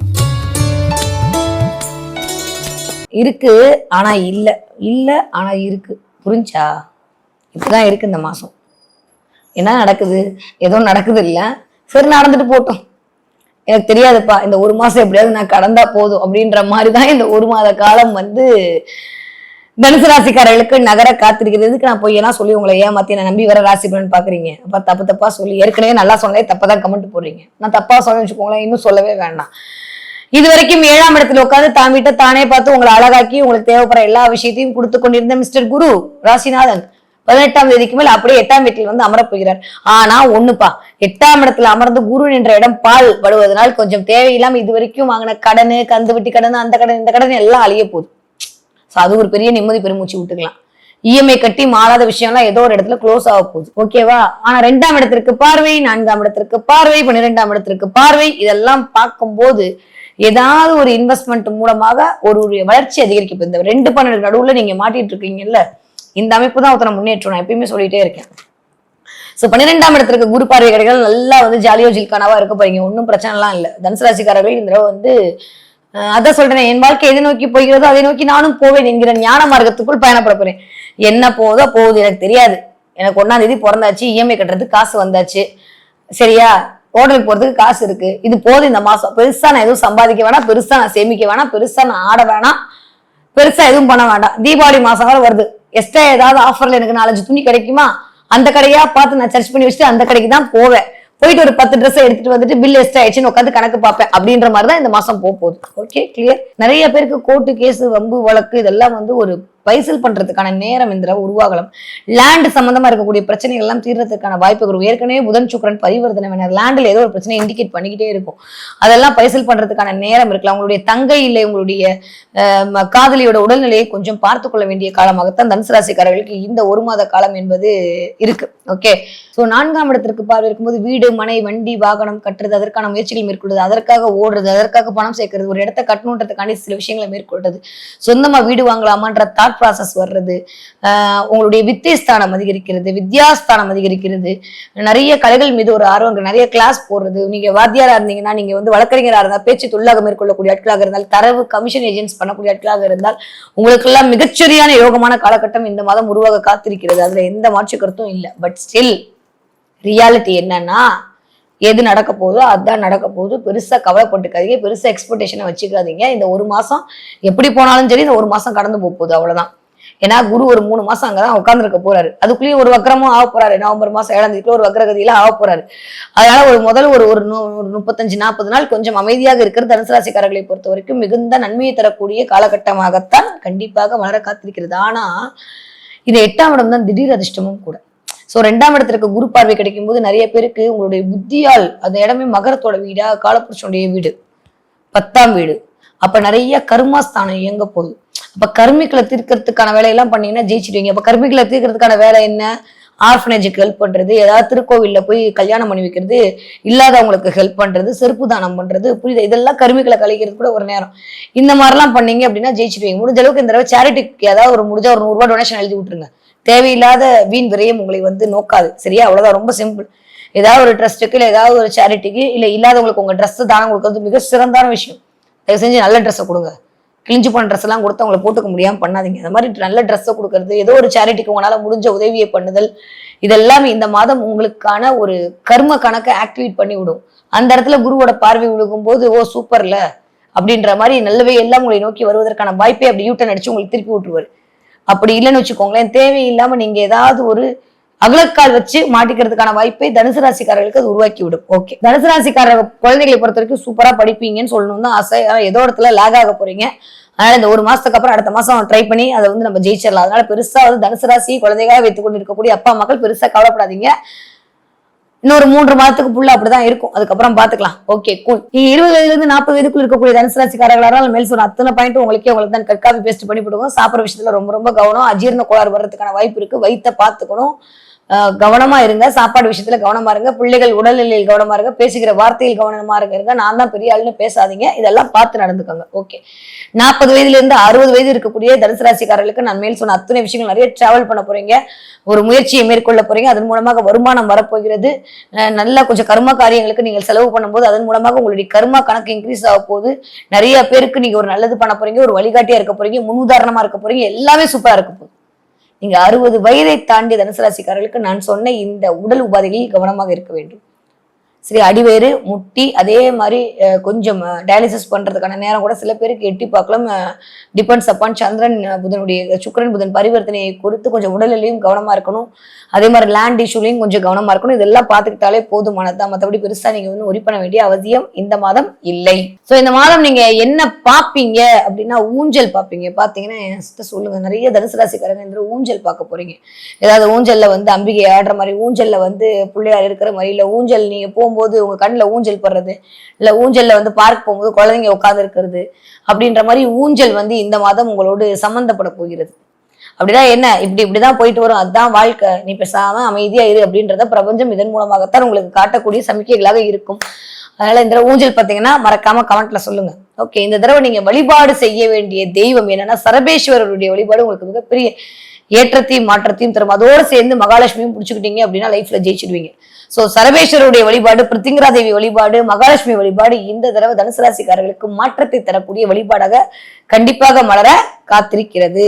இருக்கு ஆனா இல்ல, இல்ல ஆனா இருக்கு. புரிஞ்சா? இப்படிதான் இருக்கு இந்த மாசம். என்ன நடக்குது? ஏதோ நடக்குது இல்ல, சரி நடந்துட்டு போட்டோம், எனக்கு தெரியாதுப்பா, இந்த ஒரு மாசம் எப்படியாவது நான் கடந்தா போதும் அப்படின்ற மாதிரிதான் இந்த ஒரு மாத காலம் வந்து தனுசு ராசிக்காரர்களுக்கு நகர காத்திருக்கிறது. எதுக்கு நான் பொய்யெல்லாம் சொல்லி உங்களை ஏமாத்தி நான் நம்பி வர ராசி பலன் பாக்குறீங்க? அப்ப தப்பா சொல்லி ஏற்கனவே நல்லா சொன்னதே தப்பதான் கமெண்ட் போடுறீங்க. நான் தப்பா சொன்னேன்னு வச்சுக்கோங்களேன், இன்னும் சொல்லவே வேண்டாம். இது வரைக்கும் 7ஆம் இடத்துல உட்காந்து தான் வீட்டை தானே பார்த்து உங்களை அழகாக்கி உங்களுக்கு தேவைப்படுற எல்லா விஷயத்தையும் கொடுத்து கொண்டிருந்த மிஸ்டர் குரு ராசிநாதன் 18ஆம் தேதிக்கு மேல் அப்படியே 8ஆம் வீட்டில் வந்து அமரப் போகிறார். ஆனா ஒண்ணுப்பா, 8ஆம் இடத்துல அமர்ந்து குரு என்ற இடம் பால் படுவதனால் கொஞ்சம் தேவையில்லாம இது வரைக்கும் வாங்கின கடனு, கந்து வட்டி கடன், அந்த கடன் இந்த கடன் எல்லாம் அழிய போகுது. அது ஒரு பெரிய நிம்மதி பெருமூச்சு விட்டுக்கலாம். இஎம்ஐ கட்டி மாறாத விஷயம்லாம் ஏதோ ஒரு இடத்துல க்ளோஸ் ஆக போகுது. ஓகேவா? ஆனா 2ஆம் இடத்திற்கு பார்வை, 4ஆம் இடத்திற்கு பார்வை, 12ஆம் இடத்திற்கு பார்வை, இதெல்லாம் பார்க்கும்போது ஏதாவது ஒரு இன்வெஸ்ட்மெண்ட் மூலமாக ஒரு வளர்ச்சி அதிகரிக்க போகுது. இந்த 2 12 நடுவுல நீங்க மாட்டிட்டு இருக்கீங்கல்ல, இந்த அமைப்பு தான் ஒருத்தனை முன்னேற்றம். நான் எப்பயுமே சொல்லிட்டே இருக்கேன். சோ 12ஆம் இடத்திற்கு குரு பார்வை கிடைக்கிறது, நல்லா வந்து ஜாலியோ ஜில்கானாவா இருக்க போறீங்க. ஒன்னும் பிரச்சனை எல்லாம் இல்ல. தனுசு ராசிக்காரர்கள் இந்த தடவை வந்து அதான் சொல்றேன், என் வாழ்க்கை எதை நோக்கி போகிறதோ அதை நோக்கி நானும் போவேன் என்கிற ஞான மார்க்கத்துக்குள் பயணப்பட போறேன். என்ன போகுதோ போகுது, எனக்கு தெரியாது. எனக்கு 1ஆம் தேதி பிறந்தாச்சு, இஎம்ஐ கட்டுறதுக்கு காசு வந்தாச்சு, சரியா, ஹோட்டலுக்கு போறதுக்கு காசு இருக்கு, இது போதும் இந்த மாசம். பெருசா நான் எதுவும் சம்பாதிக்க வேணாம், பெருசா நான் சேமிக்க வேணாம், பெருசா நான் ஆட வேணாம், பெருசா எதுவும் பண்ண வேண்டாம். தீபாவளி மாசம் வரை வருது, எக்ஸ்ட்ரா ஏதாவது ஆஃபர்ல எனக்கு 4-5 துணி கிடைக்குமா, அந்த கடையா பார்த்து நான் சர்ச் பண்ணி வச்சுட்டு அந்த கடைக்கு தான் போவேன். போயிட்டு ஒரு 10 ட்ரெஸ் எடுத்துட்டு வந்துட்டு பில் எக்ஸ்ட்ரா ஆயிடுச்சுன்னு உட்காந்து கணக்கு பார்ப்பேன். அப்படின்ற மாதிரிதான் இந்த மாசம் போகுது. Okay, clear. நிறைய பேருக்கு கோர்ட்டு கேஸ், வம்பு வழக்கு இதெல்லாம் வந்து ஒரு பைசல் பண்றதுக்கான நேரம் இந்த உருவாகலாம். லேண்ட் சம்பந்தமா இருக்கக்கூடிய பிரச்சனைகள் எல்லாம் தீர்றதுக்கான வாய்ப்புகள். ஏற்கனவே புதன் சுக்கிரன் பரிவர்த்தனை லேண்ட்ல ஏதோ ஒரு பிரச்சனை இண்டிகேட் பண்ணிக்கிட்டே இருக்கும். அதெல்லாம் பைசல் பண்றதுக்கான நேரம் இருக்கலாம். உங்களுடைய தங்கை இல்லை உங்களுடைய காதலியோட உடல்நிலையை கொஞ்சம் பார்த்து கொள்ள வேண்டிய காலமாகத்தான் தனுசு ராசிக்காரர்களுக்கு இந்த 1 மாத காலம் என்பது இருக்கு. ஓகே, சோ 4ஆம் இடத்திற்கு பார்வை இருக்கும்போது வீடு, மனை, வண்டி, வாகனம் கட்டுறது, அதற்கான முயற்சிகள் மேற்கொள்வது, அதற்காக ஓடுறது, அதற்காக பணம் சேர்க்கறது, ஒரு இடத்த கட்டணுன்றதுக்காண்டி சில விஷயங்களை மேற்கொள்றது, சொந்தமா வீடு வாங்கலாமான்ற தாட் ப்ராசஸ் வர்றது, உங்களுடைய வித்தியஸ்தானம் அதிகரிக்கிறது, வித்யாஸ்தானம் அதிகரிக்கிறது, நிறைய கலைகள் மீது ஒரு ஆர்வம், நிறைய கிளாஸ் போடுறது. நீங்க வாத்தியாரா இருந்தீங்கன்னா, நீங்க வந்து வழக்கறிஞராக இருந்தால், பேச்சு தொழிலாக மேற்கொள்ளக்கூடிய ஆட்களாக இருந்தால், தரவு கமிஷன் ஏஜென்ட்ஸ் பண்ணக்கூடிய ஆட்களாக இருந்தால், உங்களுக்கு எல்லாம் மிகச்சரியான யோகமான காலகட்டம் இந்த மாதம் உருவாக காத்திருக்கிறது. அதுல எந்த மாற்று கருத்தும் இல்லை. பட் ஸ்டில் ரியாலிட்டி என்னன்னா, எது நடக்க போதோ அதுதான் நடக்க போகுது. பெருசா கவலைப்பட்டுக்காதீங்க, பெருசா எக்ஸ்பெக்டேஷனை வச்சுக்காதீங்க. இந்த 1 மாசம் எப்படி போனாலும் சரி, இந்த 1 மாசம் கடந்து போகுது, அவ்வளவுதான். ஏன்னா குரு ஒரு 3 மாசம் அங்கதான் உட்கார்ந்துருக்க போறாரு. அதுக்குள்ளேயும் ஒரு வக்ரமும் ஆக போறாரு. நவம்பர் மாசம் 7ஆம் தேதிக்குள்ள ஒரு வக்ரகதியில ஆக போறாரு. அதனால ஒரு 35-40 நாள் கொஞ்சம் அமைதியாக இருக்கிறது தனுசு ராசிக்காரர்களை பொறுத்த வரைக்கும் மிகுந்த நன்மையை தரக்கூடிய காலகட்டமாகத்தான் கண்டிப்பாக வளர காத்திருக்கிறது. ஆனா இது 8ஆம் இடம் தான் திடீர் அதிர்ஷ்டமும் கூட. சோ 2ஆம் இடத்திற்கு குரு பார்வை கிடைக்கும் போது நிறைய பேருக்கு உங்களுடைய புத்தியால் அந்த இடமே மகரத்தோட வீடா, காலபுருஷனுடைய வீடு, 10ஆம் வீடு. அப்ப நிறைய கர்மாஸ்தானம் இயங்க போகுது. அப்ப கர்மிகளை தீர்க்கறதுக்கான வேலையெல்லாம் பண்ணீங்கன்னா ஜெயிச்சிடுவீங்க. அப்ப கர்மிகளை தீர்க்கறதுக்கான வேலை என்ன? ஆர்ஃபனேஜுக்கு ஹெல்ப் பண்றது, ஏதாவது திருக்கோவில்ல போய் கல்யாணம் பண்ணி வைக்கிறது, இல்லாதவங்களுக்கு ஹெல்ப் பண்றது, செருப்பு தானம் பண்றது, புரியுது, இதெல்லாம் கருமிகளை கழிக்கிறது கூட ஒரு நேரம். இந்த மாதிரிலாம் பண்ணீங்க அப்படின்னா ஜெயிச்சிடுவீங்க. முடிஞ்ச அளவுக்கு இந்த தடவை சேரிட்டிக்கு ஏதாவது ஒரு முடிஞ்ச ஒரு 100 ரூபாய் டொனேஷன் எழுதி விட்டுருங்க. தேவையில்லாத வீண் விரயம் உங்களை வந்து நோக்காது, சரியா? அவ்வளவுதான், ரொம்ப சிம்பிள். ஏதாவது ஒரு ட்ரஸ்ட்டுக்கு இல்லை ஏதாவது ஒரு சேரிட்டிக்கு இல்லை இல்லாதவங்களுக்கு உங்க ட்ரெஸ் தானம் கொடுக்கறது மிக சிறந்தான விஷயம். தயவு செஞ்சு நல்ல ட்ரெஸ்ஸை கொடுங்க. கிழிஞ்சு போன ட்ரெஸ் எல்லாம் கொடுத்து அவங்களை போட்டுக்க முடியாம பண்ணாதீங்க. அந்த மாதிரி நல்ல ட்ரெஸ்ஸை கொடுக்கறது, ஏதோ ஒரு சேரிட்டிக்கு உங்களால முடிஞ்ச உதவியை பண்ணுதல், இதெல்லாம் இந்த மாதம் உங்களுக்கான ஒரு கர்ம கணக்கை ஆக்டிவேட் பண்ணி விடும். அந்த இடத்துல குருவோட பார்வை விழுகும் போது, ஓ சூப்பர்ல அப்படின்ற மாதிரி நல்லவே எல்லாம் உங்களை நோக்கி வருவதற்கான வாய்ப்பை அப்படி யூட்டன் அடிச்சு உங்களுக்கு திருப்பி விட்டுருவாரு. அப்படி இல்லைன்னு வச்சுக்கோங்களேன், தேவையில்லாம நீங்க ஏதாவது ஒரு அகலக்கால் வச்சு மாட்டிக்கிறதுக்கான வாய்ப்பை தனுசு ராசிக்காரர்களுக்கு அது உருவாக்கி விடும். ஓகே, தனுசு ராசிக்காரர் குழந்தைகளை பொறுத்த வரைக்கும் சூப்பரா படிப்பீங்கன்னு சொல்லணும் தான் ஆசை. ஆனா ஏதோ இடத்துல லேக் ஆக போறீங்க. அதனால இந்த 1 மாசத்துக்கு அப்புறம் அடுத்த மாசம் ட்ரை பண்ணி அதை வந்து நம்ம ஜெயிச்சிடலாம். அதனால பெருசா வந்து தனுசு ராசி குழந்தைகளாக வைத்துக் கொண்டு இருக்கக்கூடிய அப்பா அம்மாக்கள் பெருசா கவலைப்படாதீங்க. இன்னொரு 3 மாதத்துக்கு புள்ள அப்படிதான் இருக்கும், அதுக்கப்புறம் பாத்துக்கலாம். Okay, cool. நீங்க 20 வயதுல 40 வயதுக்குள்ள இருக்கக்கூடிய தனுசு ராசிக்காரர்களால் மேல் சொன்ன அத்தனை பாயிண்ட் உங்களுக்கு தான் கட்காபி பேஸ்ட் பண்ணி போடுவோம். சாப்பிட்ற விஷயத்துல ரொம்ப ரொம்ப கவனம். அஜீரண கோளாறு வர்றதுக்கான வாய்ப்பு இருக்கு, வயித்தை பார்த்துக்கணும், கவனமா இருங்க. சாப்பாடு விஷயத்துல கவனமா இருங்க. பிள்ளைகள் உடல்நிலையில் கவனமா இருங்க. பேசுகிற வார்த்தையில் கவனமா இருங்க. நான் தான் பெரிய ஆளுன்னு பேசாதீங்க. இதெல்லாம் பார்த்து நடந்துக்கோங்க. ஓகே, 40 வயதுல இருந்து 60 வயது இருக்கக்கூடிய தனுசு ராசிக்காரர்களுக்கு நான் மேல் சொன்ன அத்தனை விஷயங்கள், நிறைய டிராவல் பண்ண போறீங்க, ஒரு முயற்சியை மேற்கொள்ள போறீங்க, அதன் மூலமாக வருமானம் வரப்போகிறது. நல்ல கொஞ்சம் கர்ம காரியங்களுக்கு நீங்கள் செலவு பண்ணும்போது அதன் மூலமாக உங்களுடைய கர்மா கணக்கு இன்க்ரீஸ் ஆக போகுது. நிறைய பேருக்கு நீங்க ஒரு நல்லது பண்ண போறீங்க, ஒரு வழிகாட்டியா இருக்க போறீங்க, முன்னுதாரணமா இருக்க போறீங்க. எல்லாமே சூப்பரா இருக்க போகுது. நீங்க 60 வயதை தாண்டிய தனுசு ராசிக்காரர்களுக்கு நான் சொன்ன இந்த உடல் உபாதைகளில் கவனமாக இருக்க வேண்டும். சரி, அடிவேறு, முட்டி, அதே மாதிரி கொஞ்சம் டயாலிசிஸ் பண்றதுக்கான நேரம் கூட சில பேருக்கு எட்டி பார்க்கலாம். டிபெண்ட்ஸ் அப்பான் சந்திரன் புதனுடைய சுக்கிரன் புதன் பரிவர்த்தனையை கொடுத்து கொஞ்சம் உடல்நிலையும் கவனமா இருக்கணும். அதே மாதிரி லேண்ட் இஷ்யூலையும் கொஞ்சம் கவனமா இருக்கணும். இதெல்லாம் பார்த்துக்கிட்டாலே போதுமானதுதான். மற்றபடி பெருசா நீங்க வந்து ஒரி பண்ண வேண்டிய அவசியம் இந்த மாதம் இல்லை. சோ இந்த மாதம் நீங்க என்ன பாப்பீங்க அப்படின்னா, ஊஞ்சல் பாப்பீங்க. பாத்தீங்கன்னா என் சொல்லுங்க, நிறைய தனுசு ராசிக்காரங்க இந்த ஊஞ்சல் பார்க்க போறீங்க. ஏதாவது ஊஞ்சல்ல வந்து அம்பிகை ஆடுற மாதிரி, ஊஞ்சல்ல வந்து பிள்ளையார் இருக்கிற மாதிரி, இல்ல ஊஞ்சல் நீங்க போகும்போது உங்க கண்ணுல ஊஞ்சல் படுறது, இல்ல ஊஞ்சல்ல வந்து பார்க் போகும்போது குழந்தைங்க உட்கார்ந்து இருக்கிறது, அப்படின்ற மாதிரி ஊஞ்சல் வந்து இந்த மாதம் உங்களோடு சம்பந்தப்பட போகிறது. அப்படிதான் என்ன இப்படிதான் போயிட்டு வரும், அதுதான் வாழ்க்கை, நீ பேசாம அமைதியா இரு அப்படின்றத பிரபஞ்சம் இதன் மூலமாகத்தான் உங்களுக்கு காட்டக்கூடிய சமிக்கைகளாக இருக்கும். அதனால இந்த தடவை ஊஞ்சல் பார்த்தீங்கன்னா மறக்காம கமெண்ட்ல சொல்லுங்க. ஓகே, இந்த தடவை நீங்க வழிபாடு செய்ய வேண்டிய தெய்வம் என்னன்னா சரபேஸ்வரருடைய வழிபாடு உங்களுக்கு மிகப்பெரிய ஏற்றத்தையும் மாற்றத்தையும் தரும். அதோடு சேர்ந்து மகாலட்சுமியும் பிடிச்சுக்கிட்டீங்க அப்படின்னா லைஃப்ல ஜெயிச்சிடுவீங்க. சோ சரபேஸ்வருடைய வழிபாடு, பிருத்திங்கரா தேவி வழிபாடு, மகாலட்சுமி வழிபாடு இந்த தடவை தனுசு ராசிக்காரர்களுக்கு மாற்றத்தை தரக்கூடிய வழிபாடாக கண்டிப்பாக மலர காத்திருக்கிறது.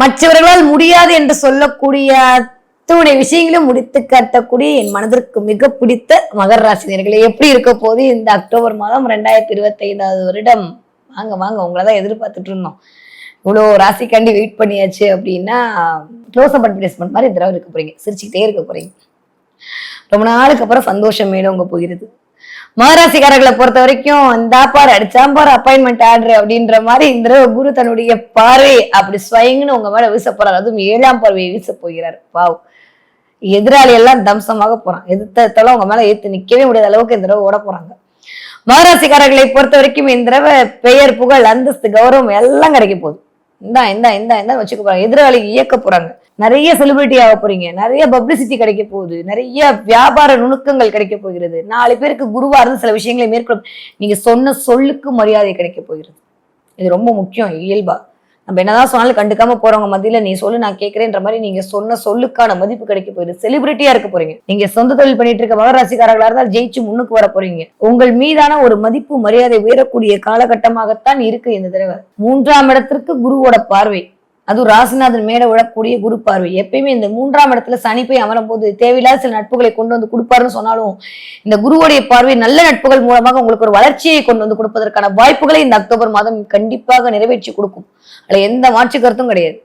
மற்றவர்களால் முடியாது என்று சொல்லக்கூடிய அத்தனை விஷயங்களும் முடித்து காட்டக்கூடிய என் மனதிற்கு மிக பிடித்த மகர ராசினியர்களே, எப்படி இருக்க போது இந்த அக்டோபர் மாதம் 2025 வருடம். வாங்க வாங்க, உங்களதான் எதிர்பார்த்துட்டு இருந்தோம். இவ்வளோ ராசிக்காண்டி வெயிட் பண்ணியாச்சு அப்படின்னா க்ளோஸ் அப் அட்வர்டைஸ்மெண்ட் மாதிரி இந்த தடவை இருக்க போறீங்க. சிரிச்சுக்கிட்டே இருக்க போறீங்க. ரொம்ப நாளுக்கு அப்புறம் சந்தோஷம் மேலோங்க போகிறது. மகராசிக்காரர்களை பொறுத்த வரைக்கும் இந்த பாரு அடிச்சாம்பாரு அப்பாயின்மெண்ட் ஆர்டர் அப்படின்ற மாதிரி இந்த தடவை குரு தன்னுடைய பார்வை அப்படி ஸ்வயங்கன்னு உங்க மேல வீச போறாரு. அதுவும் 7ஆம் பார்வையை வீச போகிறார். வாவ், எதிராளி எல்லாம் தம்சமாக போறான். எதிர்த்தாலும் உங்க மேல ஏத்து நிக்கவே முடியாத அளவுக்கு இந்த தடவை ஓட போறாங்க. மகராசிக்காரர்களை பொறுத்த வரைக்கும் இந்த தடவை பெயர், புகழ், அந்தஸ்து, கௌரவம் எல்லாம் கிடைக்க போகுது. இந்த வச்சுக்க போறாங்க. எதிராளி இயக்க போறாங்க. நிறைய செலிபிரிட்டி ஆக போறீங்க. நிறைய பப்ளிசிட்டி கிடைக்க போகுது. நிறைய வியாபார நுணுக்கங்கள் கிடைக்க போகிறது. 4 பேருக்கு குருவா இருந்து சில விஷயங்களை மேற்கொள்ள நீங்க சொன்ன சொல்லுக்கு மரியாதை கிடைக்க போகிறது. இது ரொம்ப முக்கியம். இயல்பா நம்ம என்னதான் சொன்னாலும் கண்டுக்காம போறவங்க மத்தியில நீ சொல்லு நான் கேட்கிறேன்ற மாதிரி நீங்க சொன்ன சொல்லுக்கான மதிப்பு கிடைக்க போகுது. செலிபிரிட்டியா இருக்க போறீங்க. நீங்க சொந்த தொழில் பண்ணிட்டு இருக்க மகராசிக்காரர்களா இருந்தால் ஜெயிச்சு முன்னுக்கு வர போறீங்க. உங்கள் மீதான ஒரு மதிப்பு மரியாதை உயரக்கூடிய காலகட்டமாகத்தான் இருக்கு இந்த தடவை. 3ஆம் இடத்திற்கு குருவோட பார்வை, அதுவும் ராசிநாதன் மேல விழக்கூடிய குரு பார்வை. எப்பயுமே இந்த 3ஆம் இடத்துல சனி போய் அமரும் போது தேவையில்லாத சில நட்புகளை கொண்டு வந்து கொடுப்பாருன்னு சொன்னாலும் இந்த குருவுடைய பார்வை நல்ல நட்புகள் மூலமாக உங்களுக்கு ஒரு வளர்ச்சியை கொண்டு வந்து கொடுப்பதற்கான வாய்ப்புகளை இந்த அக்டோபர் மாதம் கண்டிப்பாக நிறைவேற்றி கொடுக்கும். அதுல எந்த மாற்று கருத்தும் கிடையாது.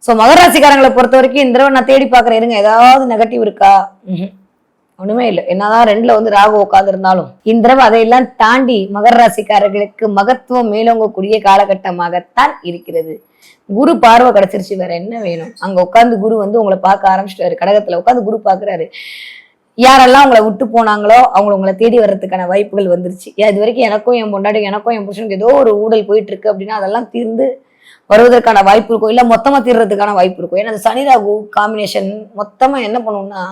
சோ மகராசிக்காரங்களை பொறுத்த வரைக்கும் இந்த தடவை நான் தேடி பாக்குறேன், இருங்க ஏதாவது நெகட்டிவ் இருக்கா? ஒண்ணுமே இல்லை. என்னதான் 2ல வந்து ராகு உட்கார்ந்து இருந்தாலும் இந்த தடவை அதையெல்லாம் தாண்டி மகர ராசிக்காரர்களுக்கு மகத்துவம் மேலோங்கக்கூடிய காலகட்டமாகத்தான் இருக்கிறது. குரு பார்வை கிடைச்சிருச்சு, வேற என்ன வேணும்? அங்க உட்கார்ந்து குரு வந்து உங்களை பார்க்க ஆரம்பிச்சிட்டாரு. கடகத்துல உட்காந்து குரு பாக்குறாரு. யாரெல்லாம் உங்களை விட்டு போனாங்களோ உங்களை தேடி வர்றதுக்கான வாய்ப்புகள் வந்துருச்சு. இது வரைக்கும் எனக்கும் என் பொண்டாட்டி எனக்கும் என் புருஷனுக்கு ஏதோ ஒரு ஊழல் போயிட்டு இருக்கு அப்படின்னா அதெல்லாம் தீர்ந்து வருவதற்கான வாய்ப்பு இருக்கும். இல்ல மொத்தமா தீர்றதுக்கான வாய்ப்பு இருக்கும். ஏன்னா அந்த சனி ராகு காம்பினேஷன் மொத்தமா என்ன பண்ணுவோம்னா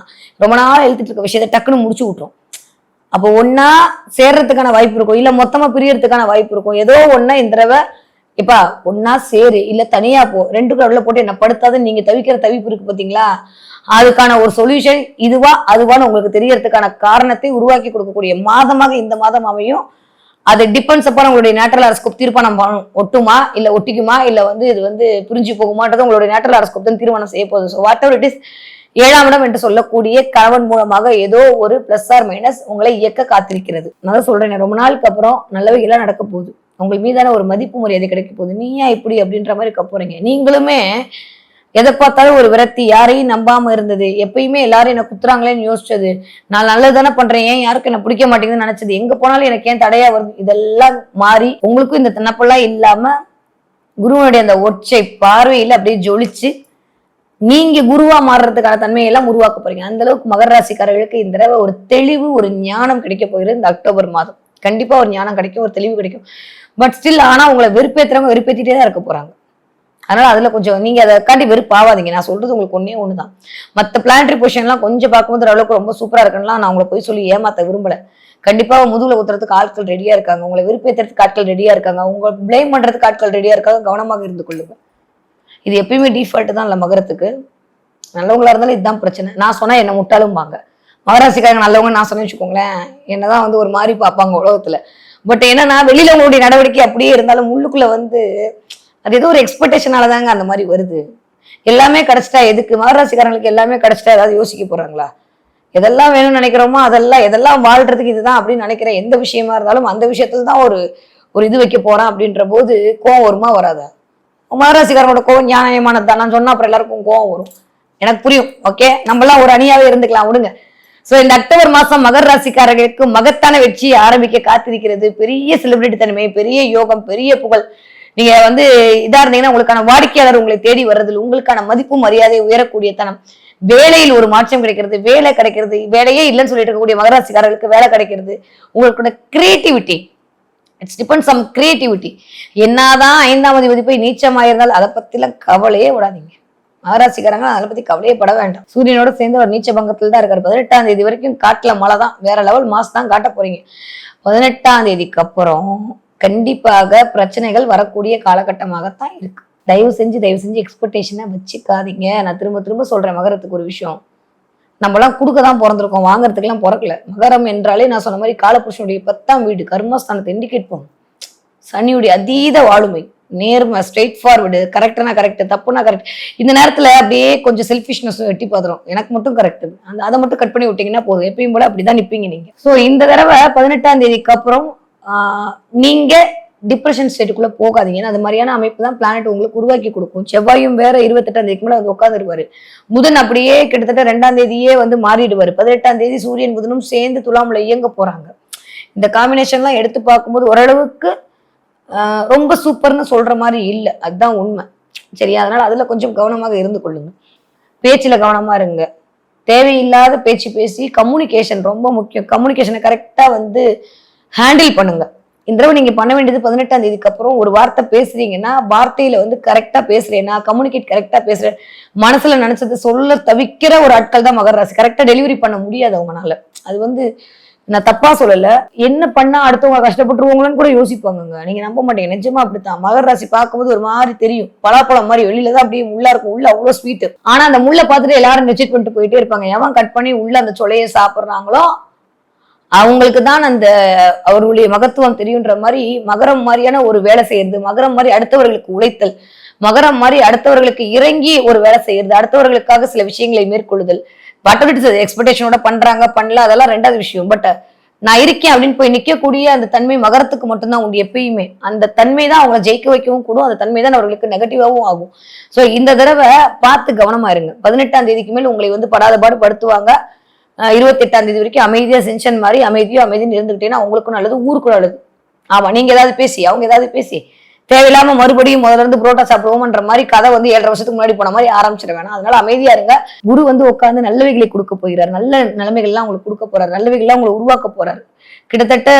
ரொம்ப நாள் எழுத்துட்டு இருக்க விஷயத்தை டக்குன்னு முடிச்சு விட்டுரும். அப்போ ஒன்னா சேர்றதுக்கான வாய்ப்பு இருக்கும், இல்ல மொத்தமா பிரியறதுக்கான வாய்ப்பு இருக்கும். ஏதோ ஒன்னா இந்த தடவை இப்பா ஒன்னா சேரு இல்ல தனியா போ, 2க்கும் நடுவுல போட்டு என்ன படுத்தாதுன்னு நீங்க தவிக்கிற தவிப்பு இருக்கு பாத்தீங்களா, அதுக்கான ஒரு சொல்யூஷன் இதுவா அதுவான்னு உங்களுக்கு தெரியறதுக்கான காரணத்தை உருவாக்கி கொடுக்கக்கூடிய மாதமாக இந்த மாதம் அமையும். அது டிபெண்ட்ஸ் அப்பா உங்களுடைய நேச்சுரல் ஹாரோஸ்கோப் தீர்மானம் பண்ணணும். ஒட்டுமா இல்ல ஒட்டிக்குமா இல்ல வந்து இது வந்து பிரிஞ்சு போகுமான்றது உங்களுடைய நேச்சுரல் ஹாரோஸ்கோப் தான் தீர்மானம் செய்ய போகுது. So what ever it is 7ஆம் இடம் என்று சொல்லக்கூடிய கணவன் மூலமாக ஏதோ ஒரு பிளஸ் ஆர் மைனஸ் உங்களை இயக்க காத்திருக்கிறது. நான் சொல்றேன், ரொம்ப நாளுக்கு அப்புறம் நல்லவைகள்லாம் நடக்க போகுது. உங்கள் மீதான ஒரு மதிப்பு மரியாதை கிடைக்க போகுது. நீயா இப்படி அப்படின்ற மாதிரி இருக்க போறீங்க. நீங்களுமே எதை பார்த்தாலும் ஒரு விரக்தி, யாரையும் நம்பாம இருந்தது, எப்பயுமே எல்லாரும் என்ன குத்துறாங்களேன்னு யோசிச்சது, நான் நல்லதானே பண்றேன் ஏன் யாருக்கு என்ன பிடிக்க மாட்டேங்குதுன்னு நினைச்சது, எங்க போனாலும் எனக்கு ஏன் தடையா வருது, இதெல்லாம் மாறி உங்களுக்கும் இந்த தன்னப்பெல்லாம் இல்லாம குருவனுடைய அந்த ஒற்றை பார்வையில அப்படியே ஜொலிச்சு நீங்க குருவா மாறுறதுக்கான தன்மையெல்லாம் உருவாக்க போறீங்க. அந்த அளவுக்கு மகர ராசிக்காரர்களுக்கு இந்த தடவை ஒரு தெளிவு ஒரு ஞானம் கிடைக்க போகிறது. இந்த அக்டோபர் மாதம் கண்டிப்பா ஒரு ஞானம் கிடைக்கும், ஒரு தெளிவு கிடைக்கும். பட் ஸ்டில் ஆனா உங்களை வெறுப்பேற்றுறவங்க வெறுப்பேற்றிட்டே தான் இருக்க போறாங்க. அதனால அதுல கொஞ்சம் நீங்க அதை காட்டி வெறுப்பாவாதீங்க. நான் சொல்றது உங்களுக்கு ஒண்ணுதான். மத்த பிளானட்டரி பொசிஷன் எல்லாம் கொஞ்சம் பார்க்கும்போது அளவுக்கு ரொம்ப சூப்பரா இருக்குன்னா நான் உங்களை போய் சொல்லி ஏமாத்த விரும்பல. கண்டிப்பா முதுகுல ஊத்துறதுக்கு ஆட்கள் ரெடியா இருக்காங்க, உங்களை வெறுப்பேற்றுறதுக்கு ஆட்கள் ரெடியா இருக்காங்க, உங்களை பிளேம் பண்றதுக்கு ஆட்கள் ரெடியா இருக்காங்க. கவனமாக இருந்து கொள்ளுங்க. இது எப்பயுமே டிஃபால்ட் தான் இல்ல மகரத்துக்கு. நல்லவங்களா இருந்தாலும் இதுதான் பிரச்சனை. நான் சொன்னா என்ன முட்டாலும் பாங்க. மகராசிக்காரங்க நல்லவங்க நான் சொன்னேன்னு வச்சுக்கோங்களேன், என்னதான் வந்து ஒரு மாதிரி பார்ப்பாங்க உலகத்துல. பட் என்னன்னா வெளியில உங்களுடைய நடவடிக்கை அப்படியே இருந்தாலும் உள்ளுக்குள்ள வந்து அது ஏதோ ஒரு எக்ஸ்பெக்டேஷனாலதாங்க அந்த மாதிரி வருது. எல்லாமே கிடைச்சிட்டா எதுக்கு? மகராசிக்காரங்களுக்கு எல்லாமே கிடைச்சிட்டா ஏதாவது யோசிக்க போறாங்களா? எதெல்லாம் வேணும்னு நினைக்கிறோமோ அதெல்லாம் எதெல்லாம் வாழ்றதுக்கு இதுதான் அப்படின்னு நினைக்கிற எந்த விஷயமா இருந்தாலும் அந்த விஷயத்துல தான் ஒரு இது வைக்க போறான் அப்படின்ற போது கோவம் வருமா வராதா? மகராசிக்காரங்களோட கோவம் நியாயமானதுதான். நான் சொன்னா அப்புறம் எல்லாருக்கும் கோவம் வரும், எனக்கு புரியும். ஓகே, நம்மளாம் ஒரு அணியாவே இருந்துக்கலாம், விடுங்க. சோ இந்த அக்டோபர் மாசம் மகர ராசிக்காரர்களுக்கு மகத்தான வெற்றியை ஆரம்பிக்க காத்திருக்கிறது. பெரிய செலிபிரிட்டி தன்மை, பெரிய யோகம், பெரிய புகழ். நீங்க வந்து இதா இருந்தீங்கன்னா உங்களுக்கான வாடிக்கையாளர் உங்களை தேடி வர்றதில் உங்களுக்கான மதிப்பு மரியாதை உயரக்கூடிய தனம், வேலையில் ஒரு மாற்றம் கிடைக்கிறது, வேலை கிடைக்கிறது, வேலையே இல்லைன்னு சொல்லிட்டு இருக்கக்கூடிய மகராசிக்காரர்களுக்கு வேலை கிடைக்கிறது. உங்களுக்கான creativity, it's depends on creativity. என்னதான் 5ஆம் அதிபதி போய் நீச்சமாயிருந்தால் அதை பத்திலாம் கவலையே விடாதீங்க. மகராசிக்காரங்க அதை பத்தி கவலையே பட வேண்டாம். சூரியனோட சேர்ந்து ஒரு நீச்ச பங்கத்துல தான் இருக்காரு. 18ஆம் தேதி வரைக்கும் காட்டுல மழை தான், வேற லெவல் மாஸ் தான் காட்ட போறீங்க. 18ஆம் தேதிக்கு அப்புறம் கண்டிப்பாக பிரச்சனைகள் வரக்கூடிய காலகட்டமாகத்தான் இருக்கு. தயவு செஞ்சு எக்ஸ்பெக்டேஷனை வச்சுக்காதீங்க. நான் திரும்ப திரும்ப சொல்றேன், மகரத்துக்கு ஒரு விஷயம், நம்மளாம் கொடுக்க தான் பிறந்திருக்கோம், வாங்குறதுக்கெல்லாம் பிறக்கல. மகரம் என்றாலே நான் சொன்ன மாதிரி காலபுருஷனுடைய 10ஆம் வீடு, கர்மஸ்தானத்தை இண்டிகேட் பண்ணும். சனியுடைய அதீத வாழுமை, நேர்மை, ஸ்ட்ரெயிட் ஃபார்வர்டு, கரெக்டனா கரெக்ட், தப்புனா கரெக்ட். இந்த நேரத்துல அப்படியே கொஞ்சம் செல்ஃபிஷ்னஸ் எட்டி பாத்துரும், எனக்கு மட்டும் கரெக்ட், அதை மட்டும் கட் பண்ணி விட்டீங்கன்னா போதும், எப்பயும் போல அப்படிதான் நிப்பீங்க நீங்க. ஸோ இந்த தடவை 18ஆம் தேதிக்கு அப்புறம் நீங்க டிப்ரெஷன் ஸ்டேட்டுக்குள்ள போகாதீங்க. அது மாதிரியான அமைப்பு தான் பிளானட் உங்களுக்கு உருவாக்கி கொடுக்கும். செவ்வாயும் வேற 28ஆம் தேதிக்கு மேலே வந்து உட்காந்துருவாரு. புதன் அப்படியே கிட்டத்தட்ட 2ஆம் தேதியே வந்து மாறிடுவாரு. 18ஆம் தேதி சூரியன் புதனும் சேர்ந்து துலாமுல இயங்க போறாங்க. இந்த காம்பினேஷன்லாம் எடுத்து பார்க்கும்போது ஓரளவுக்கு ரொம்ப சூப்பர்னு சொல்ற மாதிரி இல்லை, அதுதான் உண்மை. சரியா? அதனால அதுல கொஞ்சம் கவனமாக இருந்து கொள்ளுங்க. பேச்சுல கவனமா இருங்க. தேவையில்லாத பேச்சு பேசி கம்யூனிகேஷன் ரொம்ப முக்கியம். கம்யூனிகேஷனை கரெக்டா வந்து ஹேண்டில் பண்ணுங்க. இந்த தடவை நீங்க பண்ண வேண்டியது 18ஆம் தேதிக்கு அப்புறம் ஒரு வார்த்தை பேசுறீங்கன்னா வார்த்தையில வந்து கரெக்டா பேசுறேன்னா, கம்யூனிகேட் கரெக்டா பேசுறேன், மனசுல நினைச்சது சொல்ல தவிக்கிற ஒரு ஆட்கள் தான் மகர ராசி. கரெக்டா டெலிவரி பண்ண முடியாது அவங்கனால. அது வந்து நான் தப்பா சொல்லல, என்ன பண்ணா அடுத்தவங்க கஷ்டப்பட்டுருவாங்களோன்னு கூட யோசிப்பாங்க. நீங்க நம்ப மாட்டீங்க, நிஜமா அப்படித்தான். மகர ராசி பார்க்கும்போது ஒரு மாதிரி தெரியும், பலாப்பழம் மாதிரி வெளியில தான் அப்படியே முள்ளா இருக்கும், உள்ள அவ்வளவு ஸ்வீட். ஆனா அந்த முள்ளை பார்த்துட்டு எல்லாரும் ரிஜெக்ட் பண்ணிட்டு போயிட்டே இருப்பாங்க. எவன் கட் பண்ணி உள்ள அந்த சொலையை சாப்பிடுறாங்களோ அவங்களுக்கு தான் அந்த அவர்களுடைய மகத்துவம் தெரியுன்ற மாதிரி. மகரம் மாதிரியான ஒரு வேலை செய்யறது, மகரம் மாதிரி அடுத்தவர்களுக்கு உழைத்தல், மகரம் மாதிரி அடுத்தவர்களுக்கு இறங்கி ஒரு வேலை செய்யறது, அடுத்தவர்களுக்காக சில விஷயங்களை மேற்கொள்ளுதல், எக்ஸ்பெக்டேஷனோட பண்றாங்க பண்ணல, அதெல்லாம் ரெண்டாவது விஷயம். பட் நான் இருக்கேன் அப்படின்னு போய் நிக்கக்கூடிய அந்த தன்மை மகரத்துக்கு மட்டும்தான் உண்டு. எப்பயுமே அந்த தன்மை தான் அவங்களை ஜெயிக்க வைக்கவும் கூடும், அந்த தன்மை தான் அவர்களுக்கு நெகட்டிவாகவும் ஆகும். ஸோ இந்த தடவை பார்த்து கவனமா இருங்க. 18ஆம் தேதிக்கு மேல் உங்களை வந்து படாத பாடு படுத்துவாங்க. 28ஆம் தேதி வரைக்கும் அமைதியா சென்ஷன் மாதிரி அமைதின்னு இருந்துகிட்டேன்னா அவங்களுக்கும் நல்லது, ஊருக்கும் நல்லது. ஆமா, நீங்க ஏதாவது பேசி அவங்க ஏதாவது பேசி தேவையில்லாம மறுபடியும் முதல்ல இருந்து புரோட்டா சாப்பிடுவோம்ன்ற மாதிரி கதை வந்து 7.5 வருஷத்துக்கு முன்னாடி போன மாதிரி ஆரம்பிச்சிட வேணாம். அதனால அமைதியா இருங்க. குரு வந்து உட்காந்து நல்லவைகளை கொடுக்க போகிறார், நல்ல நிலைமைகள்லாம் உங்களுக்கு கொடுக்க போறாரு, நல்லவைகள்லாம் உங்களை உருவாக்க போறாரு. கிட்டத்தட்ட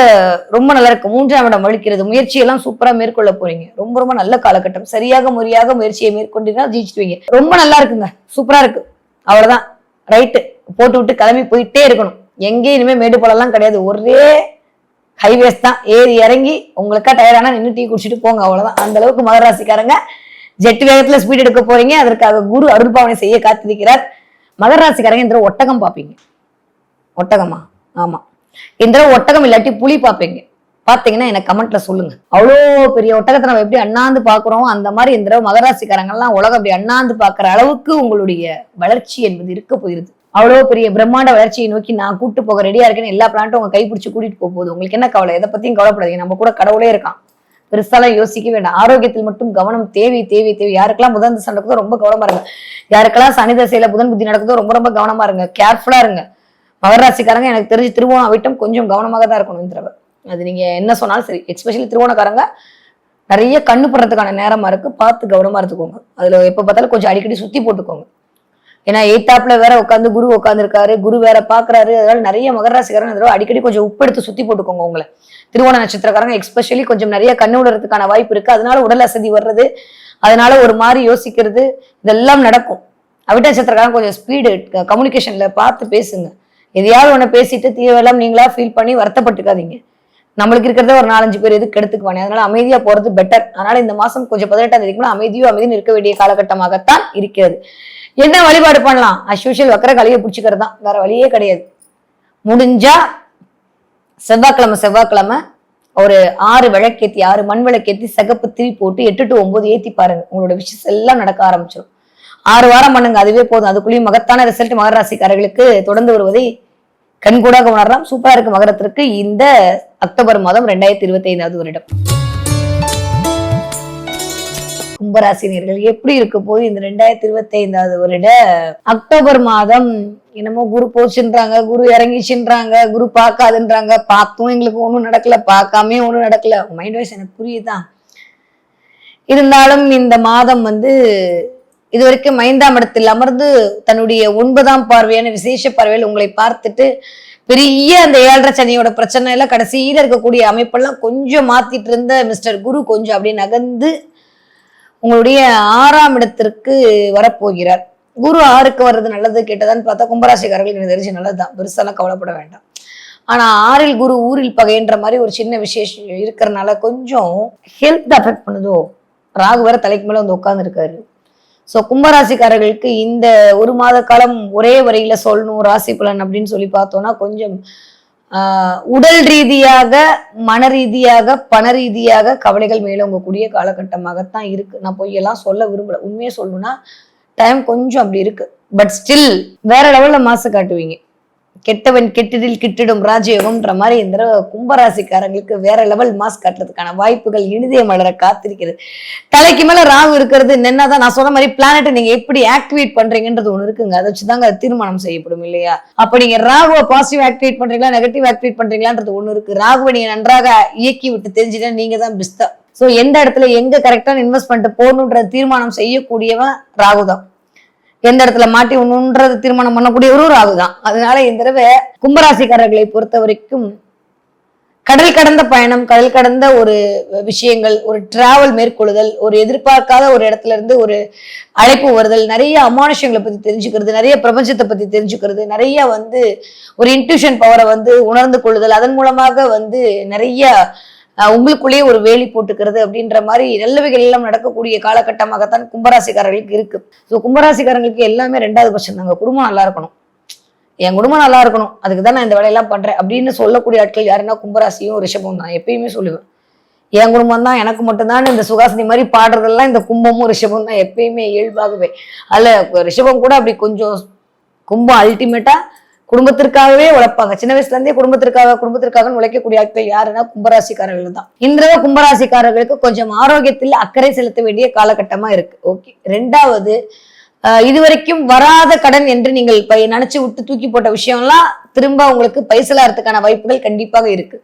ரொம்ப நல்லா இருக்கு. 3ஆம் இடம் வலிக்கிறது, முயற்சியெல்லாம் சூப்பரா மேற்கொள்ள போறீங்க. ரொம்ப ரொம்ப நல்ல காலகட்டம். சரியாக முறையாக முயற்சியை மேற்கொண்டீங்கன்னா ஜெயிச்சுடுவீங்க. ரொம்ப நல்லா இருக்குங்க, சூப்பரா இருக்கு. அவ்வளவுதான், ரைட்டு. போட்டு விட்டு கிளம்பி போயிட்டே இருக்கணும். எங்கேயும் இனிமே மேடு போலலாம் கிடையாது, ஒரே ஹைவேஸ் தான். ஏறி இறங்கி உங்களுக்கா டயர்டானா நின்று டீ குடிச்சிட்டு போங்க, அவ்வளவுதான். அந்த அளவுக்கு மகராசிக்காரங்க ஜெட் வேகத்துல ஸ்பீட் எடுக்க போறீங்க. அதற்காக குரு அருள்பாவனை செய்ய காத்திருக்கிறார். மகராசிக்காரங்க இந்த ஒட்டகம் பார்ப்பீங்க. ஒட்டகமா? ஆமா, இந்த ஒட்டகம் இல்லாட்டி புலி பார்ப்பீங்க. பாத்தீங்கன்னா எனக்கு கமெண்ட்ல சொல்லுங்க. அவ்வளோ பெரிய ஒட்டகத்தை நம்ம எப்படி அண்ணாந்து பாக்குறோம், அந்த மாதிரி இந்த மகராசிக்காரங்க எல்லாம் உலகம் அப்படி அண்ணாந்து பாக்குற அளவுக்கு உங்களுடைய வளர்ச்சி என்பது இருக்க போயிருது. அவ்வளவு பெரிய பிரம்மாண்ட வளர்ச்சியை நோக்கி நான் கூட்டு போக ரெடியா இருக்கேன்னு எல்லா பிளான்ட்டும் உங்க கைப்பிடிச்சு கூட்டிட்டு போகுது. உங்களுக்கு என்ன கவலை? எதை பத்தியும் கவலைப்படாதீங்க. நம்ம கூட கடவுளே இருக்கான், பெருசாலாம் யோசிக்க வேண்டாம். ஆரோக்கியத்தில் மட்டும் கவனம் தேவை. யாருக்கெல்லாம் புதன் திசை நடக்குதோ ரொம்ப கவனமா இருங்க. யாருக்கெல்லாம் சனி திசையில புதன் புத்தி நடக்குதோ ரொம்ப ரொம்ப கவனமா இருங்க, கேர்ஃபுல்லா இருங்க. மகராசிக்காரங்க எனக்கு தெரிஞ்சு திருவோணம் விட்டம் கொஞ்சம் கவனமாக தான் இருக்கணும் இந்த தடவை. அது நீங்க என்ன சொன்னாலும் சரி. எஸ்பெஷலி திருவோணக்காரங்க நிறைய கண்ணு படுறதுக்கான நேரமா இருக்கு, பார்த்து கவனமா இருந்துக்கோங்க. அதுல எப்ப பார்த்தாலும் கொஞ்சம் அடிக்கடி சுத்தி போட்டுக்கோங்க. ஏன்னா 8ஆப்ல வேற உட்காந்து குரு உட்காந்துருக்காரு, குரு வேற பாக்குறாரு. அதனால நிறைய மகராசிக்காரங்க அடிக்கடி கொஞ்சம் உப்பு எடுத்து சுத்தி போட்டுக்கோங்க. உங்களை திருவோண நட்சத்திரக்காரங்க எஸ்பெஷலி கொஞ்சம் நிறைய கண்ணு விடுறதுக்கான வாய்ப்பு இருக்கு. அதனால உடல் அசதி வர்றது, அதனால ஒரு மாதிரி யோசிக்கிறது, இதெல்லாம் நடக்கும். அவிட்ட நட்சத்திரக்காரங்க கொஞ்சம் ஸ்பீடு கம்யூனிகேஷன்ல பார்த்து பேசுங்க. எதையாவது ஒண்ணு பேசிட்டு தீவெல்லாம் நீங்களா ஃபீல் பண்ணி வருத்தப்பட்டுக்காதீங்க. நம்மளுக்கு இருக்கிறத ஒரு 4-5 பேர் எதுக்கு எடுத்துக்குவானே. அதனால அமைதியா போறது பெட்டர். அதனால இந்த மாசம் கொஞ்சம் 18ஆம் தேதிக்கு அமைதியும் இருக்க வேண்டிய காலகட்டமாகத்தான் இருக்கிறது. என்ன வழிபாடு பண்ணலாம்? அஸ்யூஷுவல் வக்கர கலையை பிடிச்சிக்கிறது தான், வேற வழியே கிடையாது. முடிஞ்சா செவ்வாய்க்கிழமை ஒரு 6 விளக்கேத்தி, 6 மண் விளக்கேத்தி சிகப்பு திரி போட்டு 8 to 9 ஏத்தி பாருங்க. உங்களோட விஷயம் எல்லாம் நடக்க ஆரம்பிச்சிடும். 6 வாரம் பண்ணுங்க, அதுவே போதும். அதுக்குள்ளேயும் மகத்தான ரிசல்ட் மகராசிக்காரர்களுக்கு தொடர்ந்து வருவதை கண்கூடாக உணரலாம். சூப்பரா இருக்கு மகரத்திற்கு இந்த அக்டோபர் மாதம் 2025வது வருடம். கும்பராசினியர்கள் எப்படி இருக்க போது இந்த 2025வது வருட அக்டோபர் மாதம்? என்னமோ குரு போச்சுன்றாங்க, குரு இறங்கிச்சுன்றாங்க, குரு பார்க்காதுன்றாங்க. பார்த்தும் எங்களுக்கு ஒண்ணும் நடக்கல, பார்க்காமே ஒண்ணும் நடக்கல. மைண்ட் வைஸ் எனக்கு புரியுதான். இருந்தாலும் இந்த மாதம் இது வரைக்கும் 5ஆம் இடத்தில் அமர்ந்து தன்னுடைய 9ஆம் பார்வையான விசேஷ பார்வையில் உங்களை பார்த்துட்டு பெரிய அந்த 7.5 சனியோட பிரச்சனை எல்லாம் கடைசியில இருக்கக்கூடிய அமைப்பெல்லாம் கொஞ்சம் மாத்திட்டு இருந்த மிஸ்டர் குரு கொஞ்சம் அப்படியே நகர்ந்து உங்களுடைய 6ஆம் இடத்திற்கு வரப்போகிறார். குரு 6க்கு வர்றது நல்லது கேட்டதான்னு பார்த்தா கும்பராசிக்காரர்களுக்கு எனக்கு தெரிஞ்சு நல்லதுதான், பெருசாலாம் கவலைப்பட வேண்டாம். ஆனா 6ல் குரு ஊரில் பகைன்ற மாதிரி ஒரு சின்ன விசேஷம் இருக்கிறதுனால கொஞ்சம் ஹெல்த் அஃபெக்ட் பண்ணுதோ. ராகு வேற தலைக்கு மேல வந்து உட்கார்ந்து இருக்காரு. சோ கும்பராசிக்காரர்களுக்கு இந்த ஒரு மாத காலம் ஒரே வரியில சொல்லணும் ராசி பலன் அப்படின்னு சொல்லி பார்த்தோம்னா கொஞ்சம் உடல் ரீதியாக, மன ரீதியாக, பண ரீதியாக கவலைகள் மேலோங்கக்கூடிய காலகட்டமாகத்தான் இருக்கு. நான் பொய்யெல்லாம் சொல்ல விரும்பல. உண்மையே சொல்லணும்னா டைம் கொஞ்சம் அப்படி இருக்கு. பட் ஸ்டில் வேற லெவல்ல மாசு காட்டுவீங்க. கெட்டவன் கெட்டதில் கிட்டிடும் ராஜயோகம்ன்ற மாதிரி இந்த கும்பராசிக்காரங்களுக்கு வேற லெவல் மாஸ் காட்டுறதுக்கான வாய்ப்புகள் இனிதே மலர காத்திருக்கிறது. தலைக்கு மேல ராகு இருக்கிறது என்னதான் நான் சொன்ன மாதிரி பிளானட்டை நீங்க எப்படி ஆக்டிவேட் பண்றீங்கன்றது ஒண்ணு இருக்குங்க. அதை வச்சுதாங்க தீர்மானம் செய்யப்படும் இல்லையா? அப்ப நீங்க ராகுவை பாசிட்டிவ் ஆக்டிவேட் பண்றீங்களா, நெகட்டிவ் ஆக்டிவேட் பண்றீங்களான்றது ஒண்ணு இருக்கு. ராகுவை நீங்க நன்றாக இயக்கி விட்டு தெரிஞ்சுட்டா நீங்க தான் பிஸ்தா. சோ எந்த இடத்துல எங்க கரெக்டான இன்வெஸ்ட்மெண்ட் போடணுன்ற தீர்மானம் செய்யக்கூடியவன் ராகு தான். எந்த இடத்துல மாட்டி ஒண்ணுன்றது தீர்மானம் பண்ணக்கூடியவரும் ராகு தான். அதனால இந்த தடவை கும்பராசிக்காரர்களை பொறுத்த வரைக்கும் கடல் கடந்த பயணம், கடல் கடந்த ஒரு விஷயங்கள், ஒரு டிராவல் மேற்கொள்ளுதல், ஒரு எதிர்பார்க்காத ஒரு இடத்துல இருந்து ஒரு அழைப்பு வருதல், நிறைய அமானுஷங்களை பத்தி தெரிஞ்சுக்கிறது, நிறைய பிரபஞ்சத்தை பத்தி தெரிஞ்சுக்கிறது, நிறைய ஒரு இன்ட்யூஷன் பவரை உணர்ந்து கொள்ளுதல், அதன் மூலமாக நிறைய உங்களுக்குள்ளேயே ஒரு வேலி போட்டுக்கிறது அப்படின்ற மாதிரி நல்லவைகள் எல்லாம் நடக்கக்கூடிய காலகட்டமாகத்தான் கும்பராசிக்காரர்களுக்கு இருக்கு. ஸோ கும்பராசிக்காரங்களுக்கு எல்லாமே 2வது பட்சம் தாங்க. குடும்பம் நல்லா இருக்கணும், என் குடும்பம் நல்லா இருக்கணும், அதுக்கு தான் நான் இந்த வேலையெல்லாம் பண்றேன் அப்படின்னு சொல்லக்கூடிய ஆட்கள் யாருன்னா கும்பராசியும் ரிஷபம் தான். எப்பயுமே சொல்லுவேன், என் குடும்பம் தான் எனக்கு மட்டும்தான் இந்த சுகாசினி மாதிரி பாடுறதெல்லாம் இந்த கும்பமும் ரிஷபம் தான் எப்பயுமே இயல்பாகவே. அல்ல ரிஷபம் கூட அப்படி கொஞ்சம், கும்பம் அல்டிமேட்டா குடும்பத்திற்காகவே உழைப்பாங்க. சின்ன வயசுல இருந்தே குடும்பத்திற்காக உழைக்கக்கூடிய ஆட்கள் யாருன்னா கும்பராசிக்காரர்கள் தான். இந்த கும்பராசிக்காரர்களுக்கு கொஞ்சம் ஆரோக்கியத்தில் அக்கறை செலுத்த வேண்டிய காலகட்டமா இருக்கு. ஓகே. 2வது, இதுவரைக்கும் வராத கடன் என்று நீங்கள் நினைச்சு விட்டு தூக்கி போட்ட விஷயம்லாம் திரும்ப உங்களுக்கு பைசலாறதுக்கான வாய்ப்புகள் கண்டிப்பாக இருக்கு.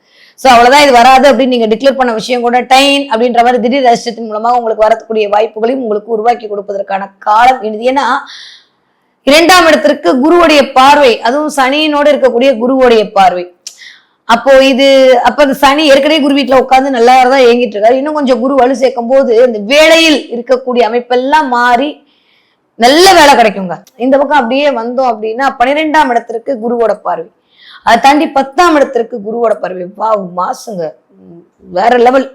சோ அவ்வளவுதான், இது வராது அப்படின்னு நீங்க டிக்ளேர் பண்ண விஷயம் கூட டைன் அப்படின்ற மாதிரி திடீர் அதிர்ஷ்டத்தின் மூலமாக உங்களுக்கு வரக்கூடிய வாய்ப்புகளையும் உங்களுக்கு உருவாக்கி கொடுப்பதற்கான காலம் இது. ஏன்னா 2ஆம் இடத்திற்கு குருவுடைய பார்வை, அதுவும் சனியினோடு இருக்கக்கூடிய குருவுடைய பார்வை. அப்போ அந்த சனி ஏற்கனவே குரு வீட்டுல உட்கார்ந்து நல்லா தான் இயங்கிட்டு இருக்காரு. இன்னும் கொஞ்சம் குரு வலு சேர்க்கும் போது இந்த வேலையில் இருக்கக்கூடிய அமைப்பெல்லாம் மாறி நல்ல வேலை கிடைக்குங்க. இந்த பக்கம் அப்படியே வந்தோம் அப்படின்னா 12ஆம் இடத்திற்கு குருவோட பார்வை, அதை தாண்டி 10ஆம் இடத்திற்கு குருவோட பார்வை. வா மாசுங்க, வேற லெவல்.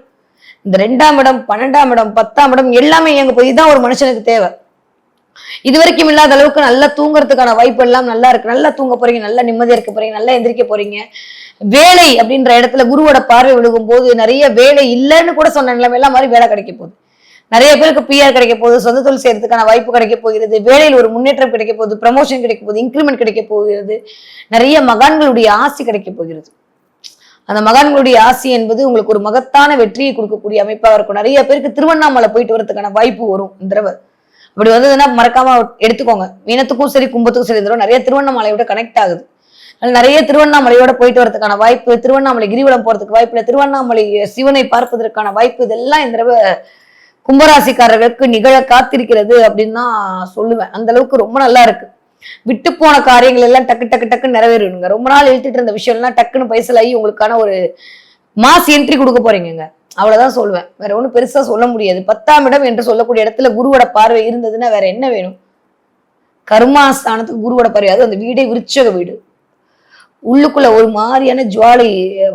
இந்த 2ஆம் இடம், 12ஆம் இடம், 10ஆம் இடம் எல்லாமே இயங்க போய் தான் ஒரு மனுஷனுக்கு தேவை. இதுவரைக்கும் இல்லாத அளவுக்கு நல்லா தூங்குறதுக்கான வாய்ப்பு எல்லாம் நல்லா இருக்கு. நல்லா தூங்க போறீங்க, நல்லா நிம்மதியா இருக்க போறீங்க, நல்லா எந்திரிக்க போறீங்க. வேலை அப்படின்ற இடத்துல குருவோட பார்வை விழுகும் போது நிறைய வேலை இல்லைன்னு கூட சொன்ன நிலைமை எல்லாம் மாதிரி வேலை கிடைக்க போகுது. நிறைய பேருக்கு பிஆர் கிடைக்க போகுது, சொந்த தொழில் செய்யறதுக்கான வாய்ப்பு கிடைக்க போகிறது, வேலையில் ஒரு முன்னேற்றம் கிடைக்க போகுது, ப்ரமோஷன் கிடைக்க போகுது, இன்க்ரிமெண்ட் கிடைக்க போகிறது, நிறைய மகான்களுடைய ஆசி கிடைக்க போகிறது. அந்த மகான்களுடைய ஆசி என்பது உங்களுக்கு ஒரு மகத்தான வெற்றியை கொடுக்கக்கூடிய அமைப்பாக இருக்கும். நிறைய பேருக்கு திருவண்ணாமலை போயிட்டு வரதுக்கான வாய்ப்பு வரும் இந்த தடவை. அப்படி வந்ததுன்னா மறக்காம எடுத்துக்கோங்க. மீனத்துக்கும் சரி கும்பத்துக்கும் சரி நிறைய திருவண்ணாமலையோட கனெக்ட் ஆகுது. நிறைய திருவண்ணாமலையோட போயிட்டு வரதுக்கான வாய்ப்பு, திருவண்ணாமலை கிரிவலம் போறதுக்கு வாய்ப்பு இல்லை, திருவண்ணாமலை சிவனை பார்ப்பதற்கான வாய்ப்பு, இதெல்லாம் இந்த தடவை கும்பராசிக்காரர்களுக்கு நிகழ காத்திருக்கிறது அப்படின்னு தான் சொல்லுவேன். அந்த அளவுக்கு ரொம்ப நல்லா இருக்கு. விட்டு போன காரியங்கள் எல்லாம் டக்கு டக்கு டக்குன்னு நிறைவேறுங்க. ரொம்ப நாள் இழுத்துட்டு இருந்த விஷயம் எல்லாம் டக்குன்னு பைசலாகி உங்களுக்கான ஒரு மாஸ் என்ட்ரி கொடுக்க போறீங்க. அவ்வளவுதான் சொல்லுவேன், வேற ஒண்ணும் பெருசா சொல்ல முடியாது. 10ஆம் இடம் என்று சொல்லக்கூடிய இடத்துல குருவோட பார்வை இருந்ததுன்னா வேற என்ன வேணும்? கர்மாஸ்தானத்துக்கு குருவோட பார்வை, அது அந்த வீடே விருச்சக வீடு. உள்ளுக்குள்ள ஒரு மாதிரியான ஜுவாலை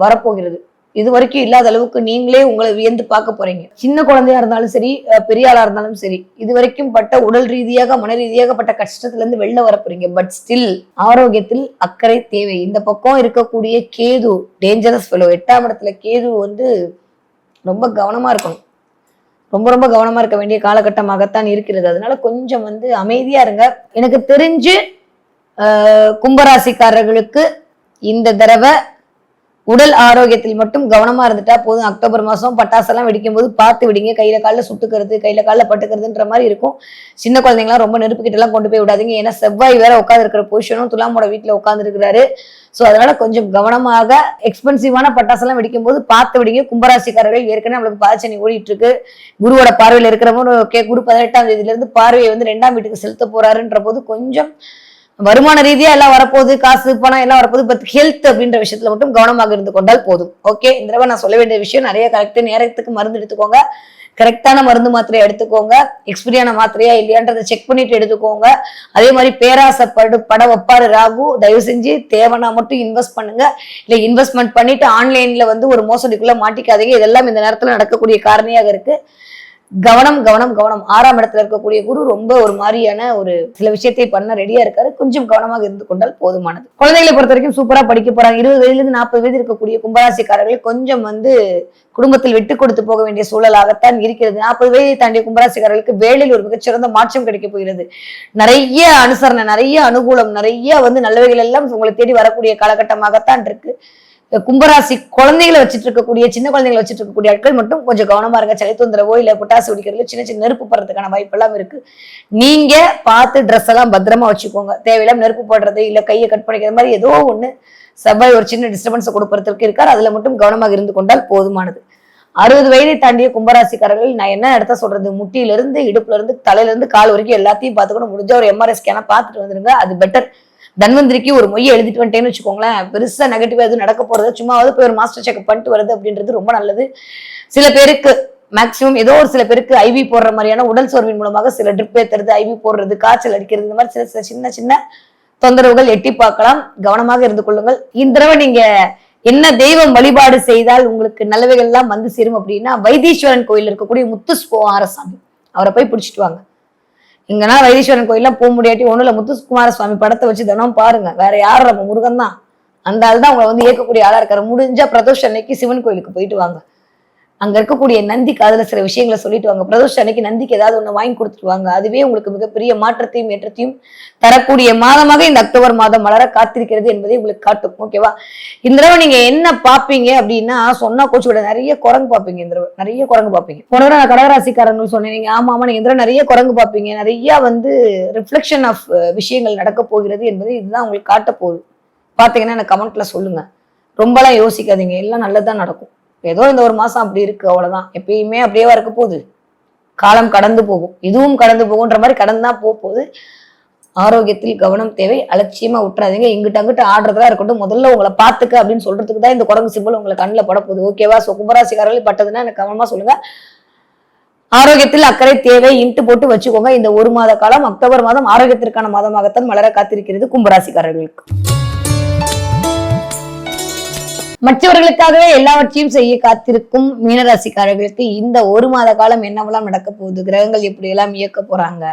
வரப்போகிறது. இது வரைக்கும் இல்லாத அளவுக்கு நீங்களே உங்களை வியந்து பார்க்க போறீங்க. சின்ன குழந்தையா இருந்தாலும் சரி, பெரிய ஆளா இருந்தாலும் சரி, இது வரைக்கும் பட்ட உடல் ரீதியாக மன ரீதியாக பட்ட கஷ்டத்துல இருந்து வெளில வர போறீங்க. பட் ஸ்டில் ஆரோக்கியத்தில் அக்கறை தேவை. இந்த பக்கம் இருக்கக்கூடிய கேது டேஞ்சரஸ் ஃபெலோ. 8ஆம் இடத்துல கேது ரொம்ப கவனமா இருக்கணும். ரொம்ப ரொம்ப கவனமா இருக்க வேண்டிய காலகட்டமாகத்தான் இருக்கிறது. அதனால கொஞ்சம் அமைதியா இருங்க. எனக்கு தெரிஞ்சு கும்பராசிக்காரர்களுக்கு இந்த தடவை உடல் ஆரோக்கியத்தில் மட்டும் கவனமா இருந்துட்டா போதும். அக்டோபர் மாசம் பட்டாசெல்லாம் வெடிக்கும் போது பார்த்து விடுங்க. கையில காலில் சுட்டுக்கிறது, கையில காலில் பட்டுக்கிறதுன்ற மாதிரி இருக்கும். சின்ன குழந்தைங்களாம் ரொம்ப நெருப்பு கிட்ட எல்லாம் கொண்டு போய் விடாதீங்க. ஏன்னா செவ்வாய் வேற உட்காந்து இருக்கிற பொசிஷனும் துலாமோட வீட்டுல உட்கார்ந்து இருக்கிறாரு. சோ அதனால கொஞ்சம் கவனமாக எக்ஸ்பென்சிவான பட்டாசெல்லாம் வெடிக்கும் போது பார்த்து விடுங்க. கும்பராசிக்காரர்கள் ஏற்கனவே நம்மளுக்கு பாதச்சனி ஓடிட்டு இருக்கு. குருவோட பார்வையில் இருக்கிறவங்க குரு 18ஆம் தேதியில இருந்து பார்வையை 2ஆம் வீட்டுக்கு செலுத்த போறாருன்ற போது கொஞ்சம் வருமான ரீதியா எல்லாம் வரப்போகுது, காசு பணம் எல்லாம் வரப்போகுது. பட் ஹெல்த் அப்படின்ற விஷயத்துல மட்டும் கவனமாக இருந்து கொண்டால் போதும். ஓகே, இந்த தடவை நான் சொல்ல வேண்டிய விஷயம் நிறைய கரெக்ட். நேரத்துக்கு மருந்து எடுத்துக்கோங்க, கரெக்டான மருந்து மாத்திரையை எடுத்துக்கோங்க, எக்ஸ்பிரியான மாத்திரையா இல்லையான்றதை செக் பண்ணிட்டு எடுத்துக்கோங்க. அதே மாதிரி பட வைப்பாரு ராகு, தயவு செஞ்சு தேவைன்னா மட்டும் இன்வெஸ்ட் பண்ணுங்க. இல்ல இன்வெஸ்ட்மெண்ட் பண்ணிட்டு ஆன்லைன்ல ஒரு மோசடிக்குள்ள மாட்டிக்காதீங்க. இதெல்லாம் இந்த நேரத்துல நடக்கக்கூடிய காரணியாக இருக்கு. கவனம் கவனம் கவனம். 6ஆம் இடத்துல இருக்கக்கூடிய குரு ரொம்ப ஒரு மாதிரியான சில விஷயத்தை பண்ண ரெடியா இருக்காரு. கொஞ்சம் கவனமாக இருந்து கொண்டால் போதுமானது. குழந்தைகளை பொறுத்த வரைக்கும் சூப்பரா படிக்க போறாங்க. 20 வயதிலிருந்து 40 வயது இருக்கக்கூடிய கும்பராசிக்காரர்கள் கொஞ்சம் குடும்பத்தில் விட்டு கொடுத்து போக வேண்டிய சூழலாகத்தான் இருக்கிறது. 40 வயதை தாண்டிய கும்பராசிக்காரர்களுக்கு வேலையில் ஒரு மிகச்சிறந்த மாற்றம் கிடைக்க போகிறது. நிறைய அனுசரணை, நிறைய அனுகூலம், நிறைய நல்லவைகள் எல்லாம் உங்களை தேடி வரக்கூடிய காலகட்டமாகத்தான் இருக்கு. கும்பராசி குழந்தைகளை வச்சுட்டு இருக்கக்கூடிய சின்ன குழந்தைகளை வச்சுட்டு இருக்கக்கூடிய ஆட்கள் மட்டும் கொஞ்சம் கவனமா இருங்க. சளி தொந்தரவோ இல்ல பொட்டாசு குடிக்கிறதுல சின்ன சின்ன நெருப்பு போடுறதுக்கான வாய்ப்பு எல்லாம் இருக்கு. நீங்க பார்த்து ட்ரெஸ் எல்லாம் பத்திரமா வச்சுக்கோங்க. தேவையில்லாம நெருப்பு போடுறது இல்ல கையை கட் பண்ணிக்கிற மாதிரி ஏதோ செவ்வாய் ஒரு சின்ன டிஸ்டர்பன்ஸ் கொடுப்பதற்கு இருக்காரு. அதுல மட்டும் கவனமாக இருந்து கொண்டால் போதுமானது. 60 வயதை தாண்டிய கும்பராசிக்காரர்கள் நான் என்ன இடத்த சொல்றது, முட்டியில இருந்து இடுப்புல இருந்து தலையில இருந்து கால் வரைக்கும் எல்லாத்தையும் பார்த்துக்கணும். முடிஞ்ச ஒரு MRI ஸ்கேனை பார்த்துட்டு வந்துருங்க, அது பெட்டர். தன்வந்திரிக்கு ஒரு மொய் எழுதிட்டு வந்துட்டேன்னு வச்சுக்கோங்களேன், பெருசா நெகட்டிவா எதுவும் நடக்க போறது, சும்மாவது போய் ஒரு மாஸ்டர் செக்அப் பண்ணிட்டு வருது அப்படின்றது ரொம்ப நல்லது. சில பேருக்கு மேக்சிமம் ஏதோ ஒரு சில பேருக்கு ஐவி போடுற மாதிரியான உடல் சோர்வின் மூலமாக சில ட்ரிப் ஏத்துறது, ஐவி போடுறது, காய்ச்சல் அடிக்கிறது, இந்த மாதிரி சில சின்ன சின்ன தொந்தரவுகள் எட்டி பார்க்கலாம். கவனமாக இருந்து கொள்ளுங்கள். இந்த தடவை நீங்க என்ன தெய்வம் வழிபாடு செய்தால் உங்களுக்கு நல்லவைகள் எல்லாம் சேரும் அப்படின்னா, வைத்தீஸ்வரன் கோயில் இருக்கக்கூடிய முத்துக்குமாரசாமி அவரை போய் பிடிச்சிட்டு வாங்க. இங்கன்னா வைத்தீஸ்வரன் கோயிலாம் போக முடியாட்டி ஒண்ணும் இல்ல, முத்துக்குமாரசுவாமி படத்தை வச்சு தினம் பாருங்க. வேற யாரும் நம்ம முருகன் தான், அந்த ஆள் தான் உங்களை இயக்கக்கூடிய ஆளா இருக்காரு. முடிஞ்சா பிரதோஷ அன்னைக்கு சிவன் கோயிலுக்கு போயிட்டு வாங்க. அங்க இருக்கக்கூடிய நந்திக்கு அதுல சில விஷயங்களை சொல்லிட்டு வாங்க. பிரதோஷ அன்னைக்கு நந்திக்கு ஏதாவது ஒண்ணு வாங்கி கொடுத்துட்டு வாங்க. அதுவே உங்களுக்கு மிகப்பெரிய மாற்றத்தையும் ஏற்றத்தையும் தரக்கூடிய மாதமாக இந்த அக்டோபர் மாதம் மலர காத்திருக்கிறது என்பதை உங்களுக்கு காட்டும். ஓகேவா? இந்த தடவை நீங்க என்ன பாப்பீங்க அப்படின்னா, சொன்னா கோச்சு விட நிறைய குரங்கு பாப்பீங்க. இந்த தடவை நிறைய குரங்கு பாப்பீங்க. போன தடவை நான் கடகராசிக்காரங்க சொன்னேன், நீங்க ஆமா ஆமா நீங்க இந்த தடவை நிறைய குரங்கு பாப்பீங்க. நிறைய ரிஃப்ளெக்ஷன் ஆஃப் விஷயங்கள் நடக்க போகிறது என்பது இதுதான் உங்களுக்கு காட்ட போகுது. பாத்தீங்கன்னா எனக்கு கமெண்ட்ல சொல்லுங்க. ரொம்பலாம் யோசிக்காதீங்க, எல்லாம் நல்லதுதான் நடக்கும். ஏதோ இந்த ஒரு மாசம் அப்படி இருக்கு, அவ்வளவுதான். எப்பயுமே அப்படியேவா இருக்க போகுது? காலம் கடந்து போகும், இதுவும் கடந்து போகுன்ற மாதிரி கடந்துதான் போகுது. ஆரோக்கியத்தில் கவனம் தேவை. அலட்சியமா விட்டுறாதீங்க. இங்கிட்ட அங்கிட்ட ஆடுறதா இருக்கட்டும், முதல்ல உங்களை பாத்துக்க அப்படின்னு சொல்றதுக்கு தான் இந்த குரங்கு சிம்பிள் உங்களை கண்ணில் பட போகுது. ஓகேவா? கும்பராசிக்காரர்கள் பட்டதுன்னா எனக்கு கவனமா சொல்லுங்க. ஆரோக்கியத்தில் அக்கறை தேவை. இன்ட்டு போட்டு வச்சுக்கோங்க. இந்த ஒரு மாத காலம் அக்டோபர் மாதம் ஆரோக்கியத்திற்கான மாதமாகத்தான் மலர காத்திருக்கிறது கும்பராசிக்காரர்களுக்கு. மற்றவர்களுக்காகவே எல்லாவற்றையும் செய்ய காத்திருக்கும் மீனராசிக்காரர்களுக்கு இந்த ஒரு மாத காலம் என்னவெல்லாம் நடக்க போகுது, கிரகங்கள் எப்படி எல்லாம் இயக்க போறாங்க,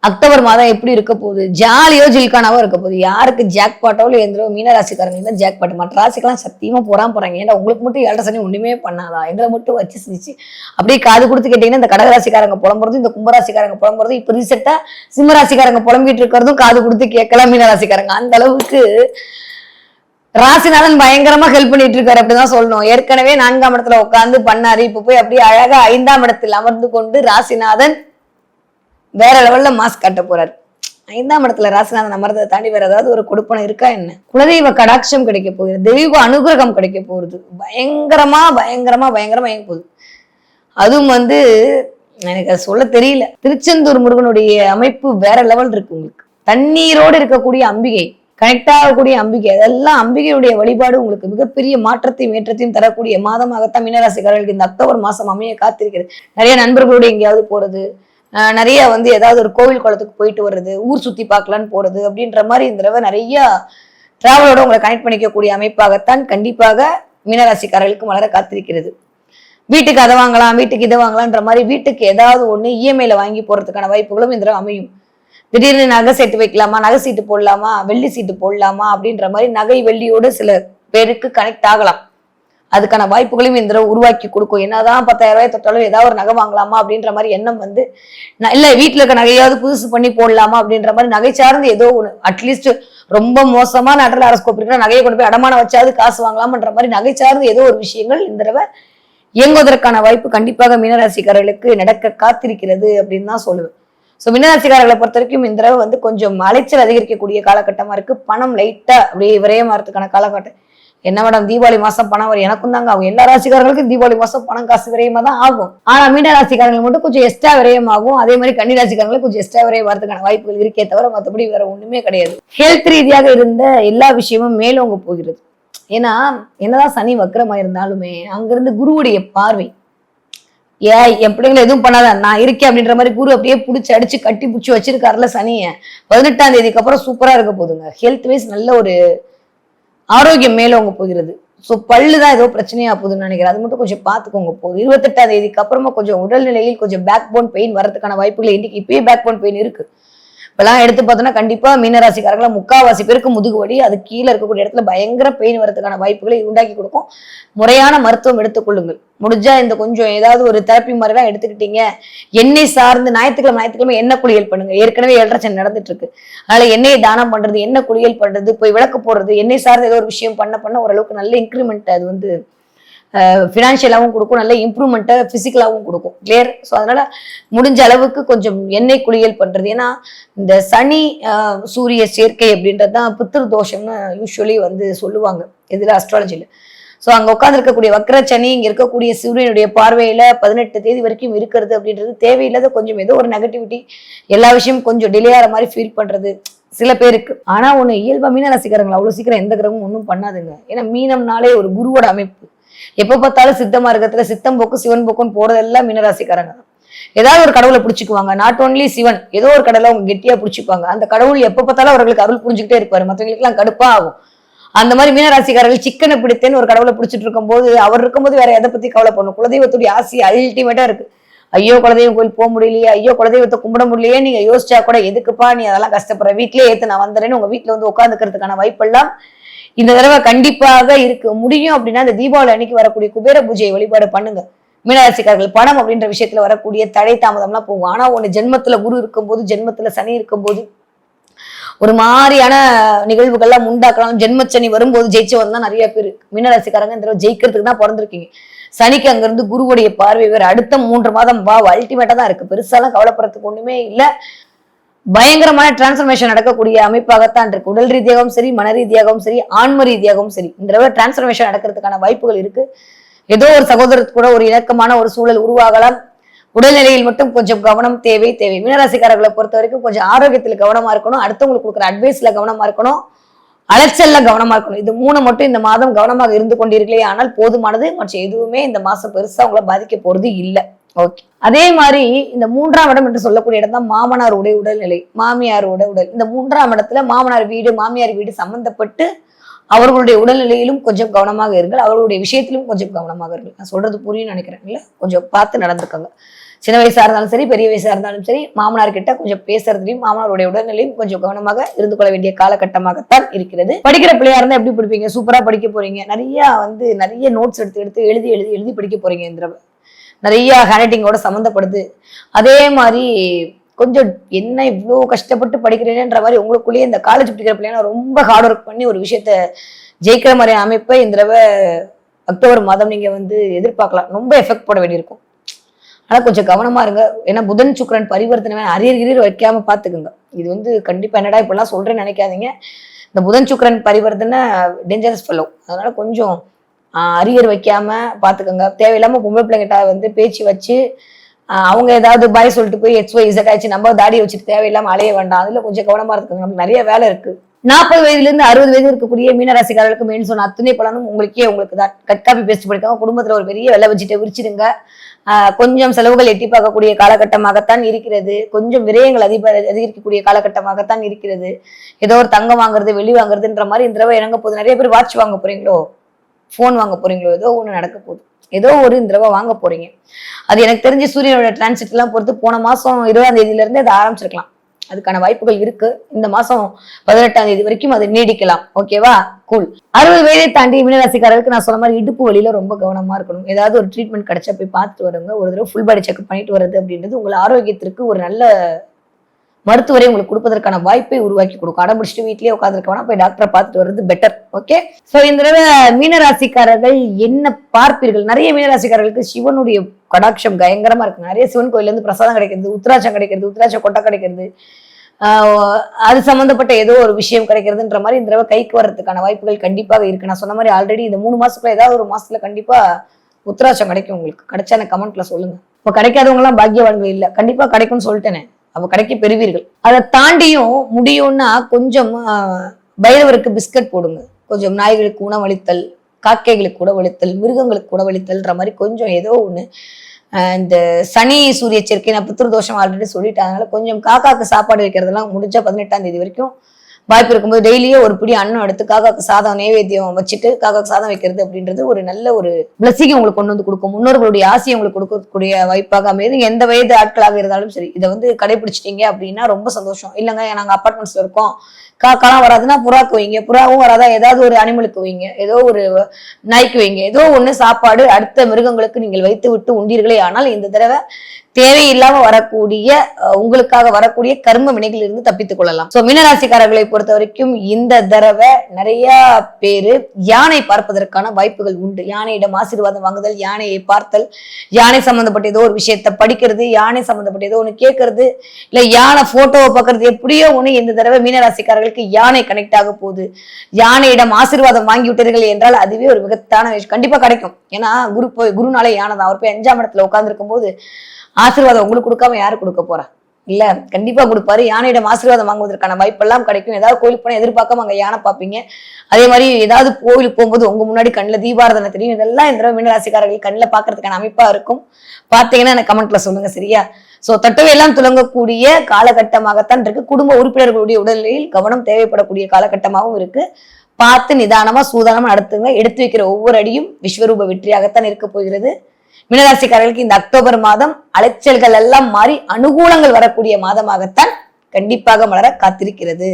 அக்டோபர் மாதம் எப்படி இருக்க போகுது, ஜாலியோ ஜில்கானாவோ இருக்க போகுது. யாருக்கு ஜாக்பாட்டோ இல்லை எந்திரோ மீனராசிக்காரங்க தான் ஜாக்பாட். மற்ற ராசிக்கெல்லாம் சத்தியமா போறாங்க. ஏன்னா உங்களுக்கு மட்டும் 7 சனி ஒண்ணுமே பண்ணாதா, எங்களை மட்டும் வச்சு செஞ்சு அப்படியே காது கொடுத்து கேட்டீங்கன்னா, இந்த கடகராசிக்காரங்க புலம்புறதும் இந்த கும்பராசிக்காரங்க புலம்புறதும் இப்ப ரீசெண்டா சிம்மராசிக்காரங்க புலம்பிட்டு இருக்கிறதும் காது கொடுத்து கேட்கலாம் மீனராசிக்காரங்க. அந்த அளவுக்கு ராசிநாதன் பயங்கரமா ஹெல்ப் பண்ணிட்டு இருக்காரு அப்படிதான் சொல்லணும். ஏற்கனவே 4ஆம் இடத்துல உட்கார்ந்து பண்ணாரு. இப்ப போய் அப்படியே அழகா 5ஆம் இடத்தில் அமர்ந்து கொண்டு ராசிநாதன் வேற லெவல்ல மாஸ்க் காட்ட போறாரு. 5ஆம் இடத்துல ராசிநாதன் அமர்ந்ததை தாண்டி வேற ஏதாவது ஒரு கொடுப்பனை இருக்கா என்ன? குலதெய்வ கடாட்சம் கிடைக்க போகுது, தெய்வ அனுகிரகம் கிடைக்க போகுது. பயங்கரமா பயங்கரமா பயங்கரமா இயங்க போகுது. அதுவும் எனக்கு சொல்ல தெரியல. திருச்செந்தூர் முருகனுடைய அமைப்பு வேற லெவல் இருக்கு. உங்களுக்கு தண்ணீரோடு இருக்கக்கூடிய அம்பிகை, கனெக்ட் ஆகக்கூடிய அம்பிகை, அதெல்லாம் அம்பிகையுடைய வழிபாடு உங்களுக்கு மிகப்பெரிய மாற்றத்தையும் ஏற்றத்தையும் தரக்கூடிய மாதமாகத்தான் மீனராசிக்காரர்களுக்கு இந்த அக்டோபர் மாசம் அமைய காத்திருக்கிறது. நிறைய நண்பர்களோடு எங்கேயாவது போறது, நிறைய ஏதாவது ஒரு கோவில் குளத்துக்கு போயிட்டு வர்றது, ஊர் சுத்தி பார்க்கலான்னு போறது அப்படின்ற மாதிரி இந்த தடவை நிறைய டிராவலோட உங்களை கனெக்ட் பண்ணிக்கக்கூடிய அமைப்பாகத்தான் கண்டிப்பாக மீனராசிக்காரர்களுக்கு மலர காத்திருக்கிறது. வீட்டுக்கு அதை வாங்கலாம், வீட்டுக்கு இதை வாங்கலான்ற மாதிரி வீட்டுக்கு ஏதாவது ஒண்ணு இஎம்ஐல வாங்கி போறதுக்கான வாய்ப்புகளும் இந்த தடவை அமையும். திடீர்னு நகை சீட்டு வைக்கலாமா, நகை சீட்டு போடலாமா, வெள்ளி சீட்டு போடலாமா அப்படின்ற மாதிரி நகை வெள்ளியோடு சில பேருக்கு கனெக்ட் ஆகலாம். அதுக்கான வாய்ப்புகளையும் இந்த தடவை உருவாக்கி கொடுக்கும். என்னதான் 10,000 ரூபாய் தொட்டாலும் ஏதாவது ஒரு நகை வாங்கலாமா அப்படின்ற மாதிரி எண்ணம் இல்ல வீட்டுல இருக்க நகையாவது புதுசு பண்ணி போடலாமா அப்படின்ற மாதிரி நகை சார்ந்து ஏதோ ஒண்ணு, அட்லீஸ்ட் ரொம்ப மோசமான அடல் அரஸ்கோப் இருக்கிற நகையை கொண்டு போய் அடமான வச்சாவது காசு வாங்கலாம்ன்ற மாதிரி நகை சார்ந்து ஏதோ ஒரு விஷயங்கள் இந்த தடவை இயங்குவதற்கான வாய்ப்பு கண்டிப்பாக மீனராசிக்காரர்களுக்கு நடக்க காத்திருக்கிறது அப்படின்னு தான் சொல்லுவேன். ஸோ மீனராசிக்காரர்களை பொறுத்த வரைக்கும் இந்த தடவை கொஞ்சம் அலைச்சல் அதிகரிக்கக்கூடிய காலகட்டமா இருக்கு. பணம் லைட்டா அப்படியே விரயமாறதுக்கான காலகட்டம். என்ன மேடம் தீபாவளி மாசம் பணம் வரும், எனக்கும் தாங்க அவங்க எல்லா ராசிக்காரங்களுக்கும் தீபாவளி மாசம் பணம் காசு விரயமா தான் ஆகும். ஆனா மீன ராசிக்காரங்களுக்கு மட்டும் கொஞ்சம் எக்ஸ்ட்ரா விரயம் ஆகும். அதே மாதிரி கன்னி ராசிக்காரங்களுக்கு கொஞ்சம் எக்ஸ்ட்ரா விரயம் வரதுக்கான வாய்ப்புகள் இருக்கே தவிர மற்றபடி வேற ஒண்ணுமே கிடையாது. ஹெல்த் ரீதியாக இருந்த எல்லா விஷயமும் மேலோங்க போகிறது. ஏன்னா என்னதான் சனி வக்கரமா இருந்தாலுமே அங்கிருந்து குருவுடைய பார்வை, என் பிள்ளைங்களை எதுவும் பண்ணாத நான் இருக்கேன் அப்படின்ற மாதிரி குரு அப்படியே பிடிச்சி அடிச்சு கட்டி பிடிச்சி வச்சிருக்காருல சனிய. 18ஆம் தேதிக்கு அப்புறம் சூப்பரா இருக்க போதுங்க. ஹெல்த் வைஸ் நல்ல ஒரு ஆரோக்கியம் மேலோங்க போகிறது. ஸோ பல்லுதான் ஏதோ பிரச்சனையா போகுதுன்னு நினைக்கிறேன். அது மட்டும் கொஞ்சம் பார்த்துக்கோங்க போகுது. 28ஆம் தேதிக்கு அப்புறமா கொஞ்சம் உடல்நிலையில் கொஞ்சம் பேக் போன் பெயின் வரதுக்கான வாய்ப்புகள் இன்னைக்கு இப்பயே பேக் போன் பெயின் இருக்கு. இப்பெல்லாம் எடுத்து பார்த்தோம்னா கண்டிப்பா மீனராசிக்காரங்கள 3/4 பேருக்கு முதுகு வலி, அது கீழே இருக்கக்கூடிய இடத்துல பயங்கர பெயின் வரதுக்கான வாய்ப்புகளை உண்டாக்கி கொடுக்கும். முறையான மருத்துவம் எடுத்துக்கொள்ளுங்கள். முடிஞ்சா இந்த கொஞ்சம் ஏதாவது ஒரு தெரப்பி மாதிரிலாம் எடுத்துக்கிட்டீங்க. எண்ணெய் சார்ந்து ஞாயிற்றுக்கிழமை எண்ணெய் குளியல் பண்ணுங்க. ஏற்கனவே 7.5 சனி நடந்துட்டு இருக்கு. அதனால எண்ணெயை தானம் பண்றது, எண்ணெய் குளியல் பண்றது, போய் விளக்கு போடுறது, எண்ணெய் சார்ந்த ஏதோ ஒரு விஷயம் பண்ண ஓரளவுக்கு நல்ல இன்க்ரிமெண்ட் அது வந்து ஃபினான்ஷியலாகவும் கொடுக்கும், நல்ல இம்ப்ரூவ்மெண்ட்டை பிசிக்கலாகவும் கொடுக்கும். கிளியர். ஸோ அதனால முடிஞ்ச அளவுக்கு கொஞ்சம் எண்ணெய் குளியல் பண்றது. ஏன்னா இந்த சனி சூரிய சேர்க்கை அப்படின்றது தான் பித்ரு தோஷம்னு யூஸ்வலி வந்து சொல்லுவாங்க இதுல அஸ்ட்ராலஜில. ஸோ அங்க உட்கார்ந்து இருக்கக்கூடிய வக்ர சனி இங்க இருக்கக்கூடிய சூரியனுடைய பார்வையில 18 தேதி வரைக்கும் இருக்கிறது அப்படின்றது தேவையில்லாத கொஞ்சம் ஏதோ ஒரு நெகட்டிவிட்டி, எல்லா விஷயமும் கொஞ்சம் டிலே ஆகிற மாதிரி ஃபீல் பண்றது சில பேருக்கு. ஆனா ஒண்ணு இயல்பா மீன ராசிக்காரங்களை அவ்வளவு சீக்கிரம் எந்த கிரகமும் ஒன்றும் பண்ணாதுங்க. ஏன்னா மீனம்னாலே ஒரு குருவோட அமைப்பு. எப்ப பார்த்தாலும் சித்த மார்க்கத்துல சித்தம் போக்கு சிவன் போக்குன்னு போறதெல்லாம் மீனராசிக்காரங்க தான். ஏதாவது ஒரு கடவுளை பிடிச்சிக்குவாங்க. நாட் ஓன்லி சிவன், ஏதோ ஒரு கடவுளை அவங்க கெட்டியா பிடிச்சிக்குவாங்க. அந்த கடவுள் எப்ப பார்த்தாலும் அவர்களுக்கு அருள் புரிஞ்சுக்கிட்டே இருப்பாரு. மற்றவங்களுக்கு எல்லாம் கடுப்பா ஆகும். அந்த மாதிரி மீனராசிக்காரர்கள் சிக்கனை பிடித்தேன்னு ஒரு கடவுளை பிடிச்சிட்டு இருக்கும் போது அவர் இருக்கும்போது வேற எதை பத்தி கவலை பண்ணும். குலதெய்வத்துடைய ஆசை அல்டிமேட்டா இருக்கு. ஐயோ குலதெய்வம் கோயில் போக முடியலையே, ஐயோ குலதெய்வத்தை கும்பிட முடியலையே நீங்க யோசிச்சா கூட எதுக்குப்பா நீ அதெல்லாம் கஷ்டப்படுற, வீட்லயே ஏத்து நான் வந்துறேன்னு உங்க வீட்டுல வந்து உட்காந்துக்கிறதுக்கான வாய்ப்பெல்லாம் இந்த தடவை கண்டிப்பாக இருக்கு. முடியும் அப்படின்னா இந்த தீபாவளி அன்னைக்கு வரக்கூடிய குபேர பூஜையை வழிபாடு பண்ணுங்க. மீனராசிக்காரர்கள் பணம் அப்படின்ற விஷயத்துல வரக்கூடிய தடை தாமதம்லாம் போகும். ஆனா ஒண்ணு ஜென்மத்துல குரு இருக்கும்போது, ஜென்மத்துல சனி இருக்கும்போது ஒரு மாதிரியான நிகழ்வுகள்லாம் உண்டாக்கலாம். ஜென்மச்சனி வரும்போது ஜெயிச்சு வந்தா நிறைய பேர் மீனராசிக்காரங்க இந்த தடவை ஜெயிக்கிறதுக்கு தான் பிறந்திருக்கீங்க. சனிக்கு அங்கிருந்து குருவுடைய பார்வை வேற அடுத்த 3 மாதம் அல்டிமேட்டா தான் இருக்கு. பெருசாலாம் கவலைப்படுறதுக்கு ஒண்ணுமே இல்லை. பயங்கரமான டிரான்ஸ்பர்மேஷன் நடக்கக்கூடிய அமைப்பாகத்தான் இருக்கு. உடல் ரீதியாகவும் சரி, மன ரீதியாகவும் சரி, ஆன்ம ரீதியாகவும் சரி இந்த தடவை டிரான்ஸ்பர்மேஷன் நடக்கிறதுக்கான வாய்ப்புகள் இருக்கு. ஏதோ ஒரு சகோதரத்துக்கு கூட ஒரு இணக்கமான ஒரு சூழல் உருவாகலாம். உடல்நிலையில் மட்டும் கொஞ்சம் கவனம் தேவை. மீனராசிக்காரர்களை பொறுத்த வரைக்கும் கொஞ்சம் ஆரோக்கியத்துல கவனமா இருக்கணும். அடுத்தவங்களுக்கு கொடுக்குற அட்வைஸ்ல கவனமா இருக்கணும். அலைச்சல்ல கவனமா இருக்கணும். இது 3 மட்டும் இந்த மாதம் கவனமாக இருந்து கொண்டிருக்கலையே ஆனால் போதுமானது. மற்ற எதுவுமே இந்த மாசம் பெருசா உங்களை பாதிக்க போறது இல்லை. ஓகே. அதே மாதிரி இந்த 3ஆம் இடம் என்று சொல்லக்கூடிய இடம் தான் மாமனாருடைய உடல்நிலை, மாமியாரோட உடல். இந்த 3ஆம் இடத்துல மாமனார் வீடு, மாமியார் வீடு சம்பந்தப்பட்டு அவர்களுடைய உடல்நிலையிலும் கொஞ்சம் கவனமாக இருங்கள். அவர்களுடைய விஷயத்திலும் கொஞ்சம் கவனமாக இருங்கள். நான் சொல்றது புரியும் நினைக்கிறேன். இல்ல கொஞ்சம் பார்த்து நடந்துக்கோங்க. சின்ன வயசா இருந்தாலும் சரி, பெரிய வயசா இருந்தாலும் சரி, மாமனார் கிட்ட கொஞ்சம் பேசுறதுலையும் மாமனாருடைய உடல்நிலையும் கொஞ்சம் கவனமாக இருந்து கொள்ள வேண்டிய காலகட்டமாகத்தான் இருக்கிறது. படிக்கிற பிள்ளையா இருந்தா எப்படி படிப்பீங்க? சூப்பரா படிக்க போறீங்க. நிறைய நோட்ஸ் எடுத்து எழுதி படிக்க போறீங்க. இந்த நிறைய ஹேண்ட்ரைட்டிங்கோட சம்மந்தப்படுது. அதே மாதிரி கொஞ்சம் என்ன இவ்வளோ கஷ்டப்பட்டு படிக்கிறேன்ற மாதிரி உங்களுக்குள்ளேயே இந்த காலேஜ் படிக்கிற பிள்ளைங்க ரொம்ப ஹார்ட் ஒர்க் பண்ணி ஒரு விஷயத்த ஜெயிக்கிற மாதிரி அமைப்பை இந்த தடவை அக்டோபர் மாதம் நீங்க வந்து எதிர்பார்க்கலாம். ரொம்ப எஃபெக்ட் போட வேண்டியிருக்கும். ஆனா கொஞ்சம் கவனமா இருங்க. ஏன்னா புதன் சுக்கிரன் பரிவர்த்தனை அரியர் வைக்காம பாத்துக்குங்க. இது வந்து கண்டிப்பா என்னடா இப்பெல்லாம் சொல்றேன்னு நினைக்காதீங்க. இந்த புதன் சுக்கிரன் பரிவர்த்தனை டேஞ்சரஸ் ஃபெல்லோ. அதனால கொஞ்சம் அரியர் வைக்காம பாத்துக்கோங்க. தேவையில்லாம பொம்பளை பிள்ளைங்கிட்ட வந்து பேச்சு வச்சு அவங்க ஏதாவது பாய் சொல்லிட்டு போய் XYZ ஆயிடுச்சு நம்ம தாடி வச்சுட்டு தேவையில்லாம அலைய வேண்டாம். அதுல கொஞ்சம் கவனமா இருக்குங்க. நமக்கு நிறைய வேலை இருக்கு. 40 வயதுல இருந்து 60 வயது இருக்கக்கூடிய மீனராசிக்காரர்களுக்கு மெயின் சொன்ன அத்தனை பலனும் உங்களுக்கு தான். கட்காப்பி பேஸ்ட் படிக்காம குடும்பத்துல ஒரு பெரிய வெள்ளை வச்சுட்டு விரிச்சிடுங்க. கொஞ்சம் செலவுகள் எட்டி பார்க்கக்கூடிய காலகட்டமாகத்தான் இருக்கிறது. கொஞ்சம் விரயங்கள் அதிகரிக்கக்கூடிய காலகட்டமாகத்தான் இருக்கிறது. ஏதோ ஒரு தங்கம் வாங்குறது, வெள்ளி வாங்குறதுன்ற மாதிரி இந்த தடவை இறங்க போகுது. நிறைய பேர் வாட்ச் வாங்க போறீங்களோ, போன் வாங்க போறீங்களோ, ஏதோ ஒண்ணு நடக்க போகுது. ஏதோ ஒரு இந்த தடவை வாங்க போறீங்க. அது எனக்கு தெரிஞ்சு சூரியனோட டிரான்சிட் எல்லாம் பொறுத்து போன மாசம் 20ஆம் தேதியில இருந்து அதை ஆரம்பிச்சிருக்கலாம். அதுக்கான வாய்ப்புகள் இருக்கு. இந்த மாசம் 18ஆம் தேதி வரைக்கும் அது நீடிக்கலாம். ஓகேவா? கூல். 60 வயதை தாண்டி மீனராசிக்காரருக்கு நான் சொன்ன மாதிரி இடுப்பு வழியில ரொம்ப கவனமா இருக்கணும். ஏதாவது ஒரு ட்ரீட்மெண்ட் கிடைச்சா போய் பார்த்துட்டு வருங்க. ஒரு தடவை ஃபுல் பாடி செக்அப் பண்ணிட்டு வருது அப்படின்றது உங்கள் ஆரோக்கியத்திற்கு ஒரு நல்ல மருத்துவரை உங்களுக்கு கொடுப்பதற்கான வாய்ப்பை உருவாக்கி கொடுக்கும். அடம்பிடிச்சிட்டு வீட்லயே உட்காந்துருக்கவனா போய் டாக்டரை பார்த்துட்டு வர்றது பெட்டர். ஓகே. சோ இந்த தடவை மீனராசிக்காரர்கள் என்ன பார்ப்பீர்கள்? நிறைய மீனராசிக்காரர்களுக்கு சிவனுடைய கடாட்சம் பயங்கரமா இருக்கு. நிறைய சிவன் கோயில இருந்து பிரசாதம் கிடைக்கிறது, உத்திராட்சம் கிடைக்கிறது, உத்திராட்ச கொட்டை கிடைக்கிறது, அது சம்பந்தப்பட்ட ஏதோ ஒரு விஷயம் கிடைக்கிறதுன்ற மாதிரி இந்த தடவை கைக்கு வர்றதுக்கான வாய்ப்புகள் கண்டிப்பாக இருக்கு. நான் சொன்ன மாதிரி ஆல்ரெடி இந்த 3 மாசத்துக்குள்ள ஏதாவது ஒரு மாசத்துல கண்டிப்பா உத்தராட்சம் கிடைக்கும். உங்களுக்கு கிடைச்சா எனக்கு கமெண்ட்ல சொல்லுங்க. இப்ப கிடைக்காதவங்க எல்லாம் பாக்கியவான்கள் இல்ல, கண்டிப்பா கிடைக்கும்னு சொல்லிட்டேனே, அப்ப கிடைக்க பெறுவீர்கள். அதை தாண்டியும் முடியும்னா கொஞ்சம் பைரவருக்கு பிஸ்கட் போடுங்க, கொஞ்சம் நாய்களுக்கு உணவளித்தல், காக்கைகளுக்கு உணவளித்தல், மிருகங்களுக்கு உணவளித்தல்ன்ற மாதிரி கொஞ்சம் ஏதோ ஒண்ணு. இந்த சனி சூரிய சேர்க்கை நான் பித்ருதோஷம் ஆல்ரெடி சொல்லிட்டேன், அதனால கொஞ்சம் காக்காக்கு சாப்பாடு வைக்கிறதெல்லாம் முடிஞ்சா 18ஆம் தேதி வரைக்கும் வாய்ப்பு இருக்கும்போது டெய்லியே ஒரு பிடி அன்னம் எடுத்து காக்காக்கு சாதம் நைவேத்தியம் வச்சுட்டு காக்காக்கு சாதம் வைக்கிறது அப்படின்றது ஒரு நல்ல ஒரு பிளஸிங் உங்களுக்கு கொண்டு வந்து கொடுக்கும். முன்னோர்களுடைய ஆசையை உங்களுக்கு கொடுக்கக்கூடிய வாய்ப்பாக அமைது. எந்த வயது ஆட்களாக இருந்தாலும் சரி, இதை வந்து கடைபிடிச்சிட்டீங்க அப்படின்னா ரொம்ப சந்தோஷம். இல்லைங்க நாங்க அப்பார்ட்மெண்ட்ஸ்ல இருக்கோம், காக்காலாம் வராதுன்னா புறாக்கு வைங்க, புறாவும் வராதா ஏதாவது ஒரு அனிமலுக்கு வைங்க, ஏதோ ஒரு நாய்க்கு வைங்க, ஏதோ ஒண்ணு சாப்பாடு அடுத்த மிருகங்களுக்கு நீங்கள் வைத்து விட்டு உண்டீர்களே ஆனால் இந்த தடவை தேவையில்லாம வரக்கூடிய உங்களுக்காக வரக்கூடிய கர்ம வினைகள் இருந்து தப்பித்துக் கொள்ளலாம். சோ மீனராசிக்காரர்களை பொறுத்த வரைக்கும் இந்த தடவை நிறைய பேரு யானை பார்ப்பதற்கான வாய்ப்புகள் உண்டு. யானையிடம் ஆசீர்வாதம் வாங்குதல், யானையை பார்த்தல், யானை சம்பந்தப்பட்ட ஏதோ ஒரு விஷயத்த படிக்கிறது, யானை சம்பந்தப்பட்ட ஏதோ ஒண்ணு கேட்கறது, இல்ல யானை போட்டோவை பார்க்கறது, எப்படியோ ஒண்ணு இந்த தடவை மீனராசிக்காரர்களுக்கு யானை கனெக்ட் ஆக போகுது. யானையிடம் ஆசீர்வாதம் வாங்கி விட்டீர்கள் என்றால் அதுவே ஒரு மிகத்தான விஷயம், கண்டிப்பா கிடைக்கும். ஏன்னா குருநாளே யானை தான். அவர் போய் 5ஆம் இடத்துல உட்கார்ந்து இருக்கும் போது ஆசீர்வாதம் உங்களுக்கு கொடுக்காம யாரு கொடுக்க போறா? இல்ல, கண்டிப்பா கொடுப்பாரு. யானையிடம் ஆசீர்வாதம் வாங்குவதற்கான வாய்ப்பெல்லாம் கிடைக்கும். ஏதாவது கோயிலுக்கு போனா எதிர்பார்க்காம அங்க யானை பார்ப்பீங்க. அதே மாதிரி ஏதாவது கோயிலுக்கு போகும்போது உங்க முன்னாடி கண்ணுல தீபாராதனை தெரியும். இதெல்லாம் இந்த மீனராசிக்காரர்கள் கண்ணுல பாக்குறதுக்கான அமைப்பா இருக்கும். பாத்தீங்கன்னா எனக்கு கமெண்ட்ல சொல்லுங்க, சரியா? சோ தட்டுவையெல்லாம் துலங்கக்கூடிய காலகட்டமாகத்தான் இருக்கு. குடும்ப உறுப்பினர்களுடைய உடல்நிலையில் கவனம் தேவைப்படக்கூடிய காலகட்டமாகவும் இருக்கு. பார்த்து நிதானமா சூதானமா நடத்துங்க. எடுத்து வைக்கிற ஒவ்வொரு அடியும் விஸ்வரூப வெற்றியாகத்தான் இருக்க போகிறது. மீனராசிக்காரர்களுக்கு இந்த அக்டோபர் மாதம் அலைச்சல்கள் எல்லாம் மாறி அனுகூலங்கள் வரக்கூடிய மாதமாகத்தான் கண்டிப்பாக மலர காத்திருக்கிறது.